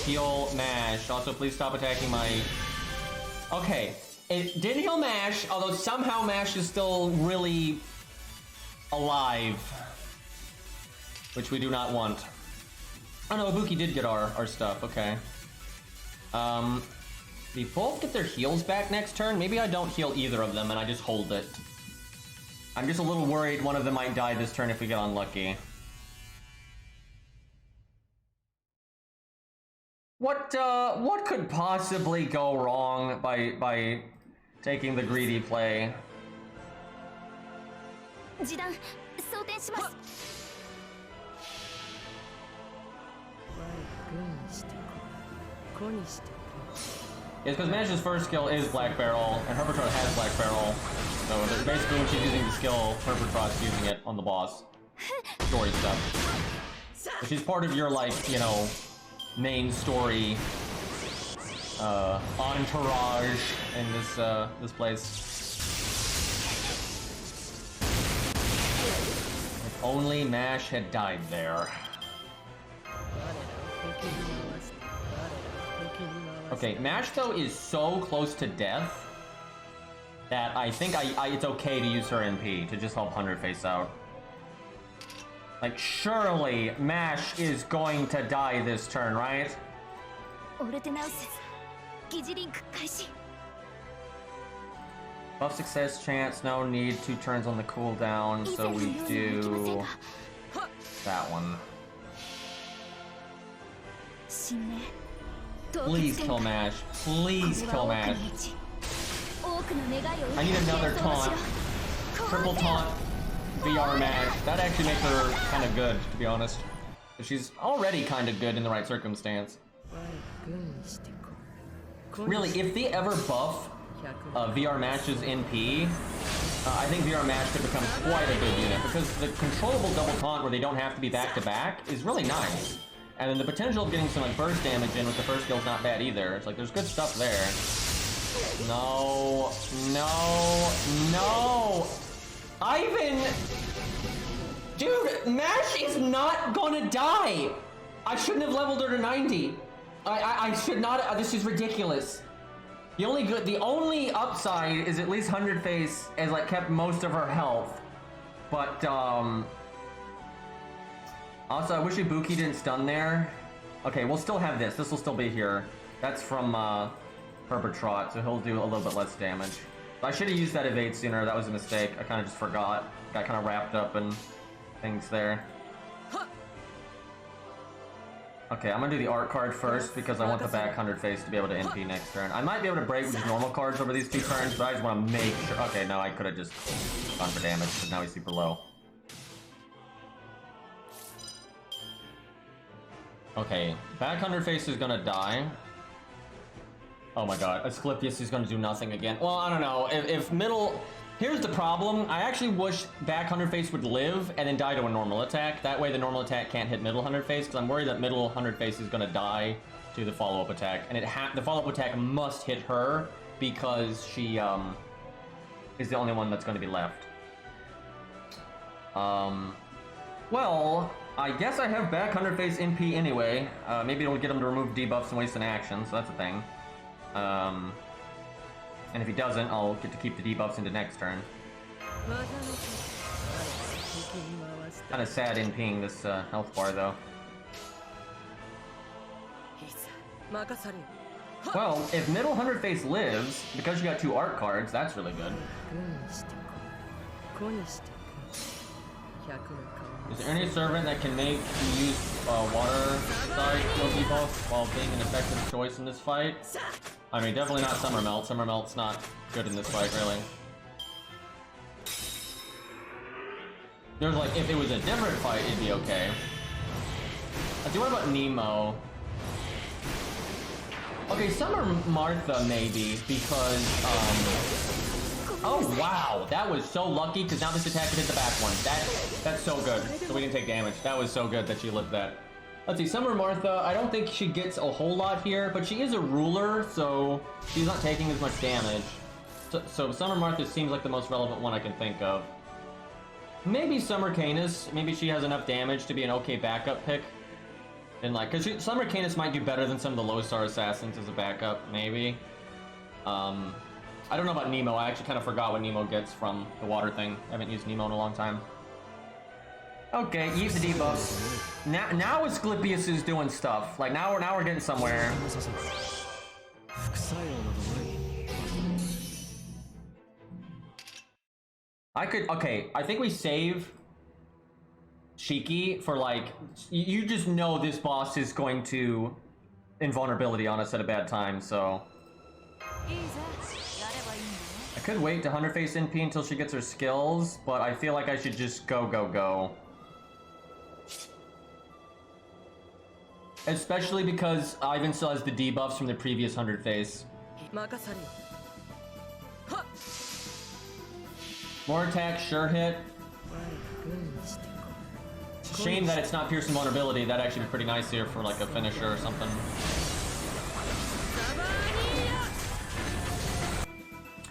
heal Mash. Also, please stop attacking my... Okay, it did heal Mash, although somehow Mash is still really alive, which we do not want. Oh no, Ibuki did get our stuff, okay. They both get their heals back next turn. Maybe I don't heal either of them and I just hold it. I'm just a little worried one of them might die this turn if we get unlucky. What could possibly go wrong by taking the greedy play? It's because Mash's first skill is Black Barrel, and Herbertrot has Black Barrel. So basically when she's using the skill, Herbertrot's using it on the boss. story stuff. Which is part of your, like, you know, main story entourage in this place. If only Mash had died there. Okay, Mash though is so close to death that I think it's okay to use her MP to just help 100 face out. Like, surely Mash is going to die this turn, right? Buff success chance, no need, 2 turns on the cooldown, so we do that one. Please kill Mash. Please kill Mash. I need another taunt. Triple taunt, VR Mash. That actually makes her kind of good, to be honest. She's already kind of good in the right circumstance. Really, if they ever buff VR Mash's NP, I think VR Mash could become quite a good unit, because the controllable double taunt where they don't have to be back-to-back is really nice. And then the potential of getting some like burst damage in with the first skill's not bad either. It's like, there's good stuff there. No, no, no! Ivan! Dude, Mash is not gonna die! I shouldn't have leveled her to 90. I should not, this is ridiculous. The only upside is at least 100 face has like kept most of her health. But, also, I wish Ibuki didn't stun there. Okay, we'll still have this. This will still be here. That's from, Herbert Trot, so he'll do a little bit less damage. I should have used that evade sooner. That was a mistake. I kind of just forgot. Got kind of wrapped up in things there. Okay, I'm gonna do the art card first because I want the back 100 face to be able to NP next turn. I might be able to break with these normal cards over these 2 turns, but I just want to make sure. Okay, no, I could have just gone for damage, but now he's super low. Okay, back 100 face is gonna die. Oh my god, Asclepius is gonna do nothing again. Well, I don't know. If middle... Here's the problem. I actually wish back 100 face would live and then die to a normal attack. That way the normal attack can't hit middle 100 face, because I'm worried that middle 100 face is gonna die to the follow-up attack. And the follow-up attack must hit her because she is the only one that's gonna be left. Well, I guess I have back 100 face NP anyway. Maybe it'll get him to remove debuffs and waste an action, so that's a thing. And if he doesn't, I'll get to keep the debuffs into next turn. Kind of sad NPing this health bar though. Well, if middle 100 face lives, because you got 2 art cards, that's really good. Is there any servant that can make you use water side skill debuff while being an effective choice in this fight? I mean, definitely not Summer Melt. Summer Melt's not good in this fight, really. There's like, if it was a different fight, it'd be okay. Let's see, what about Nemo? Okay, Summer Martha, maybe, because, oh, wow, that was so lucky, because now this attack can hit the back one. That's so good, so we didn't take damage. That was so good that she lived that. Let's see, Summer Martha, I don't think she gets a whole lot here, but she is a ruler, so she's not taking as much damage. So Summer Martha seems like the most relevant one I can think of. Maybe Summer Canis, maybe she has enough damage to be an okay backup pick. And like, because Summer Canis might do better than some of the low star assassins as a backup, maybe. I don't know about Nemo, I actually kind of forgot what Nemo gets from the water thing. I haven't used Nemo in a long time. Okay, use the debuffs. Now Asclepius is doing stuff. Like now we're getting somewhere. Okay, I think we save Shiki for like, you just know this boss is going to invulnerability on us at a bad time, so. I could wait to 100 face NP until she gets her skills, but I feel like I should just go. Especially because Ivan still has the debuffs from the previous 100 face. More attack, sure hit. Shame that it's not piercing vulnerability. That'd actually be pretty nice here for like a finisher or something.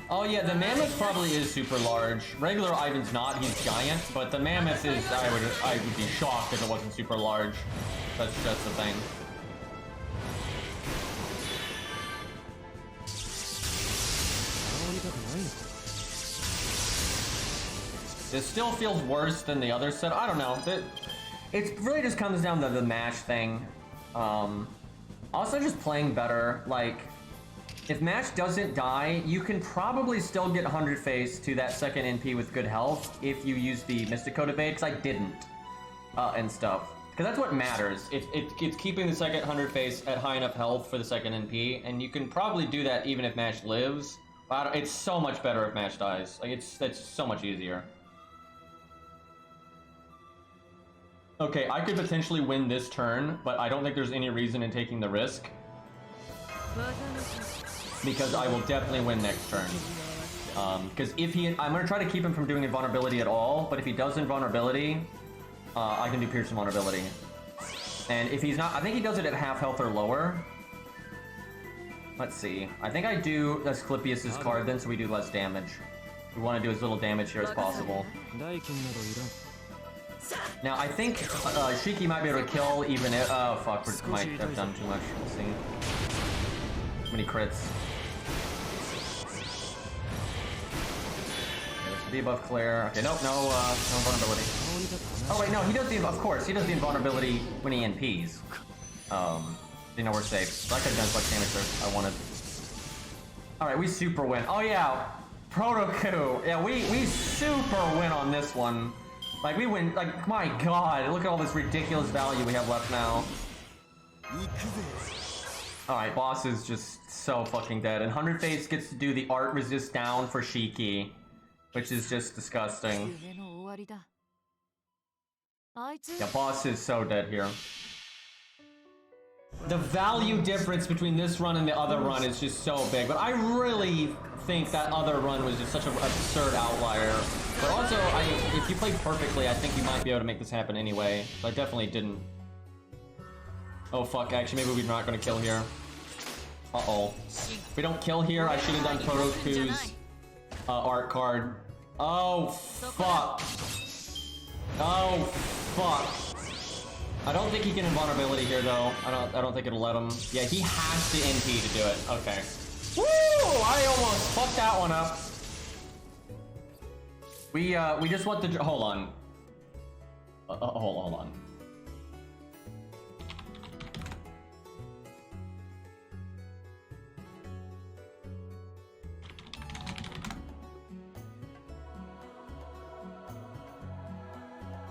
Oh yeah, the mammoth probably is super large. Regular Ivan's not, he's giant, but the mammoth is, I would be shocked if it wasn't super large. That's just the thing. This still feels worse than the other set. I don't know. It really just comes down to the match thing. Also just playing better. Like, if match doesn't die, you can probably still get 100 face to that second NP with good health if you use the Mystic Code evade, because I didn't. And stuff. Because that's what matters. It's keeping the second 100 face at high enough health for the second NP, and you can probably do that even if match lives. It's so much better if match dies. Like, that's so much easier. Okay, I could potentially win this turn, but I don't think there's any reason in taking the risk. Because I will definitely win next turn. Because I'm gonna try to keep him from doing invulnerability at all, but if he does invulnerability, I can do pierce invulnerability. And if he's not, I think he does it at half health or lower. Let's see. I think I do Asclepius's card then, so we do less damage. We want to do as little damage here as possible. Now, I think Shiki might be able to kill even if... Oh, fuck, we might have done too much. We'll see. Too many crits. Okay, debuff clear. Okay, nope, no vulnerability. Oh, wait, no, he does the... Of course, he does the invulnerability when he NPs. You know, we're safe. So I could have done as much damage as I wanted. Alright, we super win. Oh, yeah. Proto-coup. Yeah, we super win on this one. Like, we win, like, my god, look at all this ridiculous value we have left now. Alright, boss is just so fucking dead. And 100 Face gets to do the art resist down for Shiki, which is just disgusting. Yeah, boss is so dead here. The value difference between this run and the other run is just so big, but I really think that other run was just such an absurd outlier. But also, if you played perfectly, I think you might be able to make this happen anyway. So I definitely didn't. Oh fuck, actually maybe we're not gonna kill here. Uh-oh. If we don't kill here, I should have done Proto-Q's art card. Oh fuck. Oh fuck. I don't think he can invulnerability here though. I don't think it'll let him. Yeah, he has to NP to do it. Okay. Woo! I almost fucked that one up. We just want the... Hold on. Hold on.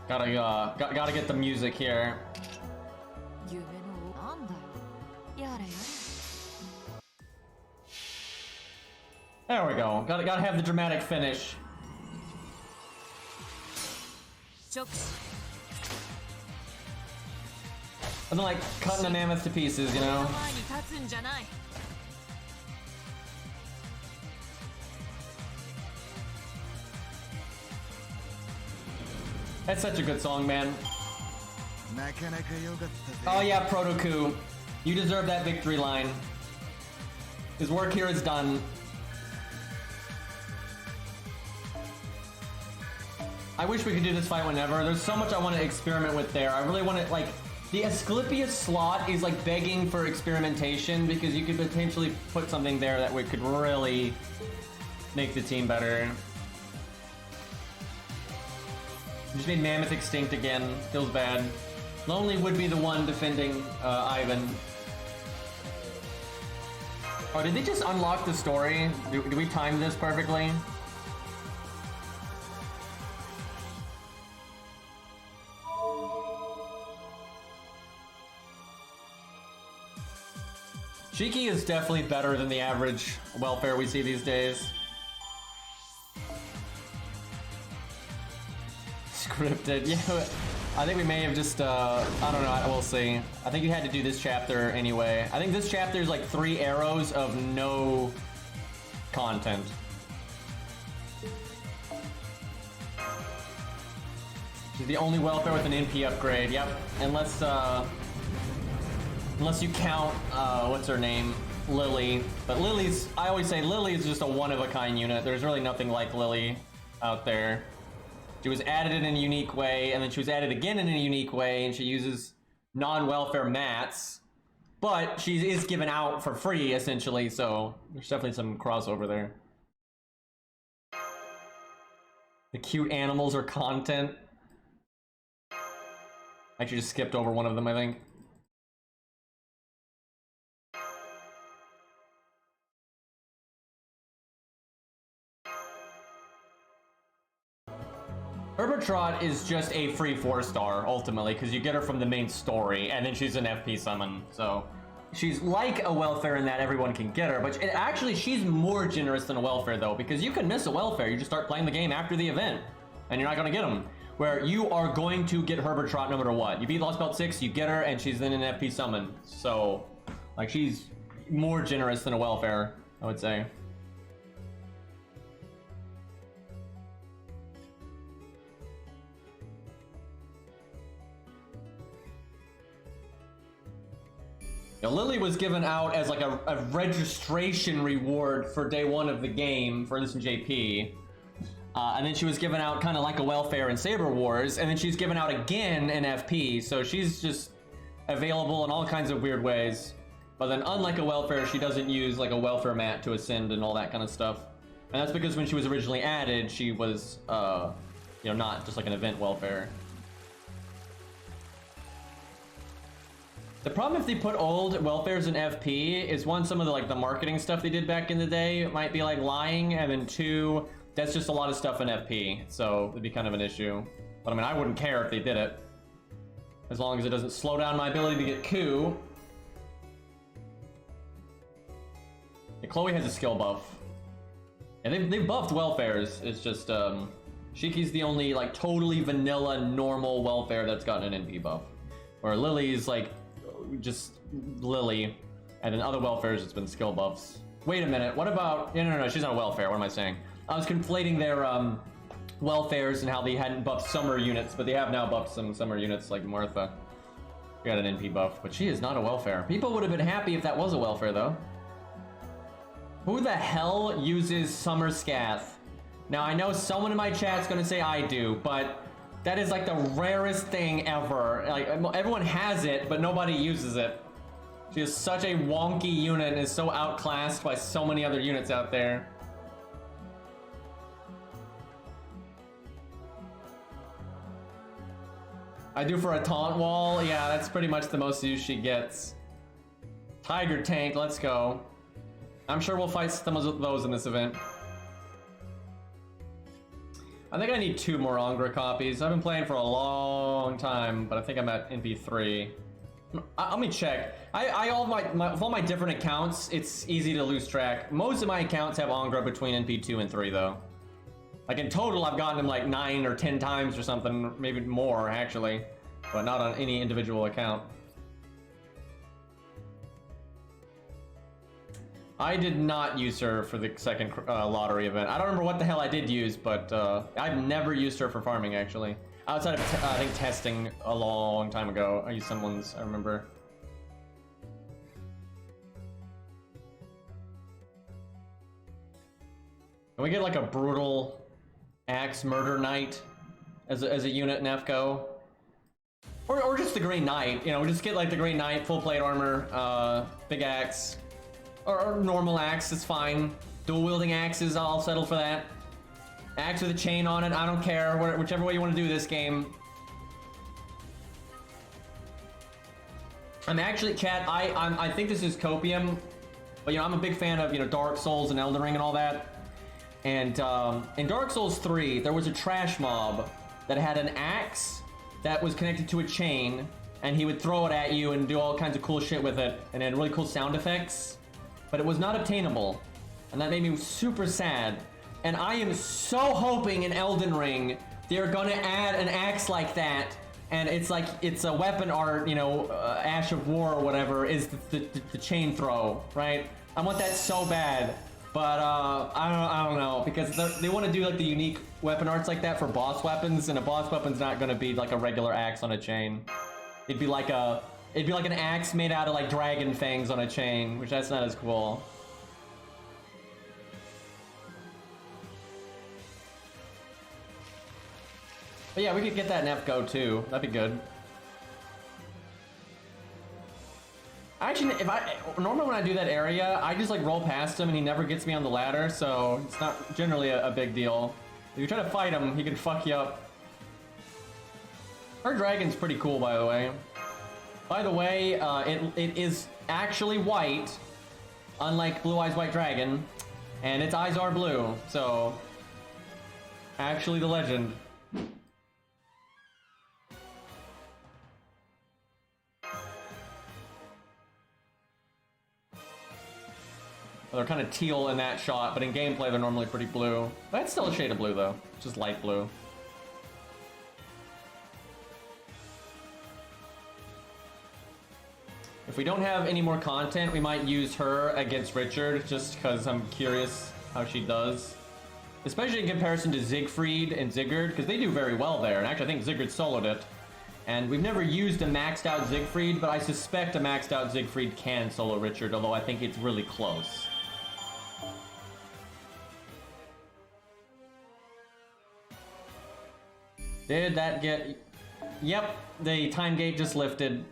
Gotta get the music here. There we go. Gotta have the dramatic finish. And then like cutting the mammoth to pieces, you know? That's such a good song, man. Oh yeah, Proto-Coup. You deserve that victory line. His work here is done. I wish we could do this fight whenever. There's so much I want to experiment with there. I really want to, like, the Asclepius slot is like begging for experimentation because you could potentially put something there that could really make the team better. Just made Mammoth extinct again. Feels bad. Lonely would be the one defending Ivan. Oh, did they just unlock the story? Do we time this perfectly? Shiki is definitely better than the average welfare we see these days. Scripted, yeah. I think we may have just, I don't know, we'll see. I think you had to do this chapter anyway. I think this chapter is like 3 arrows of no content. She's the only welfare with an NP upgrade. Yep, unless you count what's her name, Lily. But Lily's, I always say Lily is just a one-of-a-kind unit. There's really nothing like Lily out there. She was added in a unique way, and then she was added again in a unique way, and she uses non-welfare mats. But she is given out for free, essentially, so there's definitely some crossover there. The cute animals are content. I actually just skipped over one of them, I think. Herbertrot is just a free 4-star, ultimately, because you get her from the main story, and then she's an FP summon, so... She's like a welfare in that everyone can get her, but actually she's more generous than a welfare, though, because you can miss a welfare, you just start playing the game after the event, and you're not gonna get them. Where you are going to get Herbertrot no matter what. You beat Lost Belt 6, you get her, and she's then an FP summon. So, like, she's more generous than a welfare, I would say. Now, Lily was given out as like a registration reward for day 1 of the game, for this in JP. And then she was given out kind of like a welfare in Saber Wars, and then she's given out again in FP, so she's just available in all kinds of weird ways. But then unlike a welfare, she doesn't use like a welfare mat to ascend and all that kind of stuff. And that's because when she was originally added, she was, you know, not just like an event welfare. The problem if they put old welfares in FP is, one, some of the like the marketing stuff they did back in the day might be like lying, and then 2, that's just a lot of stuff in FP, so it'd be kind of an issue. But I mean, I wouldn't care if they did it, as long as it doesn't slow down my ability to get coup. Yeah, Chloe has a skill buff. And they've buffed welfares, it's just, Shiki's the only like totally vanilla normal welfare that's gotten an NP buff. Where Lily's like, just Lily, and then other welfares it's been skill buffs. Wait a minute, what about, no, she's not a welfare, what am I saying? I was conflating their welfares and how they hadn't buffed summer units, but they have now buffed some summer units like Martha. She got an NP buff, but she is not a welfare. People would have been happy if that was a welfare though. Who the hell uses Summer Scath? Now I know someone in my chat's gonna say I do, but that is like the rarest thing ever. Like, everyone has it, but nobody uses it. She is such a wonky unit and is so outclassed by so many other units out there. I do for a taunt wall. Yeah, that's pretty much the most use she gets. Tiger tank, let's go. I'm sure we'll fight some of those in this event. I think I need 2 more Angra copies. I've been playing for a long time, but I think I'm at NP3. Let me check. All with all my different accounts, it's easy to lose track. Most of my accounts have Angra between NP2 and 3 though. Like in total, I've gotten them like 9 or 10 times or something, maybe more actually, but not on any individual account. I did not use her for the second lottery event. I don't remember what the hell I did use, but I've never used her for farming, actually. Outside of, I think, testing a long time ago. I used someone's, I remember. Can we get like a brutal axe murder knight as a unit in FGO? Or just the Green Knight, you know, just get like the Green Knight, full plate armor, big axe. Or normal axe is fine. Dual wielding axes, I'll settle for that. Axe with a chain on it, I don't care. Whichever way you want to do this game. I'm actually, chat, I think this is copium, but you know, I'm a big fan of, you know, Dark Souls and Elden Ring and all that. And in Dark Souls 3, there was a trash mob that had an axe that was connected to a chain, and he would throw it at you and do all kinds of cool shit with it, and it had really cool sound effects. But it was not obtainable, and that made me super sad. And I am so hoping in Elden Ring they're gonna add an axe like that, and it's like, it's a weapon art, you know, Ash of War or whatever is the chain throw, right? I want that so bad. But I don't know, because they want to do like the unique weapon arts like that for boss weapons, and a boss weapon's not going to be like a regular axe on a chain. It'd be like an axe made out of like dragon fangs on a chain, which that's not as cool. But yeah, we could get that in FGO too. That'd be good. Actually, normally when I do that area, I just like roll past him and he never gets me on the ladder, so it's not generally a big deal. If you try to fight him, he can fuck you up. Her dragon's pretty cool, by the way. By the way, it is actually white, unlike Blue Eyes White Dragon, and its eyes are blue, so actually the legend. They're kind of teal in that shot, but in gameplay they're normally pretty blue. That's still a shade of blue though, just light blue. If we don't have any more content, we might use her against Richard, just because I'm curious how she does. Especially in comparison to Siegfried and Sigurd, because they do very well there, and actually I think Sigurd soloed it. And we've never used a maxed out Siegfried, but I suspect a maxed out Siegfried can solo Richard, although I think it's really close. Did that get... Yep, the time gate just lifted.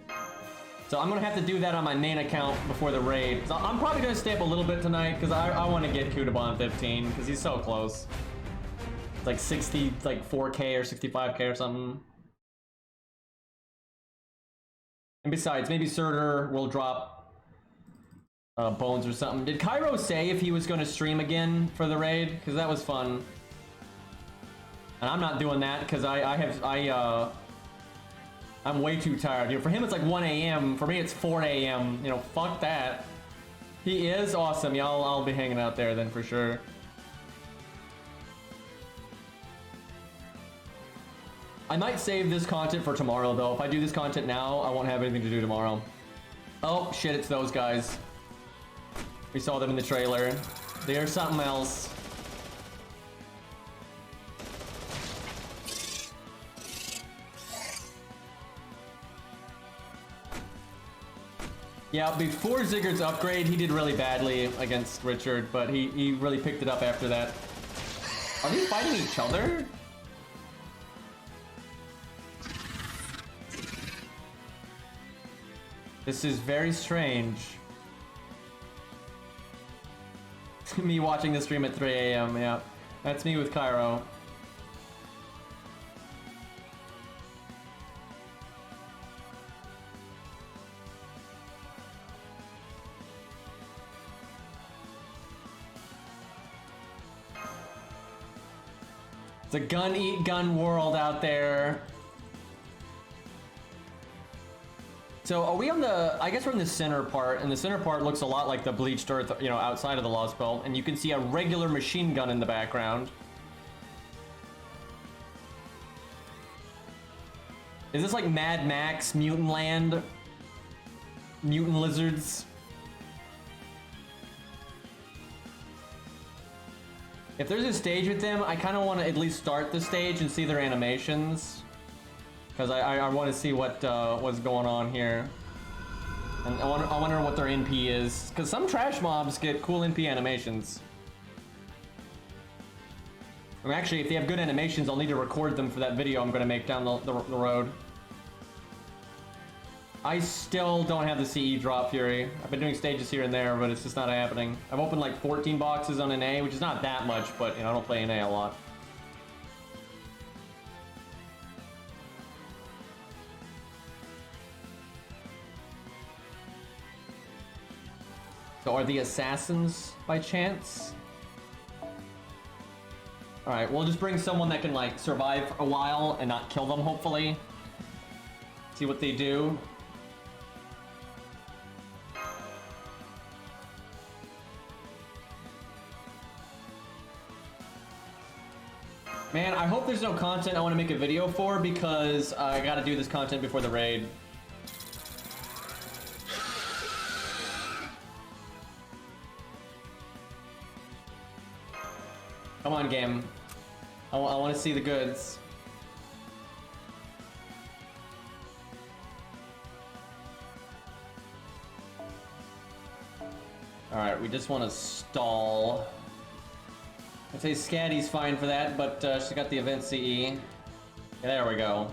So I'm gonna have to do that on my main account before the raid. So I'm probably gonna stay up a little bit tonight, because I want to get Kudaban 15, because he's so close. It's like 60, like 4K or 65K or something. And besides, maybe Surtur will drop bones or something. Did Cairo say if he was going to stream again for the raid? Because that was fun. And I'm not doing that because I'm way too tired. You know, for him it's like 1 a.m. For me it's 4 a.m. You know, fuck that. He is awesome. Yeah, I'll be hanging out there then for sure. I might save this content for tomorrow though. If I do this content now, I won't have anything to do tomorrow. Oh shit, it's those guys. We saw them in the trailer. They're something else. Yeah, before Sigurd's upgrade, he did really badly against Richard, but he really picked it up after that. Are they fighting each other? This is very strange. Me watching the stream at 3 a.m. Yeah, that's me with Cairo. It's a gun eat gun world out there. So are we on the, I guess we're in the center part, and the center part looks a lot like the bleached earth, you know, outside of the Lost Belt, and you can see a regular machine gun in the background. Is this like Mad Max, Mutant Land? Mutant lizards? If there's a stage with them, I kind of want to at least start the stage and see their animations. Because I want to see what's going on here. And I wonder what their NP is. Because some trash mobs get cool NP animations. Or actually, if they have good animations, I'll need to record them for that video I'm going to make down the road. I still don't have the CE drop, Fury. I've been doing stages here and there, but it's just not happening. I've opened like 14 boxes on NA, which is not that much, but you know, I don't play NA a lot. So are the assassins by chance? Alright, we'll just bring someone that can like survive a while and not kill them, hopefully. See what they do. Man, I hope there's no content I want to make a video for because I gotta do this content before the raid. Come on, game. I want to see the goods. Alright, we just want to stall. I'd say Scatty's fine for that, but she's got the event CE. Yeah, there we go.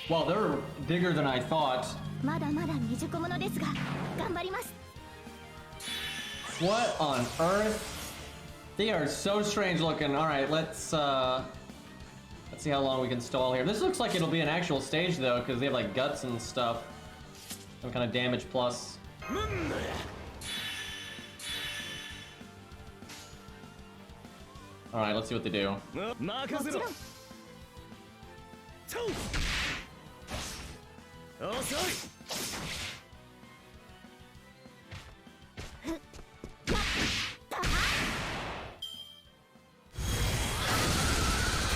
Well, they're bigger than I thought. What on earth? They are so strange looking. Alright, let's see how long we can stall here. This looks like it'll be an actual stage though, because they have like guts and stuff. Some kind of damage plus. Alright, let's see what they do.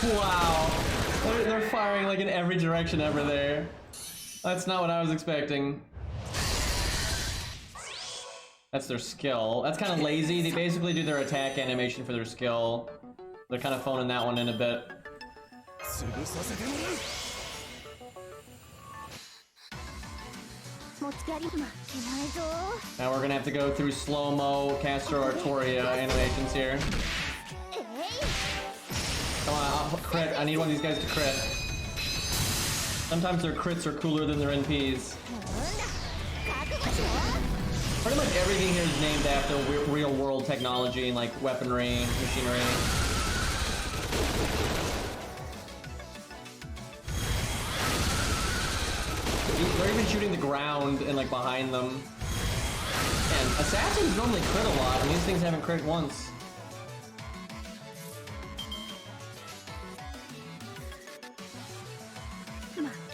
Wow, they're firing like in every direction ever there. That's not what I was expecting. That's their skill. That's kind of lazy. They basically do their attack animation for their skill. They're kind of phoning that one in a bit. Now we're gonna have to go through slow-mo Castro Artoria animations here. Come on, I'll crit. I need one of these guys to crit. Sometimes their crits are cooler than their NPs. Pretty much everything here is named after real-world technology and like weaponry, machinery. They're even shooting the ground and like behind them. And assassins normally crit a lot, and these things haven't crit once.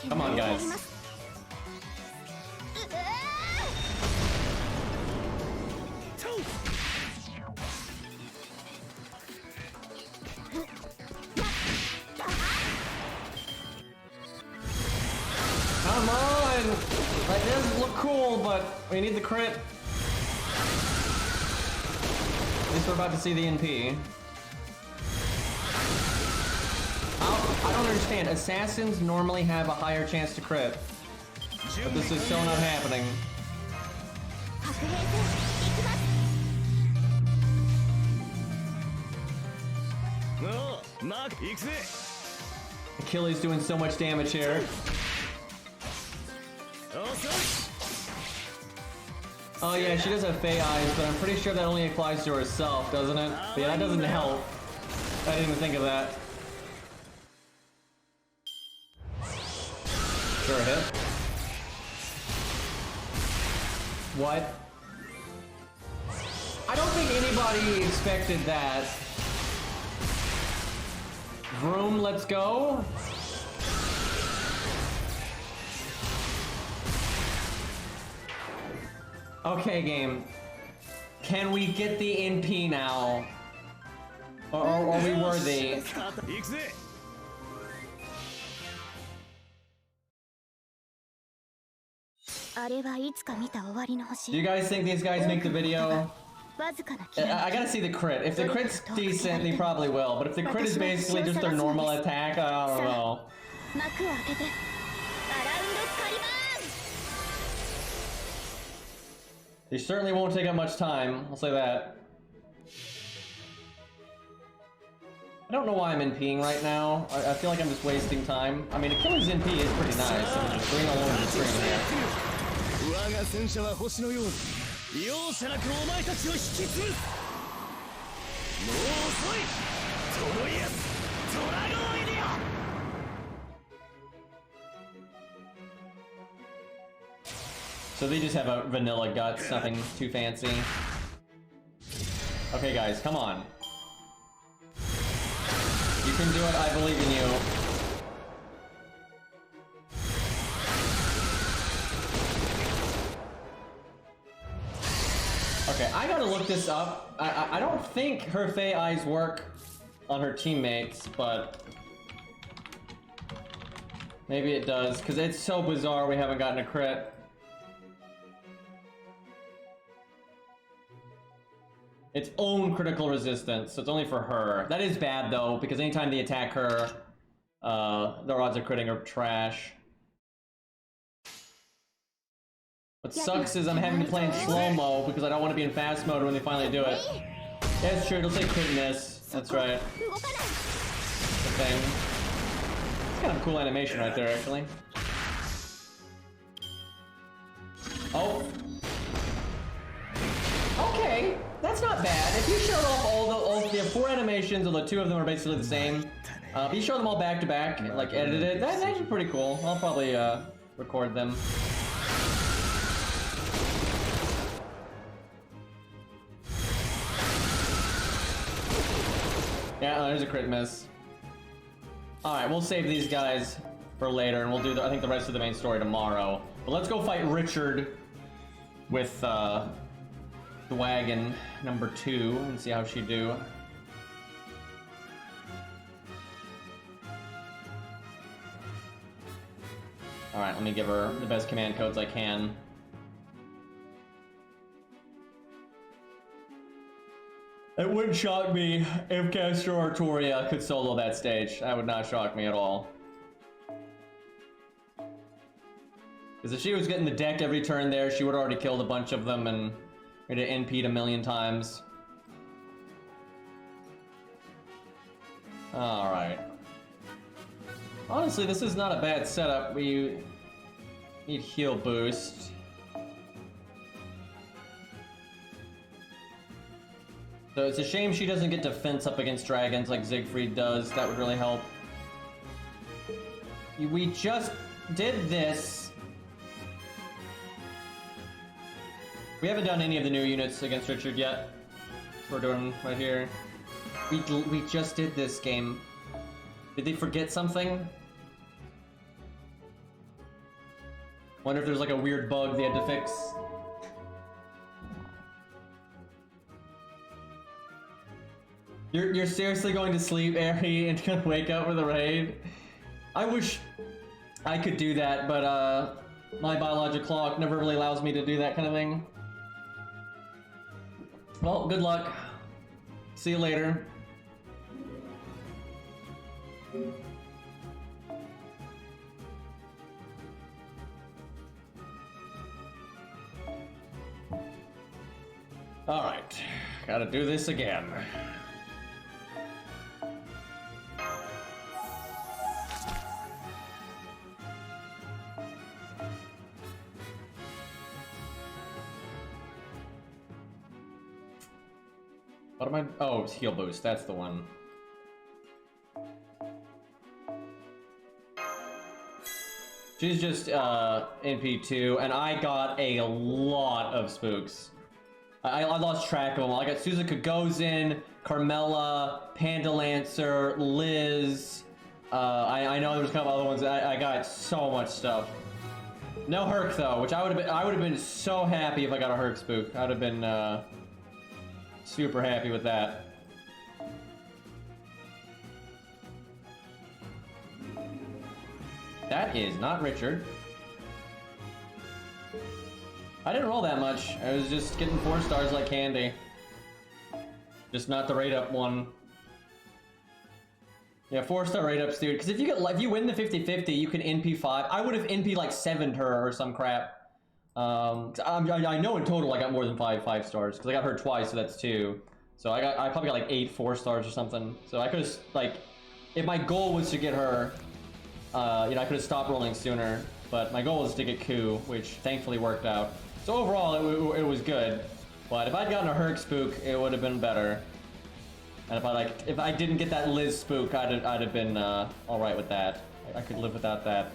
Come on, guys. Come on! That does look cool, but we need the crit. At least we're about to see the NP. I don't understand. Assassins normally have a higher chance to crit. But this is so not happening. Achilles doing so much damage here. Oh yeah, she does have Fey eyes, but I'm pretty sure that only applies to herself, doesn't it? But yeah, that doesn't help. I didn't even think of that. Sure, hit. What? I don't think anybody expected that. Vroom, let's go. Okay, game. Can we get the NP now? Or are we worthy? Do you guys think these guys make the video? I gotta see the crit. If the crit's decent, they probably will. But if the crit is basically just their normal attack, I don't know. They certainly won't take up much time, I'll say that. I don't know why I'm NPing right now. I feel like I'm just wasting time. I mean, Achilles NP is pretty nice. I'm just going all over the screen here. So they just have a vanilla guts, nothing too fancy. Okay guys, come on. You can do it, I believe in you. Okay, I gotta look this up. I don't think her Fey Eyes work on her teammates, but maybe it does, because it's so bizarre we haven't gotten a crit. Its own critical resistance, so it's only for her. That is bad though, because anytime they attack her, their odds of critting are trash. What sucks is I'm having to play in slow-mo because I don't want to be in fast mode when they finally do it. Yeah, it's true, it'll say crit miss. That's right. The thing. It's kind of a cool animation right there, actually. Oh. Okay, that's not bad. If you showed off all the 4 animations, although 2 of them are basically the same, if you show them all back to back, like edited, that's actually pretty cool. I'll probably record them. Yeah, there's a crit miss. Alright, we'll save these guys for later, and we'll do, I think, the rest of the main story tomorrow. But let's go fight Richard with the wagon number 2 and see how she do. Alright, let me give her the best command codes I can. It wouldn't shock me if Castro Arturia could solo that stage. That would not shock me at all. Because if she was getting the deck every turn there, she would have already killed a bunch of them and would have NP'd a million times. Alright. Honestly, this is not a bad setup. We need heal boost. So it's a shame she doesn't get defense up against dragons like Siegfried does. That would really help. We just did this. We haven't done any of the new units against Richard yet. We're doing right here. We just did this game. Did they forget something? Wonder if there's like a weird bug they had to fix. You're seriously going to sleep, Ari, and gonna wake up with a raid? I wish I could do that, but my biological clock never really allows me to do that kind of thing. Well, good luck. See you later. Alright, gotta do this again. What am I? Oh, it's heal boost. That's the one. She's just NP2, and I got a lot of spooks. I lost track of them all. I got Suzuka Gozen, Carmella, Panda Lancer, Liz. I know there's a couple other ones. I got so much stuff. No Herc though, which I would have been so happy if I got a Herc spook. I would have been super happy with that. That is not Richard. I didn't roll that much. I was just getting 4 stars like candy. Just not the rate up one. Yeah, 4-star rate ups, dude. Because if you win the 50-50, you can NP 5. I would have NP like 7'd her or some crap. I know in total I got more than 5 stars because I got her twice, so that's 2. So I probably got like 8 4-stars or something. So I could have, like, if my goal was to get her, I could have stopped rolling sooner. But my goal was to get Ku, which thankfully worked out. So overall, it was good. But if I'd gotten a Herc spook, it would have been better. And if I didn't get that Liz spook, I'd have been all right with that. I could live without that.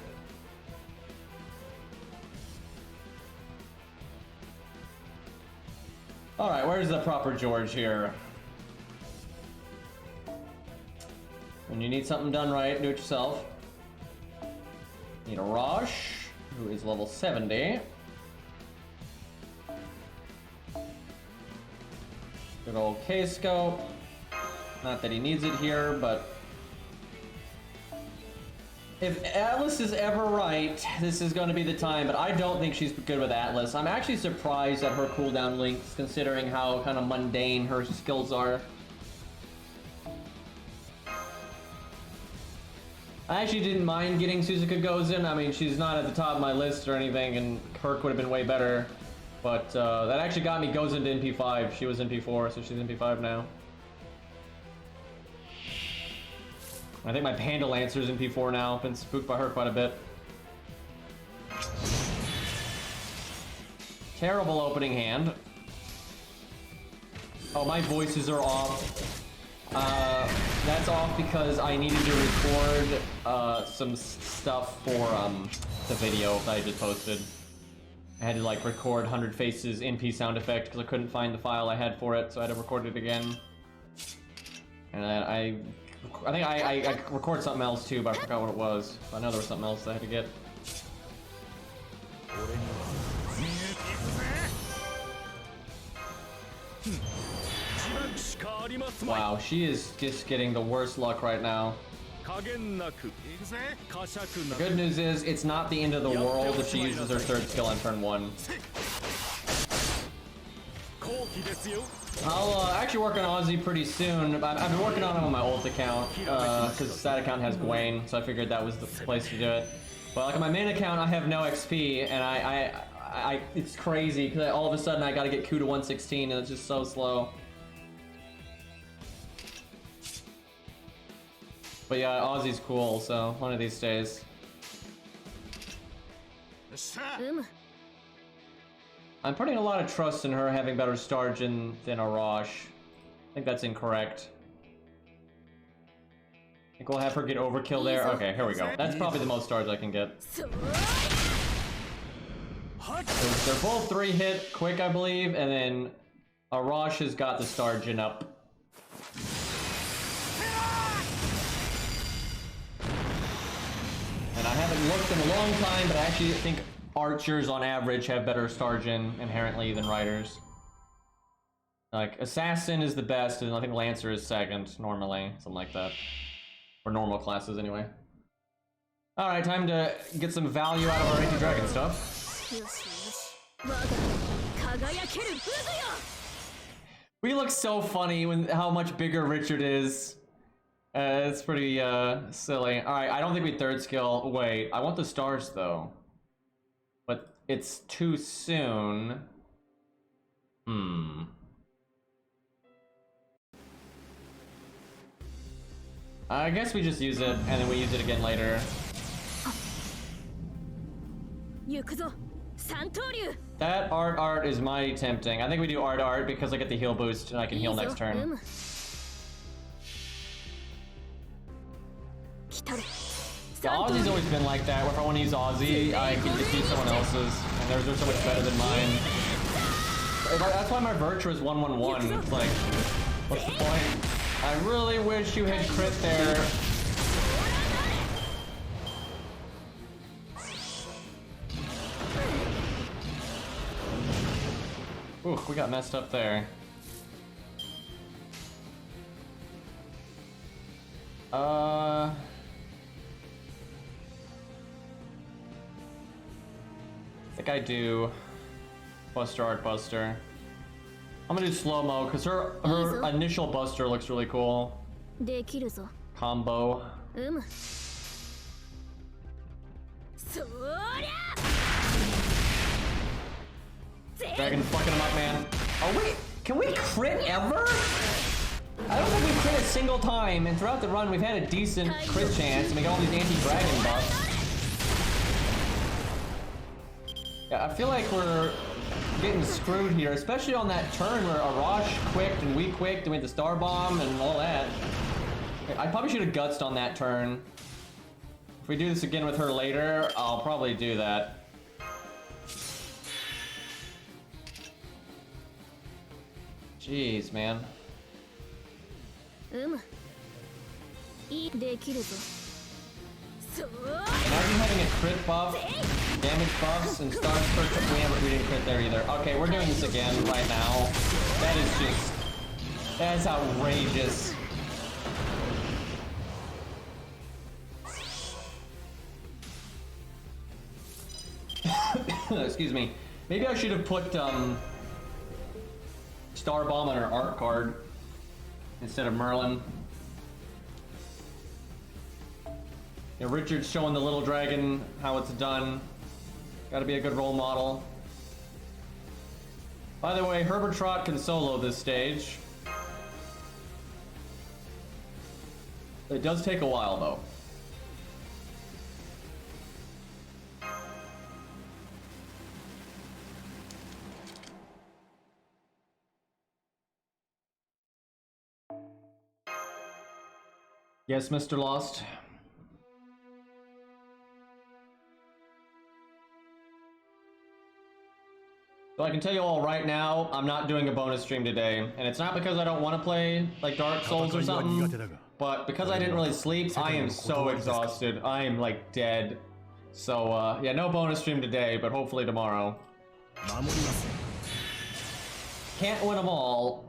All right, where's the proper George here? When you need something done right, do it yourself. Need a Rosh, who is level 70. Good old K-scope. Not that he needs it here, but if Atlas is ever right, this is going to be the time, but I don't think she's good with Atlas. I'm actually surprised at her cooldown links, considering how kind of mundane her skills are. I actually didn't mind getting Suzuka Gozen. I mean, she's not at the top of my list or anything, and Kirk would have been way better. But that actually got me Gozen to NP5. She was NP4, so she's NP5 now. I think my Panda Lancer's NP4 now. Been spooked by her quite a bit. Terrible opening hand. Oh, my voices are off. That's off because I needed to record some stuff for the video that I just posted. I had to like record 100 faces NP sound effect because I couldn't find the file I had for it, so I had to record it again. And I think I recorded something else too, but I forgot what it was. I know there was something else I had to get. Wow, she is just getting the worst luck right now. The good news is, it's not the end of the world if she uses her third skill on turn 1. I'll actually work on Ozzy pretty soon. I've been working on him on my ult account, because that account has Gwen, so I figured that was the place to do it. But like on my main account, I have no XP, and it's crazy, because all of a sudden I gotta get Q to 116, and it's just so slow. But yeah, Ozzy's cool, so one of these days. I'm putting a lot of trust in her having better Stargen than Arash. I think that's incorrect. I think we'll have her get overkill there. Okay, here we go. That's probably the most stars I can get. They're both 3-hit quick, I believe, and then Arash has got the Stargen up. And I haven't looked in a long time, but I actually think archers on average have better Stargen inherently than riders. Like, assassin is the best, and I think lancer is second normally, something like that. For normal classes anyway. Alright, time to get some value out of our anti-dragon stuff. We look so funny when how much bigger Richard is. It's pretty silly. Alright, I don't think we third skill. Wait, I want the stars though. But it's too soon. I guess we just use it, and then we use it again later. That art is mighty tempting. I think we do art because I get the heal boost and I can heal next turn. Yeah, Ozzy's always been like that, where if I want to use Ozzy, I can just use someone else's, and theirs are so much better than mine. That's why my Virtua is 1-1-1. It's like, what's the point? I really wish you had crit there. Ooh, we got messed up there. I think I do Buster Art Buster. I'm gonna do slow-mo because her initial Buster looks really cool. Combo. Dragon's fucking him up, man. Oh wait, can we crit ever? I don't think we crit a single time, and throughout the run we've had a decent crit chance, and we got all these anti-dragon buffs. Yeah, I feel like we're getting screwed here, especially on that turn where Arash quicked and we quicked and we had the star bomb and all that. I probably should have gutsed on that turn. If we do this again with her later, I'll probably do that. Jeez, man. Imagine having a crit buff, damage buffs, and stars per turn. We didn't crit there either. Okay, we're doing this again right now. That is just That's outrageous. Excuse me. Maybe I should have put Star Bomb on her art card instead of Merlin. Yeah, Richard's showing the little dragon how it's done. Gotta be a good role model. By the way, Herbert Trott can solo this stage. It does take a while though. Yes, Mr. Lost. So I can tell you all right now, I'm not doing a bonus stream today. And it's not because I don't want to play like Dark Souls or something, but because I didn't really sleep, I am so exhausted. I am like dead. So yeah, no bonus stream today, but hopefully tomorrow. Can't win them all.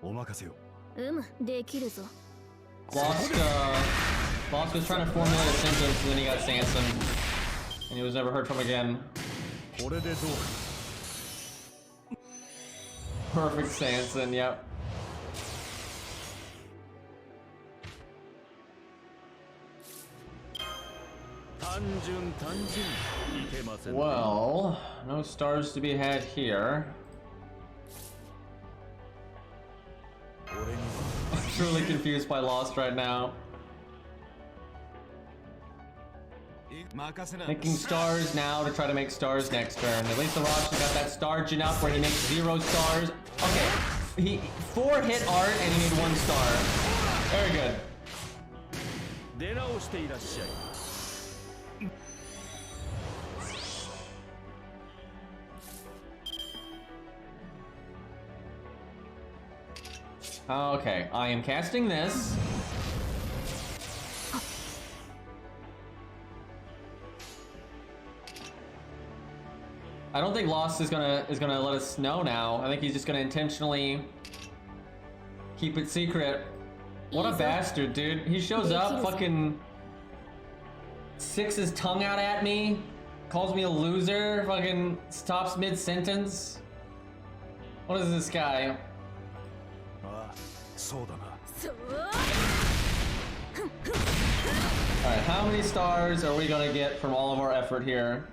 Lost was trying to formulate a sentence and then he got Sanson. And he was never heard from again. Perfect Sanson, yep. Well, no stars to be had here. I'm truly confused by Lost right now. Making stars now to try to make stars next turn. At least the Rosh got that star gen up where he makes 0 stars. Okay, he 4 hit art and he made 1 star. Very good. Okay, I am casting this. I don't think Lost is gonna let us know now. I think he's just gonna intentionally keep it secret. What a bastard, dude. He shows up, fucking sticks his tongue out at me, calls me a loser, fucking stops mid-sentence. What is this guy? Alright, how many stars are we gonna get from all of our effort here?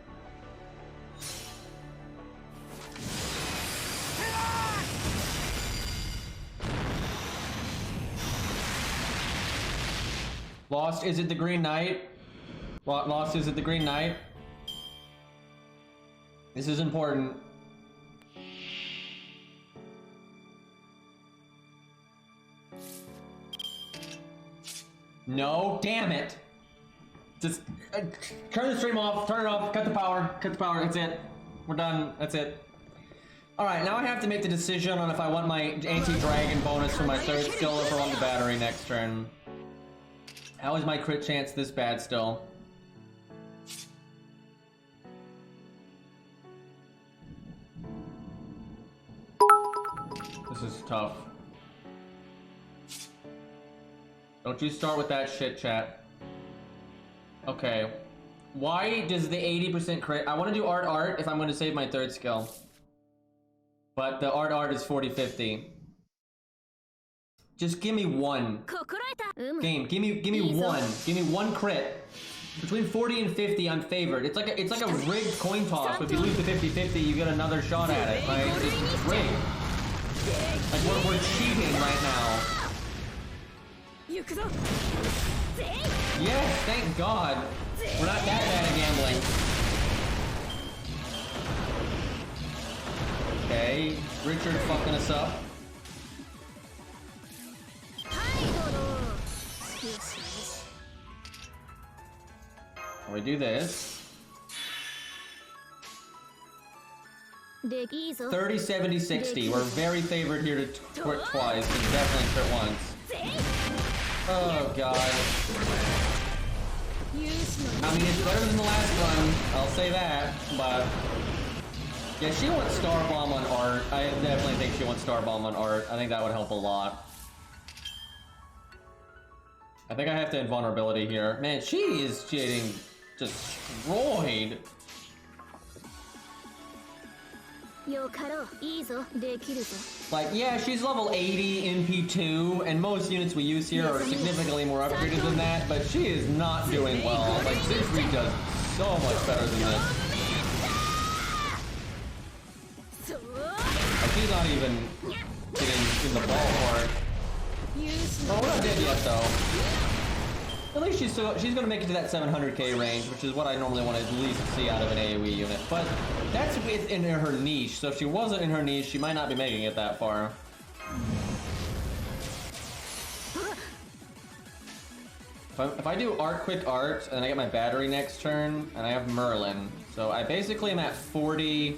Lost, is it the Green Knight? Lost, is it the Green Knight? This is important. No, damn it. Just turn the stream off, turn it off, cut the power, that's it. We're done, that's it. Alright, now I have to make the decision on if I want my anti-dragon bonus for my 3rd skill or if I want the battery next turn. How is my crit chance this bad still? This is tough. Don't you start with that shit, chat. Okay. Why does the 80% crit... I want to do art if I'm going to save my 3rd skill. But the art is 40-50. Just give me 1. Game, give me 1. Give me 1 crit. Between 40 and 50, I'm favored. It's like a rigged coin toss. But if you lose the 50-50, you get another shot at it. Like, it's rigged. Like, we're cheating right now. Yes, thank God. We're not that bad at gambling. Okay, Richard fucking us up. We do this. 30, 70, 60. We're very favored here to crit twice and definitely crit once. Oh god. I mean, it's better than the last one, I'll say that, but... Yeah, she wants Star Bomb on art. I definitely think she wants Star Bomb on art. I think that would help a lot. I think I have to invulnerability here. Man, she is getting destroyed. Like, yeah, she's level 80 in P2, and most units we use here are significantly more upgraded than that, but she is not doing well. Like, Siegfried does so much better than this. Like, she's not even getting in the ballpark. Well, we're not dead yet, though. At least she's gonna make it to that 700k range, which is what I normally want to at least see out of an AoE unit. But that's within her niche, so if she wasn't in her niche, she might not be making it that far. If I do art, quick art, and I get my battery next turn, and I have Merlin, so I basically am at 41%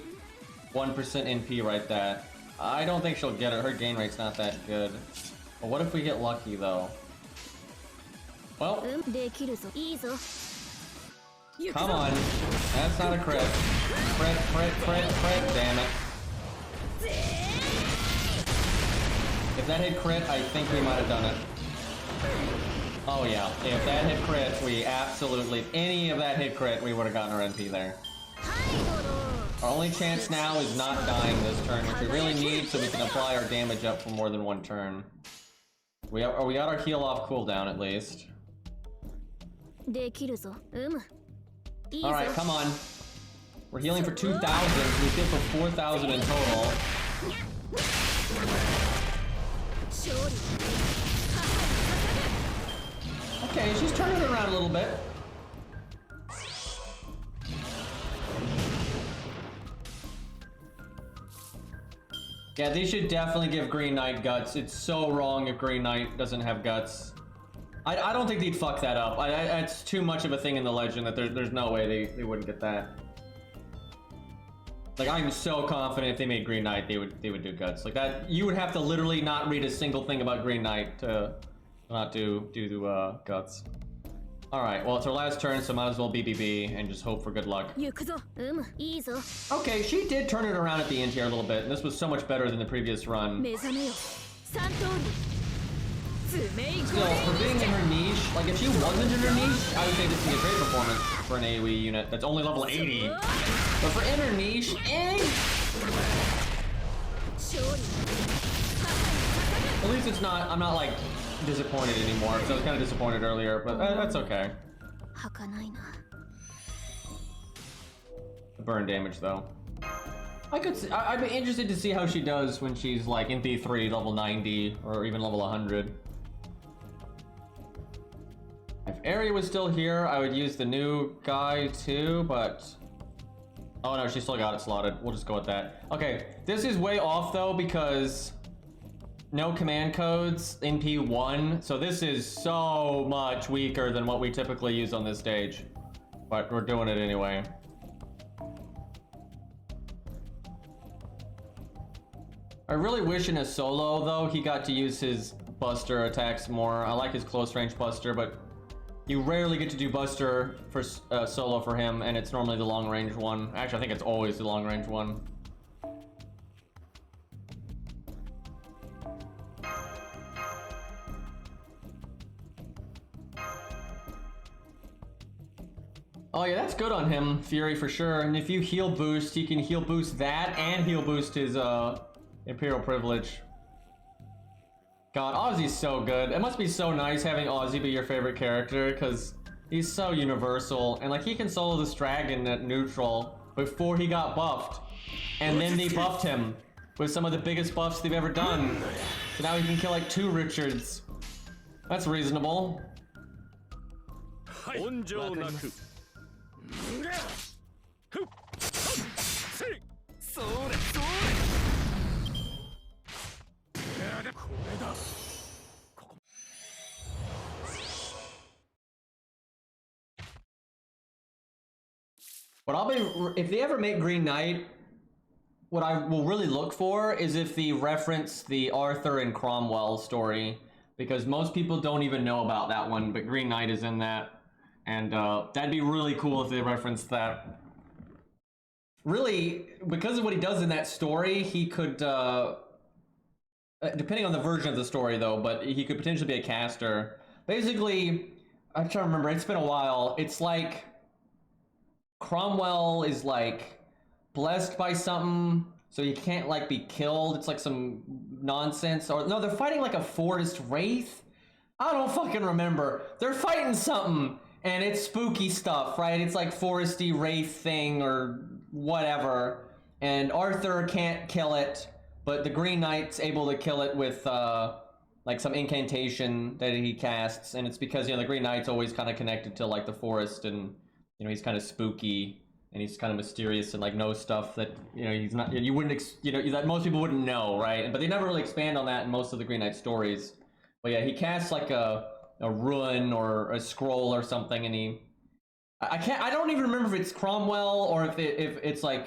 NP right there. I don't think she'll get it. Her gain rate's not that good. But what if we get lucky, though? Well, come on. That's not a crit. Crit, damn it. If that hit crit, I think we might have done it. Oh yeah, if that hit crit, we absolutely, if any of that hit crit, we would have gotten our NP there. Our only chance now is not dying this turn, which we really need so we can apply our damage up for more than one turn. We got our heal off cooldown at least. Alright, come on. We're healing for 2,000, we did for 4,000 in total. Okay, she's turning it around a little bit. Yeah, they should definitely give Green Knight guts. It's so wrong if Green Knight doesn't have guts. I don't think they'd fuck that up. It's too much of a thing in the legend that there's no way they wouldn't get that. Like, I'm so confident if they made Green Knight, they would do guts. Like that, you would have to literally not read a single thing about Green Knight to not do guts. Alright, well, it's our last turn, so might as well BBB and just hope for good luck. Okay, she did turn it around at the end here a little bit, and this was so much better than the previous run. Still, for being in her niche, like if she wasn't in her niche, I would say this would be a great performance for an AoE unit that's only level 80. But for in her niche, at least it's not, I'm not like disappointed anymore, so I was kind of disappointed earlier, but that's okay. The burn damage though. I'd be interested to see how she does when she's like in B3 level 90 or even level 100. If Ari was still here, I would use the new guy too, but oh no, she still got it slotted. We'll just go with that. Okay, this is way off though because no command codes in P1, so this is so much weaker than what we typically use on this stage, but we're doing it anyway. I really wish in a solo though he got to use his buster attacks more. I like his close range buster, but you rarely get to do buster for solo for him, and it's normally the long range one. Actually, I think it's always the long range one. Oh yeah, that's good on him, Fury for sure. And if you heal boost, he can heal boost that and heal boost his Imperial Privilege. God, Ozzy's so good. It must be so nice having Ozzy be your favorite character, because he's so universal. And like, he can solo this dragon at neutral before he got buffed. And then they buffed him with some of the biggest buffs they've ever done. So now he can kill like 2 Richards. That's reasonable. But if they ever make Green Knight, what I will really look for is if they reference the Arthur and Cromwell story, because most people don't even know about that one, but Green Knight is in that, and that'd be really cool if they referenced that. really, because of what he does in that story, he could, depending on the version of the story though, but he could potentially be a caster. Basically, I'm trying to remember, it's been a while. It's like Cromwell is like blessed by something, so he can't like be killed. It's like some nonsense. Or no, they're fighting like a forest wraith. I don't fucking remember. They're fighting something, and it's spooky stuff, right? It's like foresty wraith thing or whatever. And Arthur can't kill it, but the Green Knight's able to kill it with like some incantation that he casts, and it's because, you know, the Green Knight's always kind of connected to like the forest, and you know, he's kind of spooky and he's kind of mysterious and like knows stuff that, you know, he's not, you wouldn't, you know, that most people wouldn't know, right? But they never really expand on that in most of the Green Knight stories. But yeah, he casts like a rune or a scroll or something, and I don't even remember if it's Cromwell or if it's like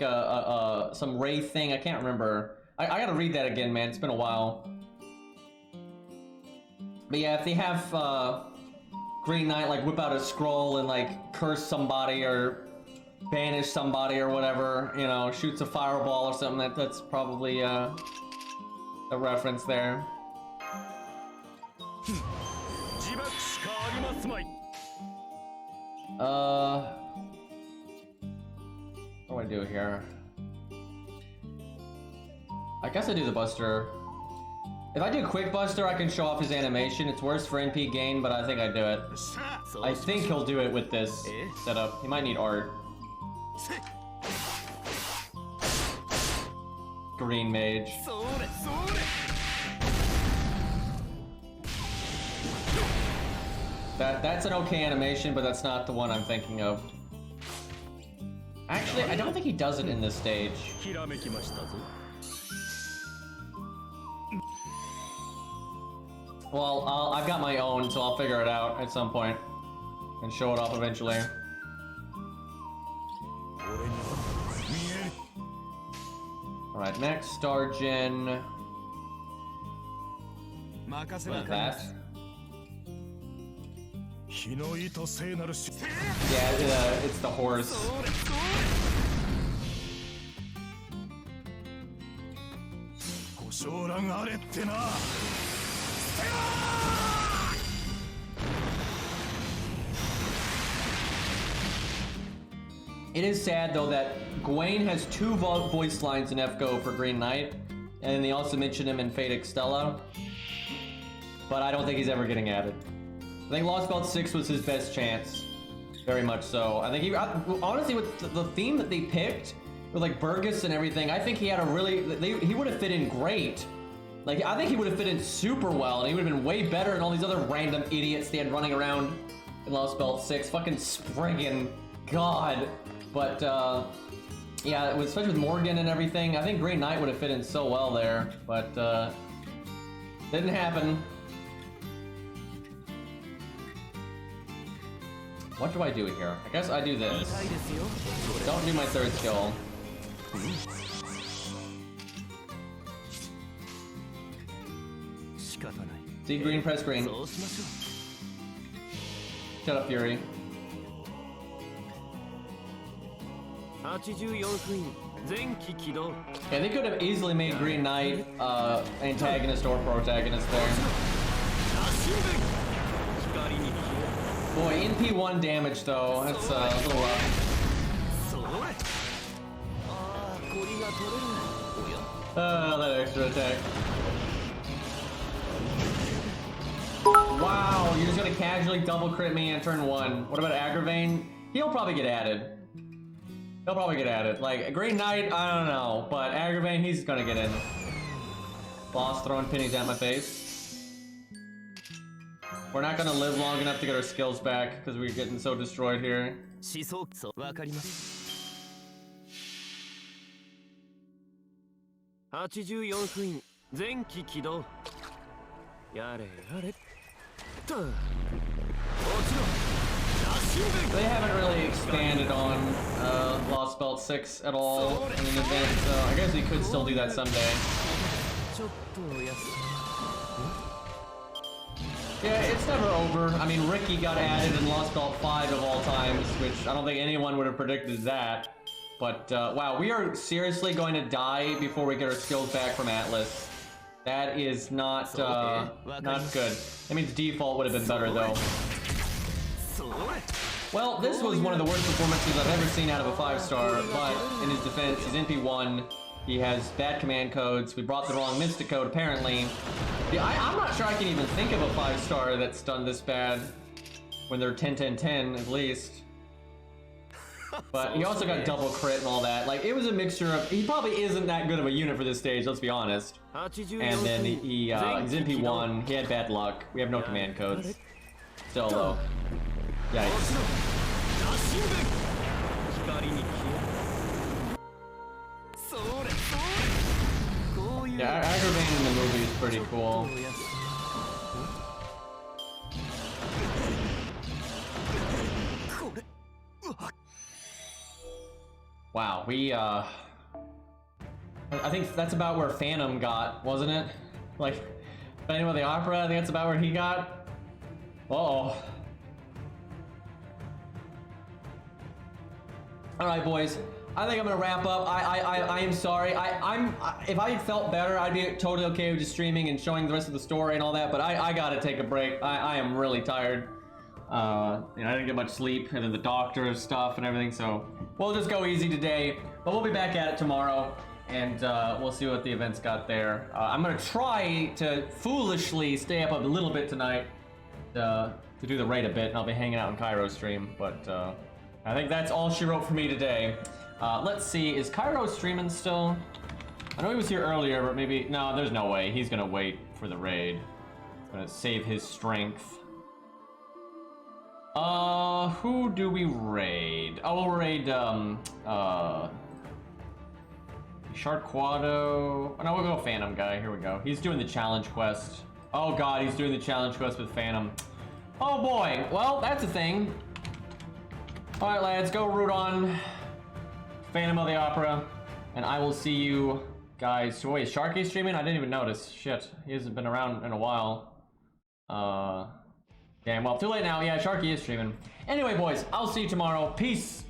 some wraith thing. I can't remember. I gotta read that again, man. It's been a while. But yeah, if they have Green Knight like whip out a scroll and like curse somebody or banish somebody or whatever, you know, shoots a fireball or something, that's probably a reference there. What do I do here? I guess I do the Buster. If I do Quick Buster, I can show off his animation. It's worse for NP gain, but I think I do it. I think he'll do it with this setup. He might need art. Green Mage. That's an okay animation, but that's not the one I'm thinking of. Actually, I don't think he does it in this stage. Well, I've got my own, so I'll figure it out at some point and show it off eventually. Alright, next, Stargen. What is that? Yeah, it's the horse. It is sad though that Gawain has 2 voice lines in FGO for Green Knight, and they also mention him in Fate Extella, but I don't think he's ever getting added. I think Lost Belt 6 was his best chance, very much so. I think he, honestly, with the theme that they picked, with like Burgess and everything, I think he had a really, he would have fit in great. Like, I think he would have fit in super well, and he would have been way better than all these other random idiots they had running around in Lost Belt 6. Fucking Spriggan, God. But, yeah, especially with Morgan and everything, I think Green Knight would have fit in so well there, but, didn't happen. What do I do here? I guess I do this. Don't do my 3rd skill. See, green, press green. Shut up, Fury. Yeah, they could have easily made Green Knight antagonist or protagonist there. Boy, NP1 damage though, that's a little rough. That extra attack. Wow, you're just gonna casually double crit me on turn 1. What about Agravain? He'll probably get added. He'll probably get added. Like, Green Knight, I don't know, but Agravain, he's gonna get in. Boss throwing pennies at my face. We're not gonna live long enough to get our skills back because we're getting so destroyed here. They haven't really expanded on Lost Belt 6 at all in an event, so I guess we could still do that someday. Yeah, it's never over. I mean, Ricky got added in Lost Belt 5 of all times, which I don't think anyone would have predicted that. But wow, we are seriously going to die before we get our skills back from Atlas. That is not not good. That means default would have been better though. Well, this was one of the worst performances I've ever seen out of a 5-star, but in his defense, he's NP1. He has bad command codes. We brought the wrong Mystic code, apparently. Yeah, I'm not sure I can even think of a 5-star that's done this bad when they're 10-10-10 at least. But he also got double crit and all that. Like, it was a mixture of... He probably isn't that good of a unit for this stage, let's be honest. And then he's NP1. He had bad luck. We have no command codes. Still, though. Yikes. Yeah, aggravating in the movie is pretty cool. Wow, we I think that's about where Phantom got, wasn't it? Like, Phantom of the Opera, I think that's about where he got. Uh-oh. Alright, boys. I think I'm gonna wrap up. I am sorry. If I felt better, I'd be totally okay with just streaming and showing the rest of the story and all that, but I gotta take a break. I am really tired. You know, I didn't get much sleep, and then the doctor stuff and everything, so we'll just go easy today, but we'll be back at it tomorrow, and we'll see what the events got there. I'm gonna try to foolishly stay up a little bit tonight to do the raid a bit, and I'll be hanging out in Cairo's stream, but I think that's all she wrote for me today. Let's see, is Cairo streaming still? I know he was here earlier, but maybe, no, there's no way. He's gonna wait for the raid. He's gonna save his strength. Who do we raid? Oh, we'll raid, Sharkquado. Oh, no, we'll go Phantom guy. Here we go. He's doing the challenge quest. Oh, God, he's doing the challenge quest with Phantom. Oh, boy. Well, that's a thing. All right, lads, go root on Phantom of the Opera, and I will see you guys. Wait, is Sharky streaming? I didn't even notice. Shit, he hasn't been around in a while. Damn, well, too late now. Yeah, Sharky is streaming. Anyway, boys, I'll see you tomorrow. Peace.